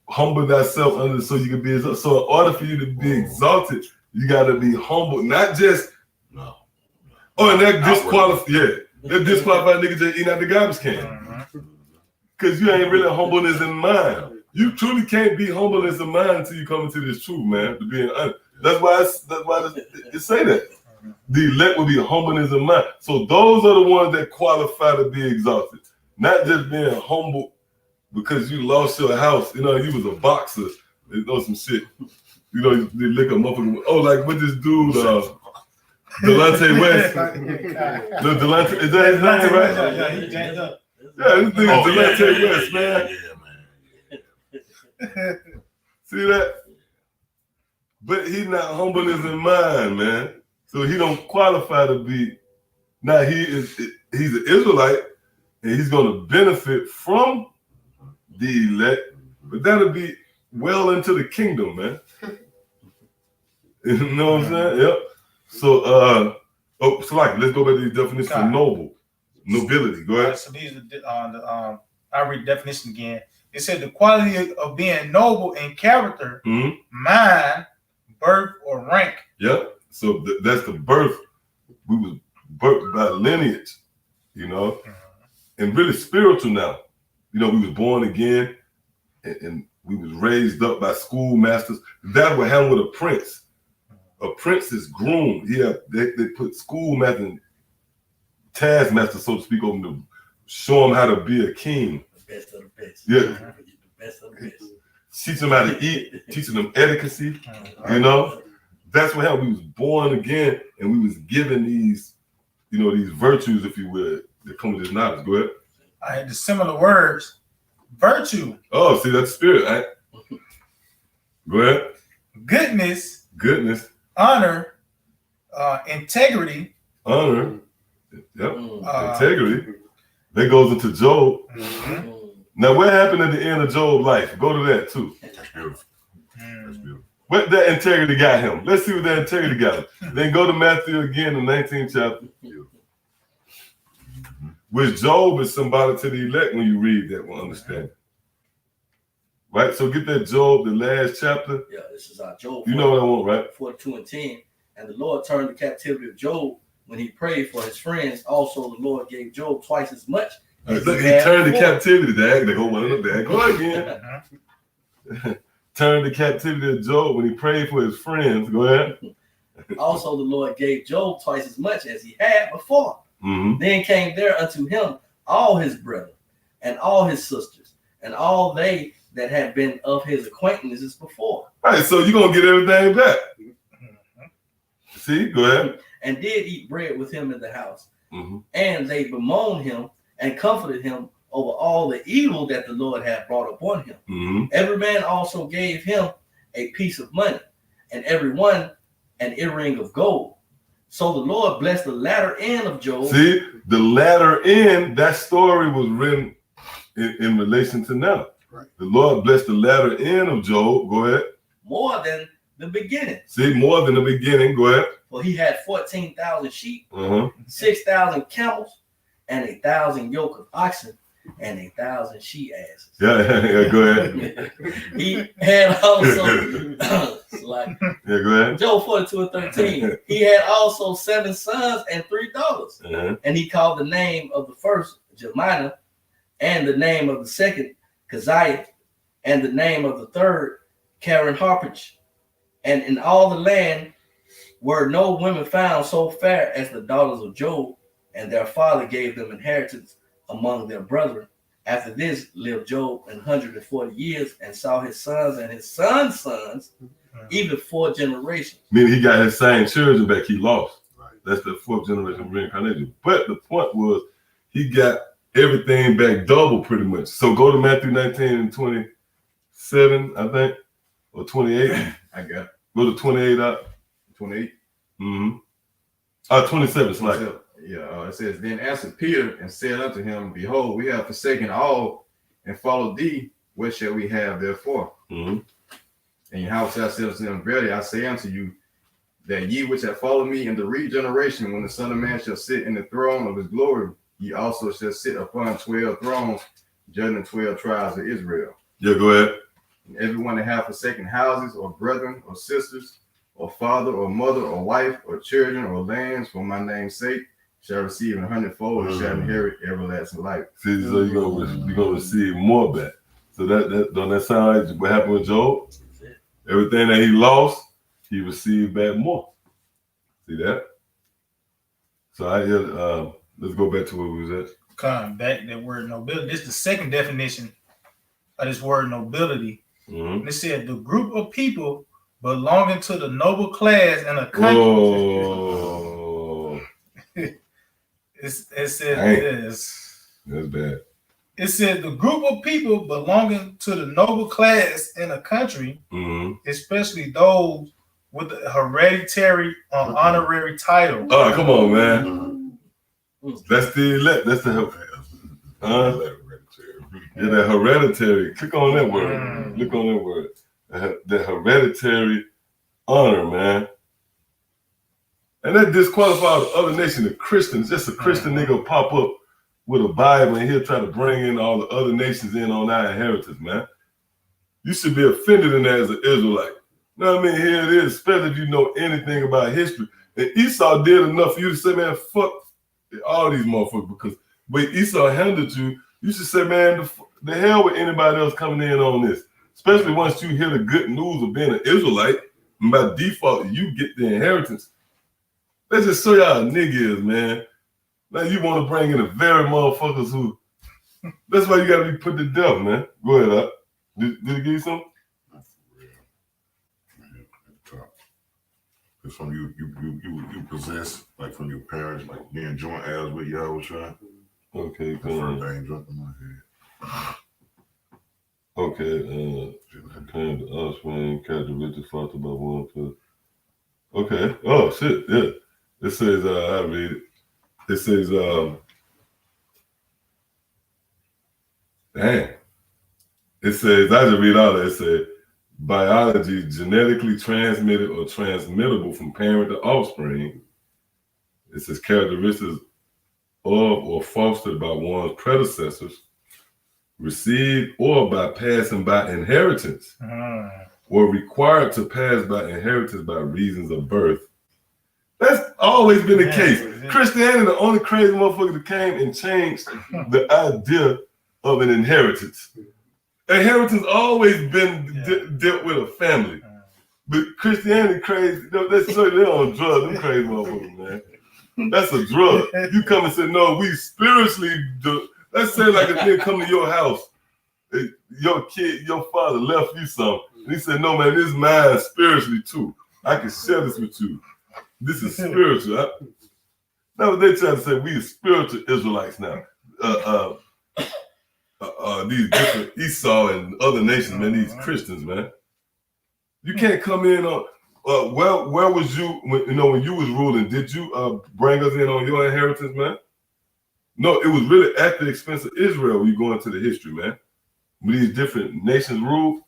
humble thyself under so you can be exalted. So in order for you to be exalted, you got to be humble, not just. No. Oh, and that disqualified. Yeah, that disqualified nigga just eating out the garbage can. Because you ain't really humbleness in mind. You truly can't be humbleness in mind until you come into this truth, man. To be honest, that's why it say that. The elect will be humbleness in mind. So those are the ones that qualify to be exalted, not just being humble because you lost your house. You know, you was a boxer. You know some shit. You know, you lick a motherfucker. Oh, like what this dude, Delonte West. Delonte, is that his name, right? Yeah, he jacked up. Yeah, this nigga Delonte West, man. Yeah, man. See that? But he's not humbleness in mind, man. So he don't qualify to be. Now he's an Israelite, and he's going to benefit from the elect, but that'll be well into the kingdom, man. You know what I'm saying? Yep. So, so like, let's go back to the definition of noble. Nobility. Go ahead. So these are the I read the definition again. It said the quality of being noble in character, mind, birth, or rank. Yep. So that's the birth. We was birthed by lineage, you know, and really spiritual now. You know, we was born again, and we was raised up by schoolmasters. That would happen with a prince. A prince is groomed. They put schoolmaster and taskmaster, so to speak, over to show him how to be a king. The best of the best. Yeah. The best of the best. Teaching them how to eat, teaching them etiquette, you know. That's what happened. We was born again, and we was given these, you know, these virtues, if you will, that come with this knowledge. Go ahead. I had the similar words, virtue. Oh, see, that's spirit, right? Go ahead. goodness, honor, integrity. Honor. Yep. Integrity. That goes into Job. Mm-hmm. Now, what happened at the end of Job's life? Go to that too. That's beautiful. That's beautiful. What that integrity got him? Let's see what that integrity got him. Then go to Matthew again, the 19th chapter. Which Job is symbolic to the elect when you read that, we'll understand. Right? So get that Job, the last chapter. Yeah, this is our Job. You know what I want, right? 42 and 10. And the Lord turned the captivity of Job when he prayed for his friends. Also, the Lord gave Job twice as much. Look, he turned the captivity. There go one of them. Go again. Turned the captivity of Job when he prayed for his friends. Go ahead. Also, the Lord gave Job twice as much as he had before. Mm-hmm. Then came there unto him all his brethren and all his sisters and all they that had been of his acquaintances before. All right, so you're going to get everything back. See, go ahead. And did eat bread with him in the house. Mm-hmm. And they bemoaned him and comforted him over all the evil that the Lord had brought upon him. Mm-hmm. Every man also gave him a piece of money, and every one an earring of gold. So the Lord blessed the latter end of Job. See, the latter end, that story was written in relation to now. Right. The Lord blessed the latter end of Job. Go ahead. More than the beginning. See, more than the beginning. Go ahead. For he had 14,000 sheep, Uh-huh. 6,000 camels, and 1,000 yoke of oxen, and 1,000 she asses. Yeah, go ahead. He had also, Yeah, go ahead. Job 42 and 13. He had also 7 sons and 3 daughters. Uh-huh. And he called the name of the first Jemima, and the name of the second Keziah, and the name of the third Karen Harpage. And in all the land were no women found so fair as the daughters of Job, and their father gave them inheritance among their brethren. After this lived Job 140 years and saw his sons and his sons' sons, even 4 generations. Meaning he got his same children back he lost. Right. That's the 4th generation reincarnation. But the point was he got everything back double pretty much. So go to Matthew 19 and 27, I think, or 28. I got Go to 28 up. 28. Mm-hmm. 27, slide. It says, Then answered Peter and said unto him, Behold, we have forsaken all and followed thee. What shall we have therefore? Mm-hmm. And Yahweh said unto them, Verily I say unto you, that ye which have followed me in the regeneration, when the Son of Man shall sit in the throne of his glory, ye also shall sit upon 12 thrones, judging 12 tribes of Israel. Yeah, go ahead. And everyone that hath forsaken houses, or brethren, or sisters, or father, or mother, or wife, or children, or lands, for my name's sake, shall receive 100-fold and shall inherit everlasting life. See, so you're gonna receive more back. So that don't that sound like what happened with Job? Everything that he lost, he received back more. See that? So let's go back to where we was at. Come back that word nobility. This is the second definition of this word nobility. Mm-hmm. And it said the group of people belonging to the noble class in a country. Whoa. It said this. That's bad. It said the group of people belonging to the noble class in a country, especially those with the hereditary or honorary title. Oh, come on, man. That's the elect. That's the yeah, the hereditary. Click on that word. Look on that word. The hereditary honor, man. And that disqualifies the other nation, the Christians. Just a Christian nigga pop up with a Bible and he'll try to bring in all the other nations in on our inheritance, man. You should be offended in that as an Israelite. You know what I mean? Here it is, especially if you know anything about history. And Esau did enough for you to say, man, fuck all these motherfuckers, because when Esau handled you, you should say, man, the hell with anybody else coming in on this. Especially once you hear the good news of being an Israelite, and by default, you get the inheritance. Let's just show y'all how a nigga is, man. Now you want to bring in the very motherfuckers who, that's why you got to be put to death, man. Go ahead, up. Did he give you something? Not for real. Man, at the top. It's from you possess, like from your parents, like being joint heirs with Yahweh. Okay, the first thing jumped in my head. Okay, comparing the offspring characteristics fostered by one plus. Okay. Oh shit. Yeah. It says. I read it. It says. Damn. It says. I just read all that. It said biology genetically transmitted or transmittable from parent to offspring. It says characteristics of or fostered by one's predecessors, received or by passing by inheritance, or required to pass by inheritance by reasons of birth. That's always been the case. Christianity, the only crazy motherfucker that came and changed the idea of an inheritance. Inheritance always been dealt with a family. But Christianity crazy, that's so they're on drugs, them crazy motherfuckers, man. That's a drug. You come and say, no, we spiritually do. Let's say like a nigga come to your house, your kid, your father left you something. And he said, no, man, this is mine spiritually too. I can share this with you. This is spiritual. That's what they try to say. We are spiritual Israelites now. These different Esau and other nations, man, these Christians, man. You can't come in on, where was you, when you was ruling, did you bring us in on your inheritance, man? No, it was really at the expense of Israel when you go into the history, man. When these different nations ruled,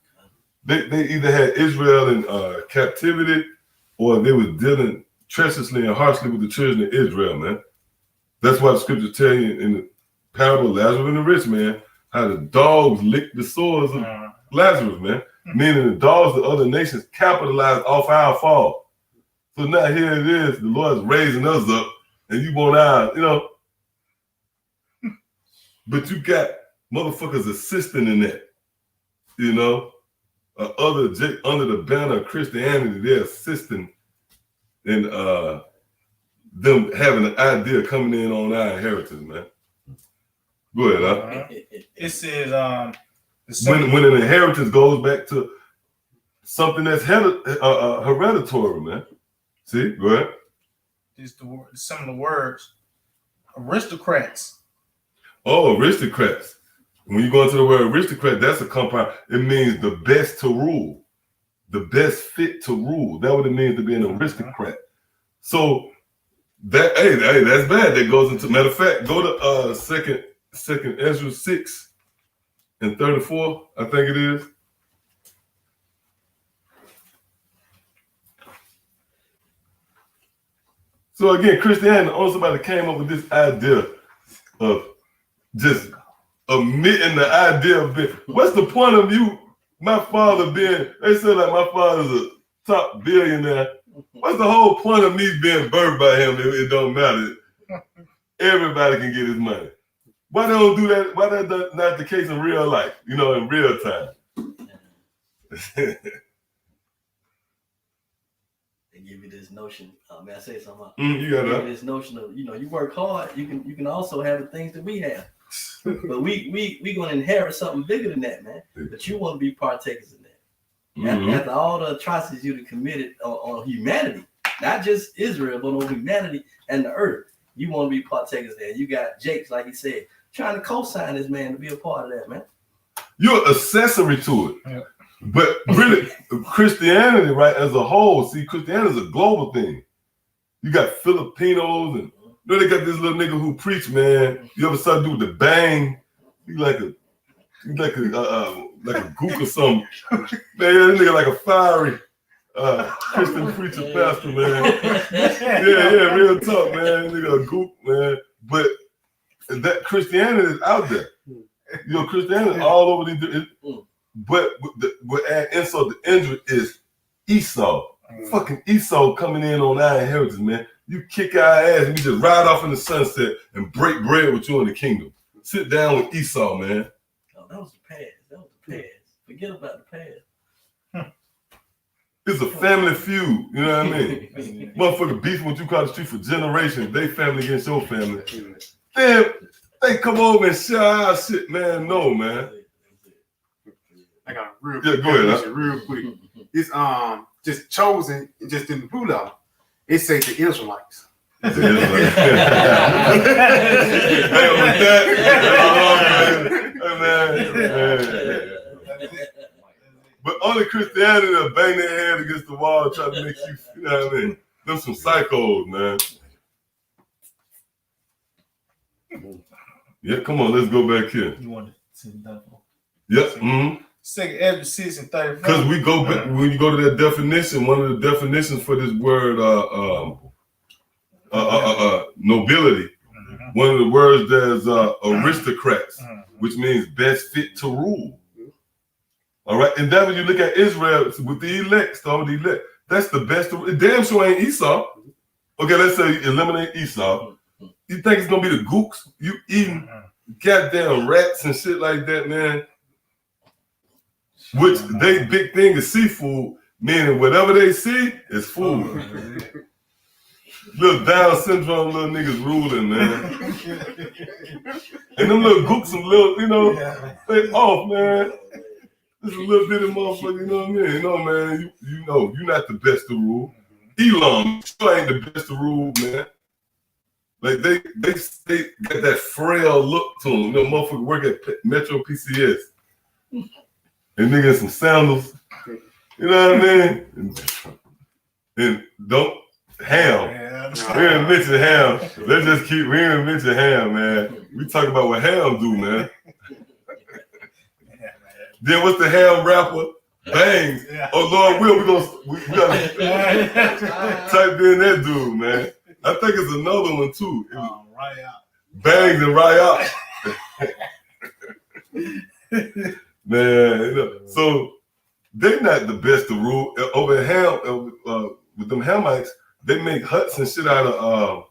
they either had Israel in captivity or they were dealing treacherously and harshly with the children of Israel, man. That's why the scriptures tell you in the parable of Lazarus and the rich man, how the dogs licked the sores of Lazarus, man. Meaning the dogs of other nations capitalized off our fall. So now here it is, the Lord's raising us up, and you want our, but you got motherfuckers assisting in that, under the banner of Christianity, they're assisting in them having an idea coming in on our inheritance, man. Go ahead, It says when an inheritance goes back to something that's hereditary, man. See, go ahead. Some of the words, aristocrats. Oh, aristocrats. When you go into the word aristocrat, that's a compound. It means the best to rule, the best fit to rule. That's what it means to be an aristocrat. So that, hey, that's bad. That goes into, matter of fact, go to second Ezra 6 and 34, I think it is. So again, Christianity, only somebody came up with this idea of just omitting the idea of being, what's the point of you, my father being, they said like my father's a top billionaire. What's the whole point of me being birthed by him if it don't matter? Everybody can get his money. Why they don't do that? Why that's not the case in real life, in real time? They give you this notion. May I say something? You got that. This notion of you work hard. You can also have the things that we have. But we gonna inherit something bigger than that, man. But you want to be partakers in that. After all the atrocities you've committed on humanity, not just Israel, but on humanity and the earth, you want to be partakers there. You got Jakes, like he said, trying to co-sign this man to be a part of that, man. You're accessory to it. Yeah. But really, Christianity, right, as a whole, see, Christianity is a global thing. You got Filipinos and they got this little nigga who preach, man. You ever saw dude with the bang? He's like a gook or something. Man, this nigga like a fiery Christian preacher pastor, man. Yeah, real talk, man. Nigga a gook, man. But that Christianity is out there. Christianity all over these. But what add insult to injury is Esau. Fucking Esau coming in on our inheritance, man. You kick our ass and we just ride off in the sunset and break bread with you in the kingdom. Sit down with Esau, man. Oh, that was the past. Forget about the past. It's a family feud, you know what I mean? Motherfucker beefing with you across the street for generations. They family against your family. Then they come over and share our shit, man. No, man. I got a real quick definition, real quick. It's just chosen, just in the plural. It says the Israelites. Hey, with that, But only Christianity will bang their head against the wall trying to make you, you know what I mean? Them some psychos, man. Yeah, come on, let's go back here. You want to see that? Yep. Mm-hmm. Second Ezra 6 and 34. Because we go back, when you go to that definition, one of the definitions for this word nobility, one of the words there's aristocrats, which means best fit to rule. All right, and then when you look at Israel with the elect, some of the elect, that's the best. Damn sure ain't Esau. Okay, let's say you eliminate Esau. You think it's gonna be the gooks? You eating goddamn rats and shit like that, man. Which they big thing is seafood, meaning whatever they see is food. Little Down syndrome little niggas ruling, man. And them little gooks, some little, you know, they off, man. Just a little bit of motherfucker, you know what I mean? You know, man, you know, you're not the best to rule. Elon, you ain't the best to rule, man. Like they got that frail look to them. You know, motherfucker work at Metro PCS. And nigga in some sandals. You know what I mean? And don't ham. We didn't mention ham. Let's just keep, we didn't mention ham, man. We talk about what ham do, man. Then what's the ham rapper? Bangs. Oh Lord Will, we gotta type in that dude, man. I think it's another one too. Bangs and Riot. Man, you know, so they're not the best to rule. Over at Ham, with them Hamites, they make huts and shit out of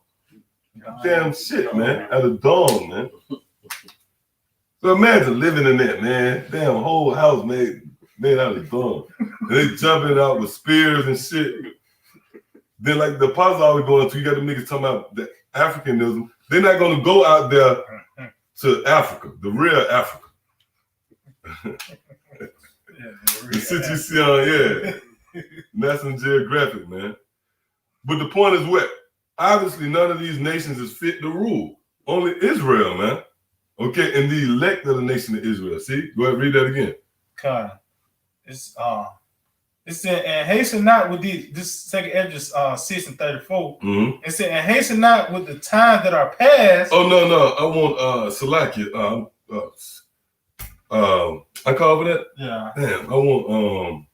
damn shit, man. Out of dung, man. So imagine living in that, man. Damn whole house made out of dung. And they jumping out with spears and shit. Then like the apostle always going to, you got the niggas talking about the Africanism. They're not gonna go out there to Africa, the real Africa. The shit you see on, National Geographic, man. But the point is what? Obviously, none of these nations is fit to rule. Only Israel, man. Okay, and the elect of the nation of Israel. See? Go ahead, read that again. It said, and hasten not with this second Ezra 6 and 34. It said, and hasten not with the times that are past. Oh, no. I want Salakia. I call for that? Yeah. Damn, I want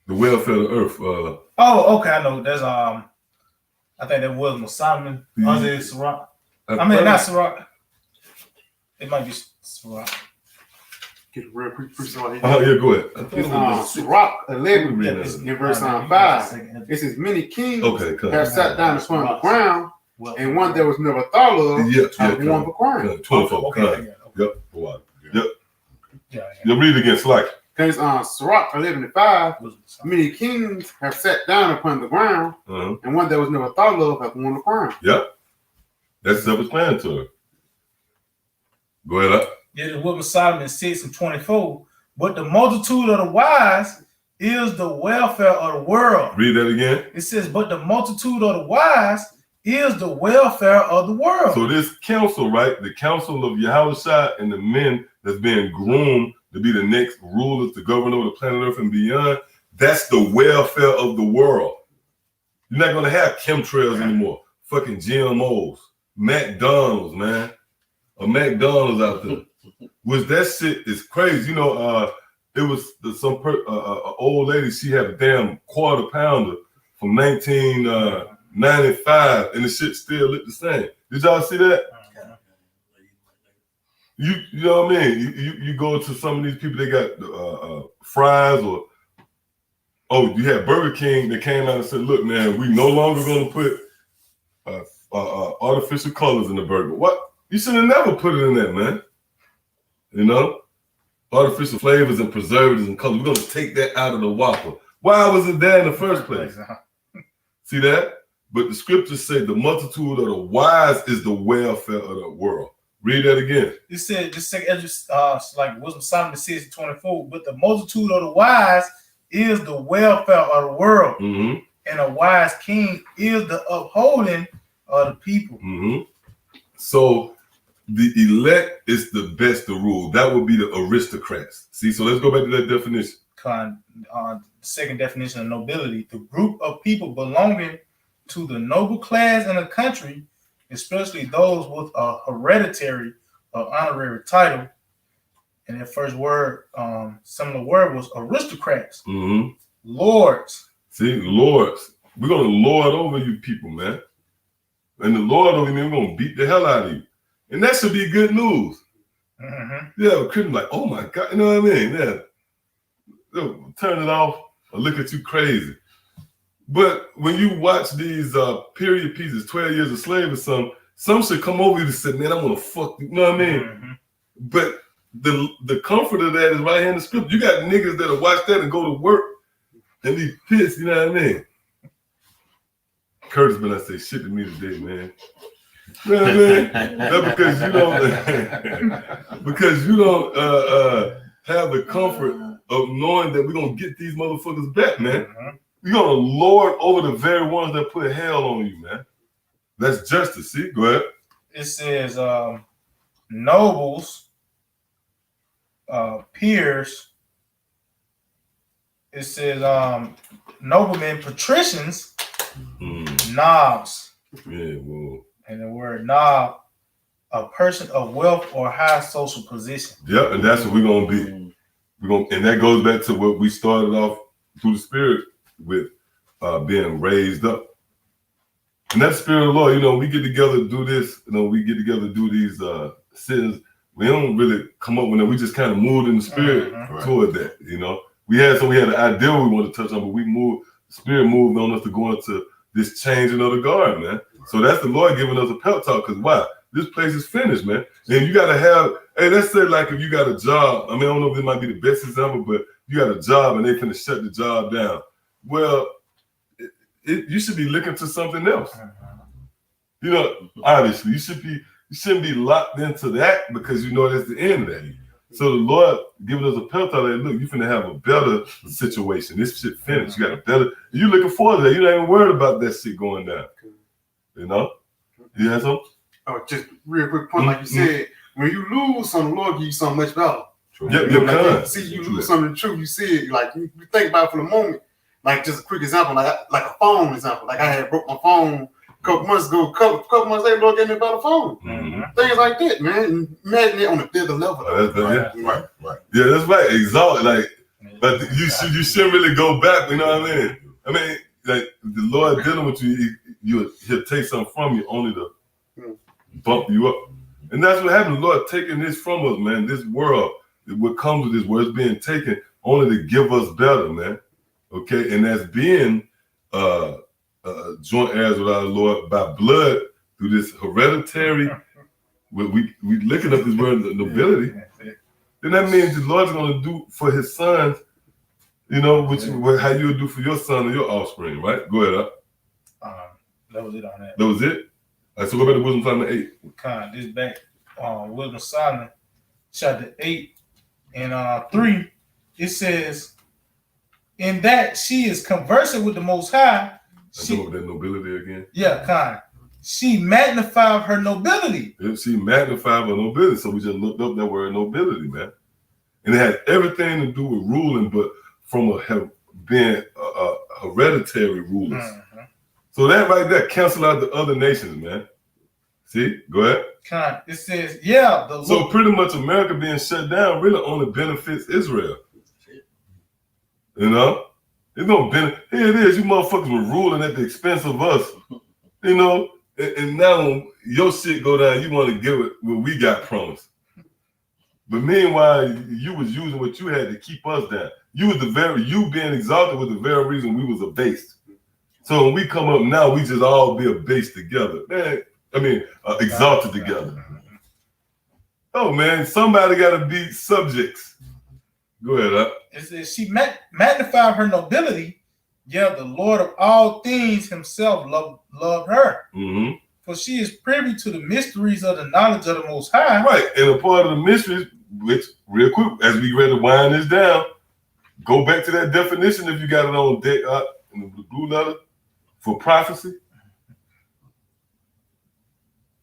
the welfare of the earth. Oh, okay, I know. That's I think that was Solomon. Or is it Sirach? I mean, not Sirach. It might be Sirach. Get a real quick on here. Oh, yeah, go ahead. It's Sirach 11 in verse 5. It says, many kings have sat down upon the ground, and one that was never thought of have won for crime. 24. Yep. You read it again, Slack. Because Sirach 11 and 5, many kings have sat down upon the ground, and one that was never thought of have won the crown. Yep. That's self-explanatory. Go ahead up. Yeah, what was Solomon 6 and 24? But the multitude of the wise is the welfare of the world. Read that again. It says, but the multitude of the wise is the welfare of the world. So this council, right? The council of Yahushua and the men that's being groomed to be the next rulers to govern over the planet Earth and beyond, that's the welfare of the world. You're not going to have chemtrails anymore. Fucking GMOs. McDonald's, man. A McDonald's out there. Which that shit is crazy. You know, it was some old lady, she had a damn quarter pounder from 1995, and the shit still looked the same. Did y'all see that? You know what I mean? You go to some of these people, they got fries or you had Burger King that came out and said, look, man, we no longer going to put artificial colors in the burger. What? You should have never put it in there, man. You know? Artificial flavors and preservatives and colors. We're going to take that out of the Whopper. Why was it there in the first place? See that? But the scriptures say the multitude of the wise is the welfare of the world. Read that again. It said, just second Ezra, like Wisdom Solomon 6 and 24, but the multitude of the wise is the welfare of the world. And a wise king is the upholding of the people. So the elect is the best to rule. That would be the aristocrats. See, so let's go back to that definition. Second definition of nobility: the group of people belonging to the noble class in a country, especially those with a hereditary or honorary title. And that first word, similar word was aristocrats, lords. See, lords. We're gonna lord over you people, man. And the Lord over you, we're gonna beat the hell out of you. And that should be good news. Yeah, Christian like, oh my God, you know what I mean? Yeah. They'll turn it off or look at you crazy. But when you watch these period pieces, 12 Years a Slave or some should come over you to say, man, I'm gonna fuck you, you know what I mean? But the comfort of that is right here in the script. You got niggas that'll watch that and go to work and be pissed, you know what I mean? Curtis been say shit to me today, man. You know what I mean? That's because you don't have the comfort of knowing that we're gonna get these motherfuckers back, man. You're gonna lord over the very ones that put hell on you, man. That's justice. See, go ahead. It says nobles, peers. It says noblemen, patricians, knobs. Yeah, well. And the word knob, a person of wealth or high social position. Yep, and that's what we're gonna be. And that goes back to what we started off through the Spirit with being raised up. And that Spirit of the Lord, you know, we get together to do this, you know, we get together to do these sins. We don't really come up with it. We just kind of moved in the Spirit toward that, you know. We had an idea we wanted to touch on, but the Spirit moved on us to go into this changing of the guard, man. So that's the Lord giving us a pep talk, because why? This place is finished, man. And you got to have, hey, let's say like if you got a job, I mean, I don't know if it might be the best example, but you got a job and they finna shut the job down. Well, you should be looking to something else. You know, obviously, you shouldn't be locked into that because you know that's the end of that. So the Lord giving us a pep talk, like, look, you finna have a better situation. This shit finished. You got a better, you looking forward to that. You're not even worried about that shit going down. You know? You have something? Oh, just real quick point, like you said, when you lose something, the Lord give you something much better. Yep, like, see, you lose something of the truth. You see it, like you think about it for the moment. Like just a quick example, like a phone example. Like I had broke my phone a couple months ago. Couple months later, Lord gave me a better phone. Things like that, man. Imagine it on a bigger level. Right. Yeah, that's right. Exalted, like, but you shouldn't really go back. You know what I mean? I mean, like the Lord dealing with you, he'll take something from you only to bump you up. And that's what happened. The Lord taking this from us, man. This world, what comes with this world is being taken only to give us better, man. Okay, and that's being joint heirs with our Lord by blood through this hereditary. We looking up this word nobility. Then that means the Lord's going to do for His sons, you know, how you would do for your son or your offspring, right? Go ahead, That was it on that. That was it. All right, so go back to Wisdom Solomon 8. This back on Wisdom Solomon chapter 8 and 3. It says, in that she is conversing with the Most High. Talk about that nobility again. Yeah, she magnified her nobility. She magnified her nobility. So we just looked up that word nobility, man. And it has everything to do with ruling, but from being hereditary rulers. So that right there cancel out the other nations, man. See? Go ahead. It says, yeah. So pretty much America being shut down really only benefits Israel. You know? It's no benefit. Here it is. You motherfuckers were ruling at the expense of us. You know? And now when your shit go down, you want to give it what we got promised. But meanwhile, you was using what you had to keep us down. You being exalted was the very reason we was abased. So when we come up now, we just all be abased together. Man, I mean, exalted together. Oh man, somebody got to be subjects. Go ahead. It says she magnified her nobility. Yeah, the Lord of all things Himself loved her. For she is privy to the mysteries of the knowledge of the Most High. Right, and a part of the mysteries, which real quick, as we ready to wind this down, go back to that definition if you got it on deck in the blue letter for prophecy.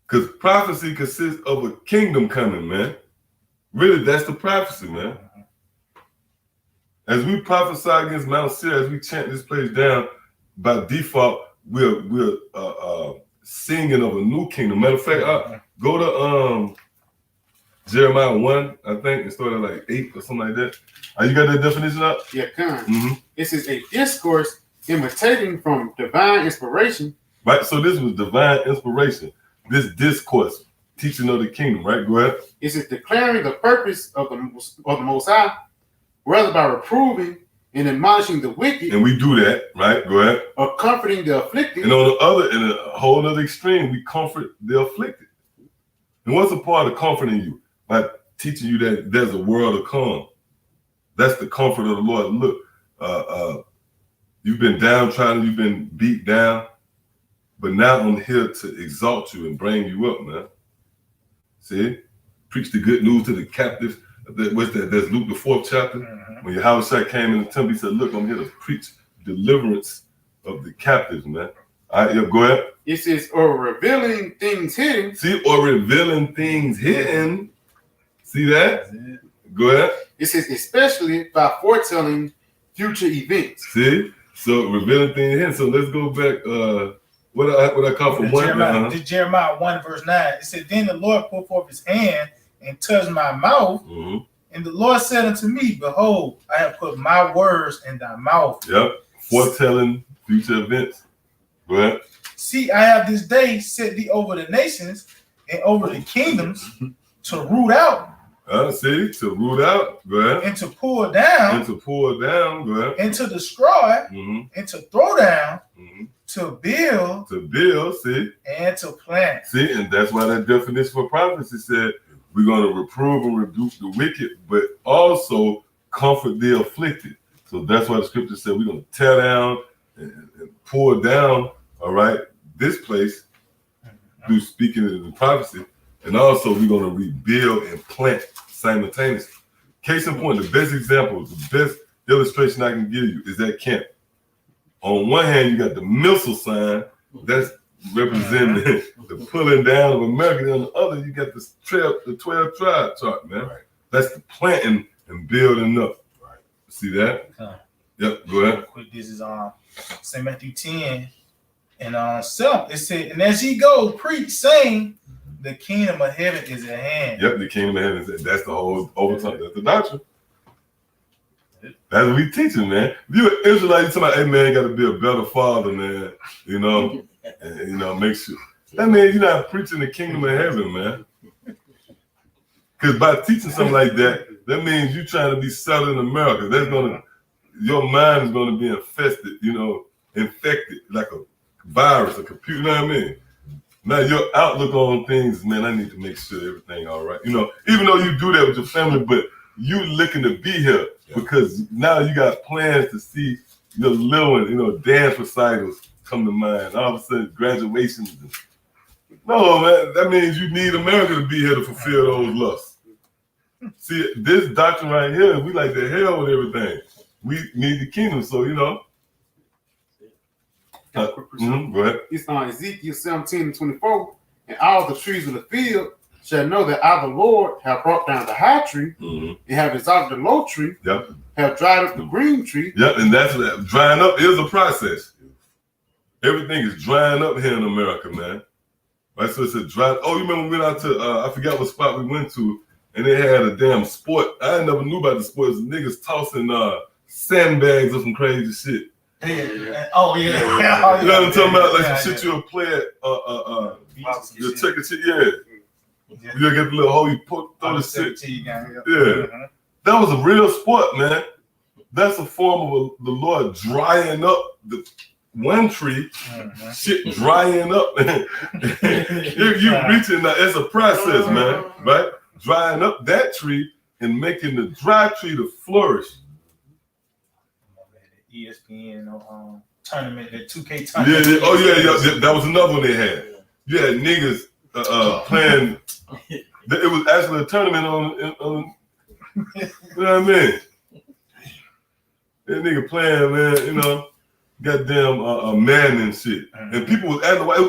Because prophecy consists of a kingdom coming, man. Really, that's the prophecy, man. As we prophesy against Mount Seir, as we chant this place down, by default, we're singing of a new kingdom. Matter of fact, go to Jeremiah 1, I think, and start at like 8 or something like that. You got that definition up? Yeah, It says a discourse imitating from divine inspiration. Right, so this was divine inspiration. This discourse, teaching of the kingdom, right? Go ahead. It says declaring the purpose of the Most High, whether by reproving and admonishing the wicked. And we do that, right? Go ahead. Or comforting the afflicted. And on the other, in a whole other extreme, we comfort the afflicted. And what's a part of comforting you? By teaching you that there's a world to come. That's the comfort of the Lord. Look, you've been downtrodden, you've been beat down, but now I'm here to exalt you and bring you up, man. See? Preach the good news to the captives. What's that? That's Luke the 4th chapter. When Yahushua came in the temple, he said, look, I'm here to preach deliverance of the captives, man. All right, go ahead. It says, or revealing things hidden. See, or revealing things hidden. See that? Go ahead. It says, especially by foretelling future events. See? So revealing things hidden. So let's go back. What I call for one. Jeremiah 1 verse 9. It said, then the Lord put forth his hand and touched my mouth. And the Lord said unto me, behold, I have put my words in thy mouth. Yep. Foretelling future events. Go ahead. See, I have this day set thee over the nations and over the kingdoms to root out. See, to root out. Go ahead. And to pull down. And to pull down. Go ahead. And to destroy. And to throw down. To build. To build, see. And to plant. See, and that's why that definition for prophecy said we're going to reprove and rebuke the wicked, but also comfort the afflicted. So that's why the scripture said we're going to tear down and pour down, all right, this place through speaking in the prophecy. And also we're going to rebuild and plant simultaneously. Case in point, the best example, the best illustration I can give you is that camp. On one hand, you got the missile sign that's representing the pulling down of America. On the other, you got the 12 tribe chart, man. Right. That's the planting and building up. Right. See that? Yep, go ahead. Quick, this is St. Matthew 10 and 7. It said, and as ye go, preach, saying, the kingdom of heaven is at hand. Yep, the kingdom of heaven is. That's the whole overtime. That's the doctrine. That's what we teaching, man. If you're an Israelite, you're talking about, hey, man, you got to be a better father, man. You know, and, make sure. That means you're not preaching the kingdom of heaven, man. Because by teaching something like that, that means you're trying to be settled in America. That's your mind is going to be infected like a virus, a computer, you know what I mean? Now your outlook on things, man, I need to make sure everything all right. You know, even though you do that with your family, but you looking to be here because now you got plans to see your little one, dance recitals come to mind. All of a sudden, graduations. No, man, that means you need America to be here to fulfill those lusts. See, this doctrine right here, we like to hell with everything. We need the kingdom, so go ahead. It's on Ezekiel 17:24, and all the trees of the field shall know that I, the Lord, have brought down the high tree and have exalted the low tree, have dried up the green tree. Yep, and that's that. Drying up is a process. Everything is drying up here in America, man. Right, so it's a dry. Oh, you remember we went out to, I forgot what spot we went to, and they had a damn sport. I never knew about the sport. It was niggas tossing sandbags or some crazy shit. Oh, yeah. You know what I'm talking about? Like some shit you'll play at, you'll check a shit, You'll get the little hole, you throw the shit. That was a real sport, man. That's a form of the Lord drying up the one tree, shit drying up. you reaching that, it's a process, man, right? Drying up that tree and making the dry tree to flourish. ESPN tournament, the 2K tournament. Yeah. Oh yeah. That was another one they had. You had niggas playing. It was actually a tournament on you know what I mean? That nigga playing, man. goddamn man and shit. And people was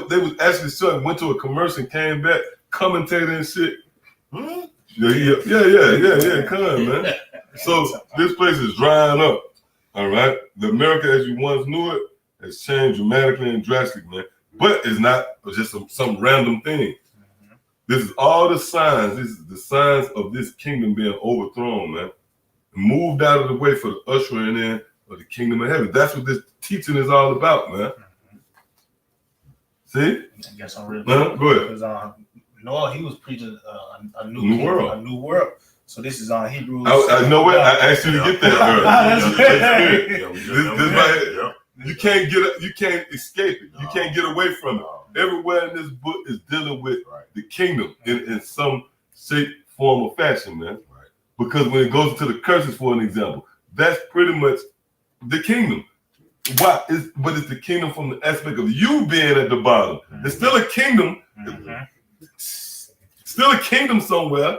they was actually showing, went to a commercial and came back commentating and shit. Yeah, come on, man. So this place is drying up. All right, the America as you once knew it has changed dramatically and drastically, man. But it's not just some random thing. This is all the signs. This is the signs of this kingdom being overthrown, man. Moved out of the way for the ushering in of the kingdom of heaven. That's what this teaching is all about, man. See? I guess I'm really go ahead. Because Noah, he was preaching a new world. A new world. So this is on Hebrews. I know what I asked you to get that earlier. You can't escape it. You can't get away from it. Everywhere in this book is dealing with the kingdom in some shape, form, or fashion, man. Right. Because when it goes to the curses, for an example, that's pretty much the kingdom. But it's the kingdom from the aspect of you being at the bottom. It's still a kingdom. Still a kingdom somewhere,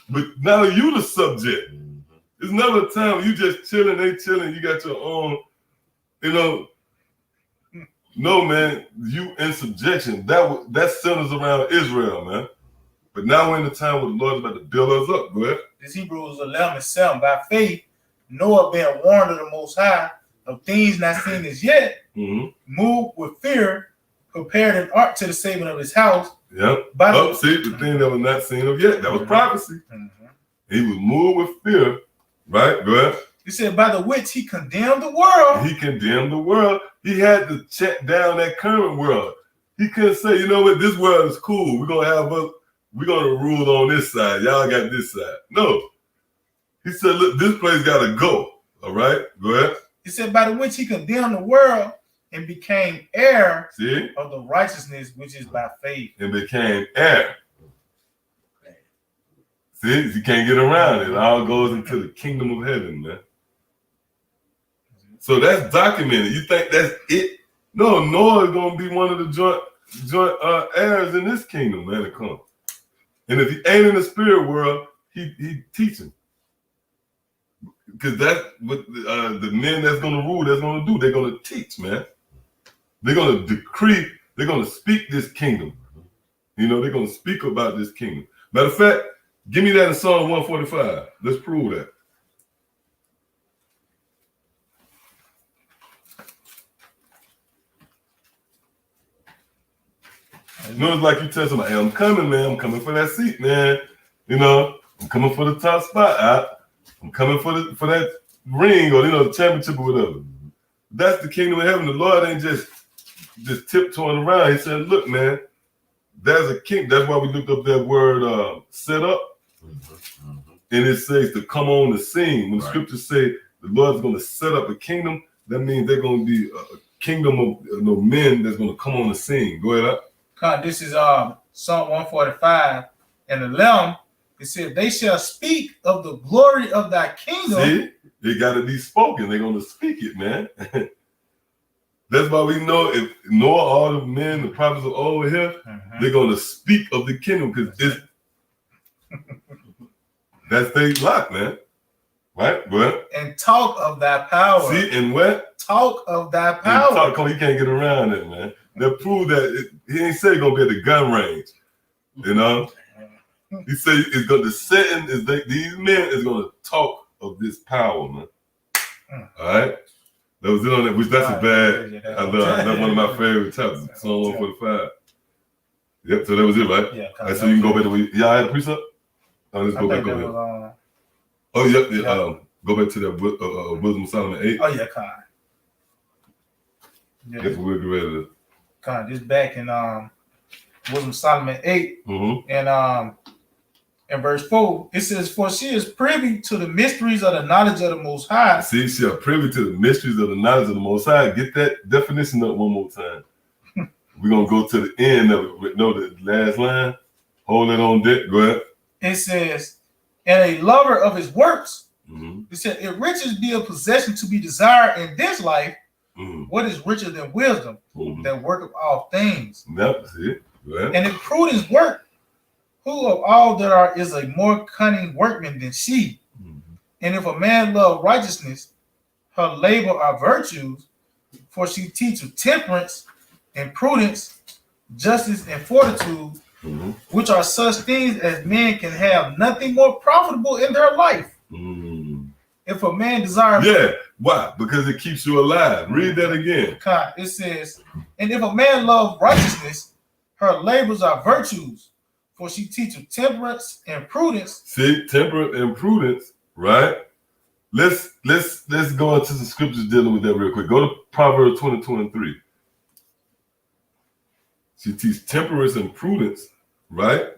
but now you the subject. It's never a time you just chilling, they chilling, you got your own, no, man, you in subjection. That centers around Israel, man. But now we're in the time where the Lord is about to build us up. Go ahead. This Hebrews 11:7. By faith, Noah being warned of the Most High of things not seen as yet, moved with fear, prepared an ark to the saving of his house. Yep. See, the thing that was not seen of yet. That was prophecy. He was moved with fear. Right? Go ahead. He said, by the which he condemned the world. He condemned the world. He had to check down that current world. He couldn't say, you know what, this world is cool. We're gonna rule on this side. Y'all got this side. No. He said, look, this place gotta go. All right? Go ahead. He said, by the which he condemned the world and became heir of the righteousness which is by faith. And became heir. See, you can't get around it. It all goes into the kingdom of heaven, man. So that's documented. You think that's it? No, Noah is gonna be one of the joint heirs in this kingdom, man, to come. And if he ain't in the spirit world, he teaching. Because that's what the men that's gonna rule, that's gonna do. They're gonna teach, man. They're gonna decree. They're gonna speak this kingdom. They're gonna speak about this kingdom. Matter of fact, give me that in Psalm 145. Let's prove that. It's like you tell somebody, hey, I'm coming, man. I'm coming for that seat, man. I'm coming for the top spot. I'm coming for that ring or the championship or whatever. That's the kingdom of heaven. The Lord ain't just tiptoeing around. He said, look, man, there's a king. That's why we looked up that word set up. And it says to come on the scene. When the scriptures say the Lord's going to set up a kingdom, that means they're going to be a kingdom of men that's going to come on the scene. Go ahead. This is Psalm 145 and 11. It said, they shall speak of the glory of thy kingdom. See, they got to be spoken. They're going to speak it, man. That's why we know if Noah, all the men, the prophets of old here, they're going to speak of the kingdom because that's their lot, man. Right? Go ahead. And talk of thy power. See, and what? Talk of thy power. You can't get around it, man. They prove that he ain't say going to be at the gun range. He said it's going to set these men is going to talk of this power, man. All right? That was it on that, which that's a bad, that's one of my favorite chapters, Psalm 145. Yep, so that was it, right? Yeah. All right, so you can go back to y'all had a precept? Let's go back over there. Go back to that Wisdom of Solomon 8. Oh, yeah, Con. Yeah. That's what we're ready to. Con, this back in Wisdom of Solomon 8 and in verse 4, it says, for she is privy to the mysteries of the knowledge of the Most High. See, she is privy to the mysteries of the knowledge of the Most High. Get that definition up one more time. We're going to go to the end of it. No, the last line. Hold it on deck. Go ahead. It says, and a lover of his works. It said, if riches be a possession to be desired in this life, what is richer than wisdom that worketh all things? Yep, see it. Go ahead. And if prudence work, who of all that are is a more cunning workman than she? And if a man love righteousness, her labor are virtues, For she teacheth temperance and prudence, justice and fortitude, which are such things as men can have nothing more profitable in their life. If a man desires, why? Because it keeps you alive. Read that again. It says, and if a man love righteousness, her labors are virtues, for she teacheth temperance and prudence. See, temperance and prudence, right? Let's go into the scriptures dealing with that real quick. Go to Proverbs 22:3. She teaches temperance and prudence, right?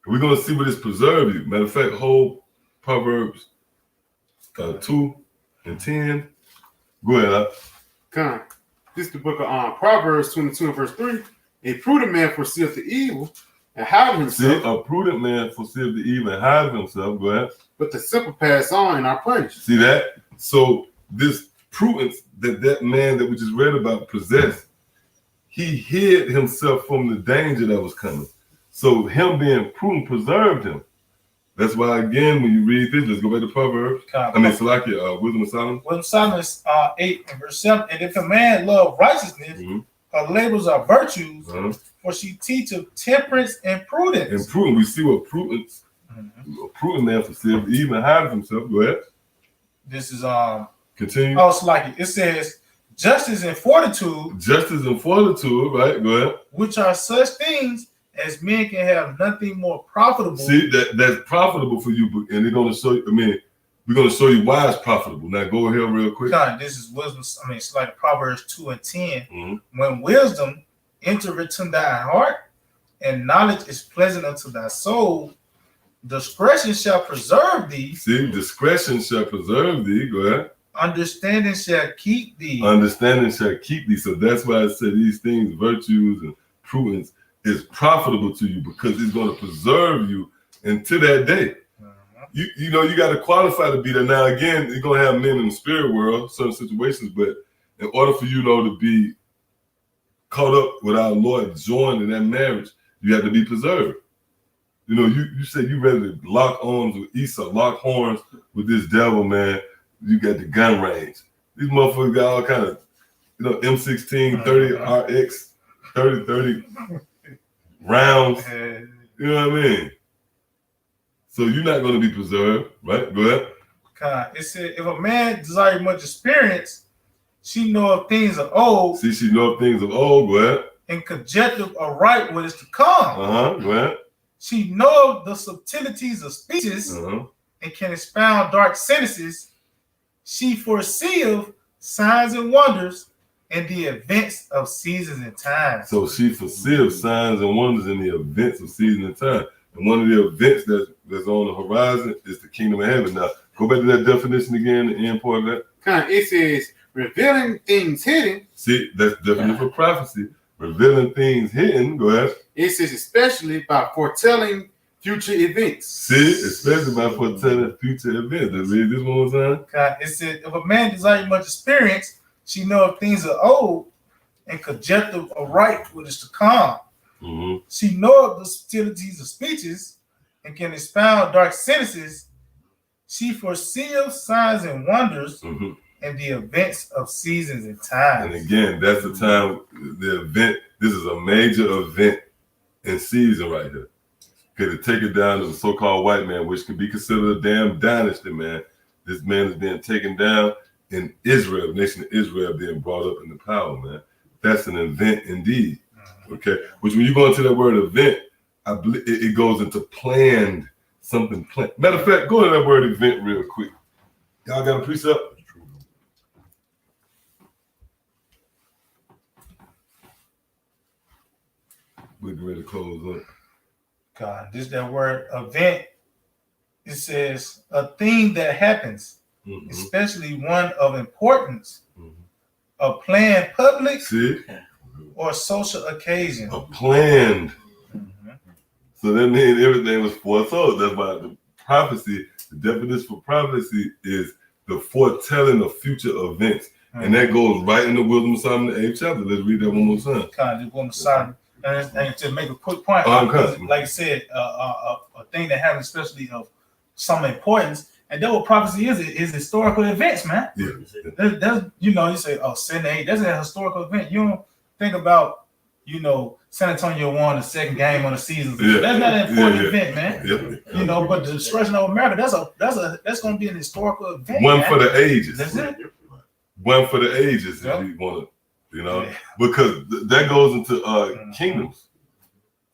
We're gonna see what is preserved you. Matter of fact, whole Proverbs 2:10. Go ahead. This is the book of Proverbs 22 and verse 3. A prudent man foreseeth the evil and hideth himself. See, a prudent man foreseeth the evil and hideth himself. Go ahead. But the simple pass on and are punished. See that? So this prudence that man that we just read about possessed, he hid himself from the danger that was coming. So him being prudent preserved him. That's why, again, when you read this, let's go back to Proverbs. Salakia, Wisdom of Solomon. Wisdom of Solomon is 8 and verse 7. And if a man love righteousness, her labors are virtues, for she teacheth temperance and prudence. And prudence, we see what prudence, a prudent man foreseeth even hides himself. Go ahead. This is continue. Oh, Salakia. It says justice and fortitude. Justice and fortitude, right? Go ahead. Which are such things as men can have nothing more profitable. See, that's profitable for you, and they're going to show you, we're going to show you why it's profitable. Now go ahead real quick. This is wisdom, it's like Proverbs 2 and 10. When wisdom entereth into thy heart, and knowledge is pleasant unto thy soul, discretion shall preserve thee. See, discretion shall preserve thee. Go ahead. Understanding shall keep thee. Understanding shall keep thee. So that's why I said these things, virtues and prudence, is profitable to you because it's going to preserve you until that day. You know, you got to qualify to be there. Now, again, you're going to have men in the spirit world, certain situations, but in order for you, to be caught up with our Lord, joined in that marriage, you have to be preserved. You know, you say you ready to lock arms with Esau, lock horns with this devil, man. You got the gun range. These motherfuckers got all kind of, M16, 30 RX, 30 rounds. You know what I mean? So you're not going to be preserved, right? Go ahead. It said, if a man desire much experience, she know of things of old. See, she know of things of old. Go ahead. And conjecture aright what is to come. Go ahead. She know the subtleties of speeches and can expound dark sentences. She foreseeth signs and wonders and the events of seasons and times. So she foreseeth signs and wonders in the events of seasons and time. And one of the events that's on the horizon is the kingdom of heaven. Now, go back to that definition again, the end part of that. It says, revealing things hidden. See, that's definitely for prophecy. Revealing things hidden. Go ahead. It says, especially by foretelling future events. See, especially by foretelling future events. Let's read this one more time. It said, if a man desire much experience, she know of things of old and conjecture aright what is to come. She know of the subtleties of speeches and can expound dark sentences. She foreseeth signs and wonders and the events of seasons and times. And again, that's the time, the event. This is a major event and season right here. Okay, to take it down to the so-called white man, which can be considered a damn dynasty, man. This man is being taken down in Israel, the nation of Israel being brought up into power, man. That's an event indeed. Okay, which when you go into that word event, I believe it goes into planned, something planned. Matter of fact, go into that word event real quick. Y'all got a precept? We're ready to close up. This that word event. It says a thing that happens, especially one of importance, a planned public. See? Or social occasion. A planned. So that means everything was foretold. That's why the prophecy, the definition for prophecy is the foretelling of future events. And that goes right in the Wisdom of Solomon, the 8th chapter. Let's read that one more time. Just Wisdom of Solomon. And to make a quick point, like I said, a thing that happens, especially of some importance, And that's what prophecy is historical events, man. Yeah. That's you say, oh, 7-8, that's a historical event. You don't think about, San Antonio won the second game on the season. Yeah. That's not an important event, man. Yeah. But the destruction of America, that's gonna be an historical event. One man. for the ages. That's it. One for the ages, if you want to, because that goes into kingdoms.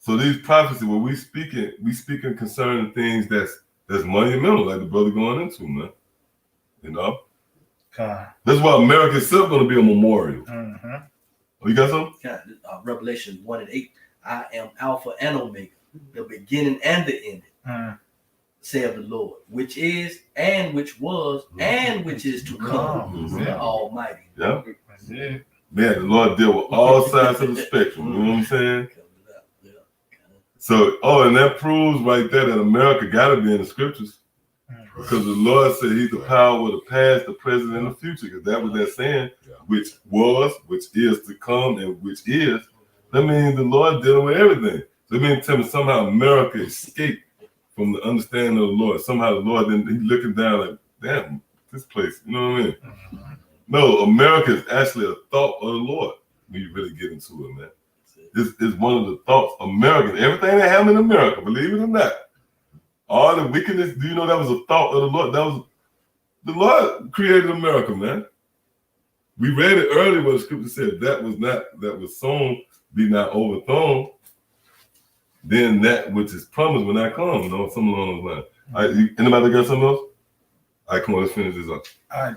So these prophecies, when we speaking concerning things that's monumental, like the brother going into, man. That's why America itself going to be a memorial. Mm-hmm. Oh, you got something? Revelation 1:8. I am Alpha and Omega, the beginning and the ending, saith the Lord, which is and which was and which is to come, the Almighty. Yeah. Man, the Lord deal with all sides of the spectrum. You know what I'm saying? So, and that proves right there that America got to be in the scriptures. Because the Lord said he's the power of the past, the present, and the future. Because that was that saying, which was, which is to come, and which is. That means the Lord dealing with everything. So that means tell me somehow America escaped from the understanding of the Lord. Somehow the Lord then he's looking down like, damn, this place, you know what I mean? No, America is actually a thought of the Lord when you really get into it, man. It's one of the thoughts. American, everything that happened in America, believe it or not, all the wickedness, do you know that was a thought of the Lord? That was the Lord created America, man. We read it earlier where the scripture said that was sown be not overthrown. Then that which is promised will not come, something along those lines. Anybody got something else? All right, come on, let's finish this up. All right,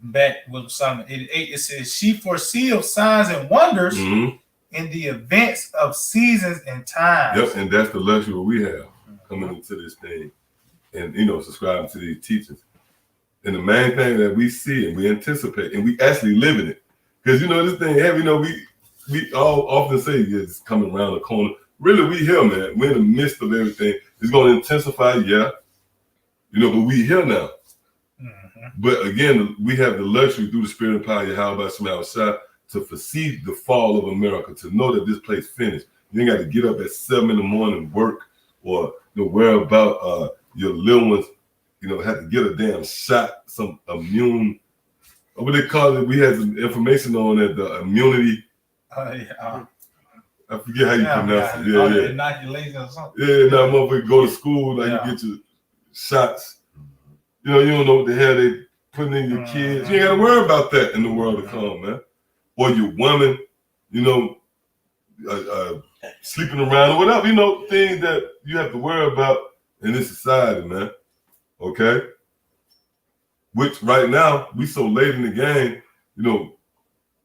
back with Psalm 88, it says, she foreseeth signs and wonders in the events of seasons and times. Yep, and that's the luxury we have coming into this thing and, subscribing to these teachings. And the main thing that we see and we anticipate and we actually live in it. Because, this thing, we all often say it's coming around the corner. Really, we here, man. We're in the midst of everything. It's going to intensify, but we here now. But again, we have the luxury through the spirit and power of Yahweh Shah to foresee the fall of America, to know that this place finished. You ain't got to get up at 7 in the morning, work, or worry about your little ones, have to get a damn shot, some immune, what they call it. We had some information on that, the immunity. I forget how you pronounce it. Inoculation or something. Now motherfucker go to school, you get your shots. You don't know what the hell they putting in your kids. You ain't got to worry about that in the world to come, man. Or your woman, sleeping around or whatever, things that you have to worry about in this society, man. Okay? Which right now, we so late in the game,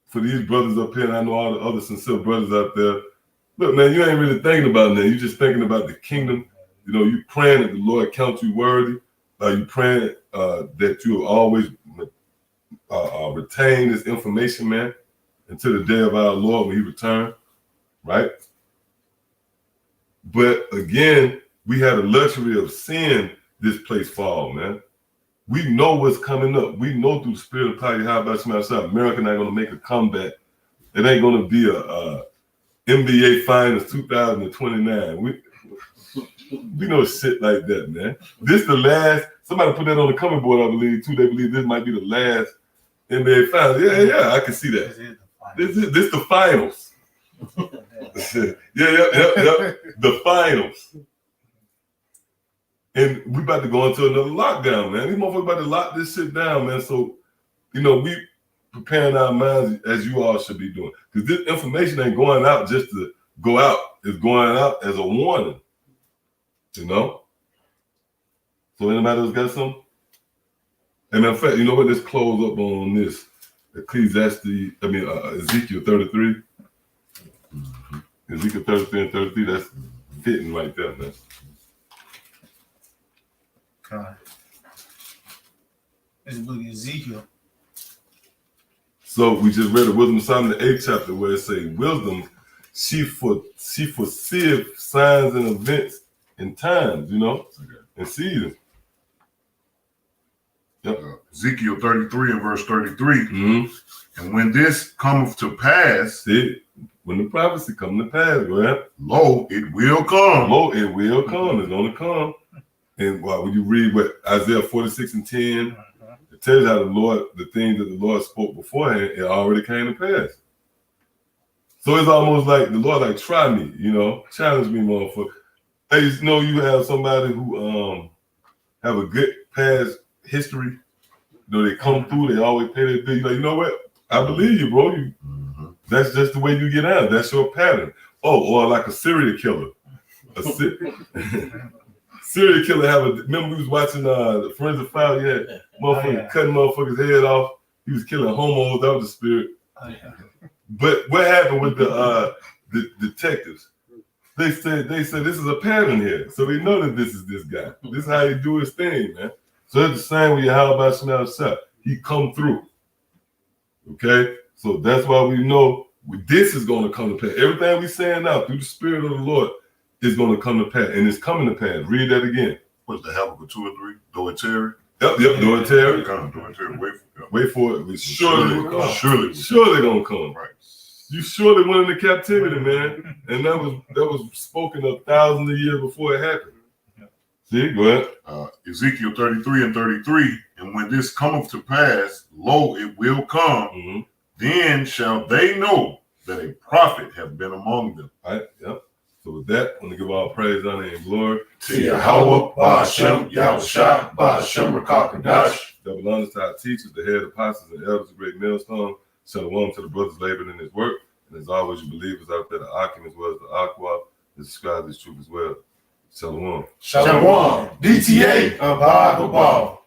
for these brothers up here, and I know all the other sincere brothers out there, look, man, you ain't really thinking about that. You're just thinking about the kingdom. You praying that the Lord count you worthy. You praying that you will always retain this information, man, until the day of our Lord when he returns, right? But again, we had the luxury of seeing this place fall, man. We know what's coming up. We know through the spirit of power, how about America not going to make a comeback. It ain't going to be a NBA Finals 2029. We know shit like that, man. This the last. Somebody put that on the coming board, I believe, too. They believe this might be the last NBA Finals. Yeah, I can see that. This the finals. The finals. And we about to go into another lockdown, man. These motherfuckers about to lock this shit down, man. So, we preparing our minds as you all should be doing. Because this information ain't going out just to go out. It's going out as a warning. So anybody else got something? And in fact, what? Let's close up on this. Ezekiel 33. Ezekiel 33 and 33, that's fitting right there, man. This is book of Ezekiel. So we just read the Wisdom of Solomon, the 8th chapter, where it says, wisdom, she foreseeth signs and events and times, and seasons. Yep. Ezekiel 33 and verse 33. And when this cometh to pass, when the prophecy come to pass, go ahead. Lo, it will come. Lo, it will come. It's going to come. And when you read what Isaiah 46 and 10, it tells you how the things that the Lord spoke beforehand, it already came to pass. So it's almost like the Lord like, try me, challenge me, motherfucker. Hey, you have somebody who have a good past history. They come through, they always pay their bill. You're like, you know what? I believe you, bro. That's just the way you get out. That's your pattern. Oh, or like a serial killer. Serial killer remember we was watching the Forensic File, motherfucker cutting motherfuckers' head off. He was killing homos, that was the spirit. But what happened with the detectives? They said this is a pattern here. So they know that this is this guy. This is how he do his thing, man. So it's the same with Yahweh Shemel Shah. He come through. Okay? So that's why we know this is going to come to pass. Everything we saying now through the Spirit of the Lord is going to come to pass. And it's coming to pass. Read that again. What's the Habakkuk 2 and 3? Though it tarry? Yep, though it tarry. Wait for it. Surely going to come. Right. You surely went into captivity, man. And that was spoken of thousands of years before it happened. See, go ahead. Ezekiel 33 and 33. And when this cometh to pass, lo, it will come. Then shall they know that a prophet have been among them. All right, yep. So with that, I want to give all praise, honor, and glory to Yahweh, Ba'ashem, Yahushua, Ba'ashem, Rakakadash. Double honors to our teachers, the head apostles and elders of Great Millstone. Shalom to the brothers laboring in his work. And as always, you believers out there, the Akim as well as the Aqua, that subscribe this truth as well. Shalom. Shalom. DTA of Bible Ball.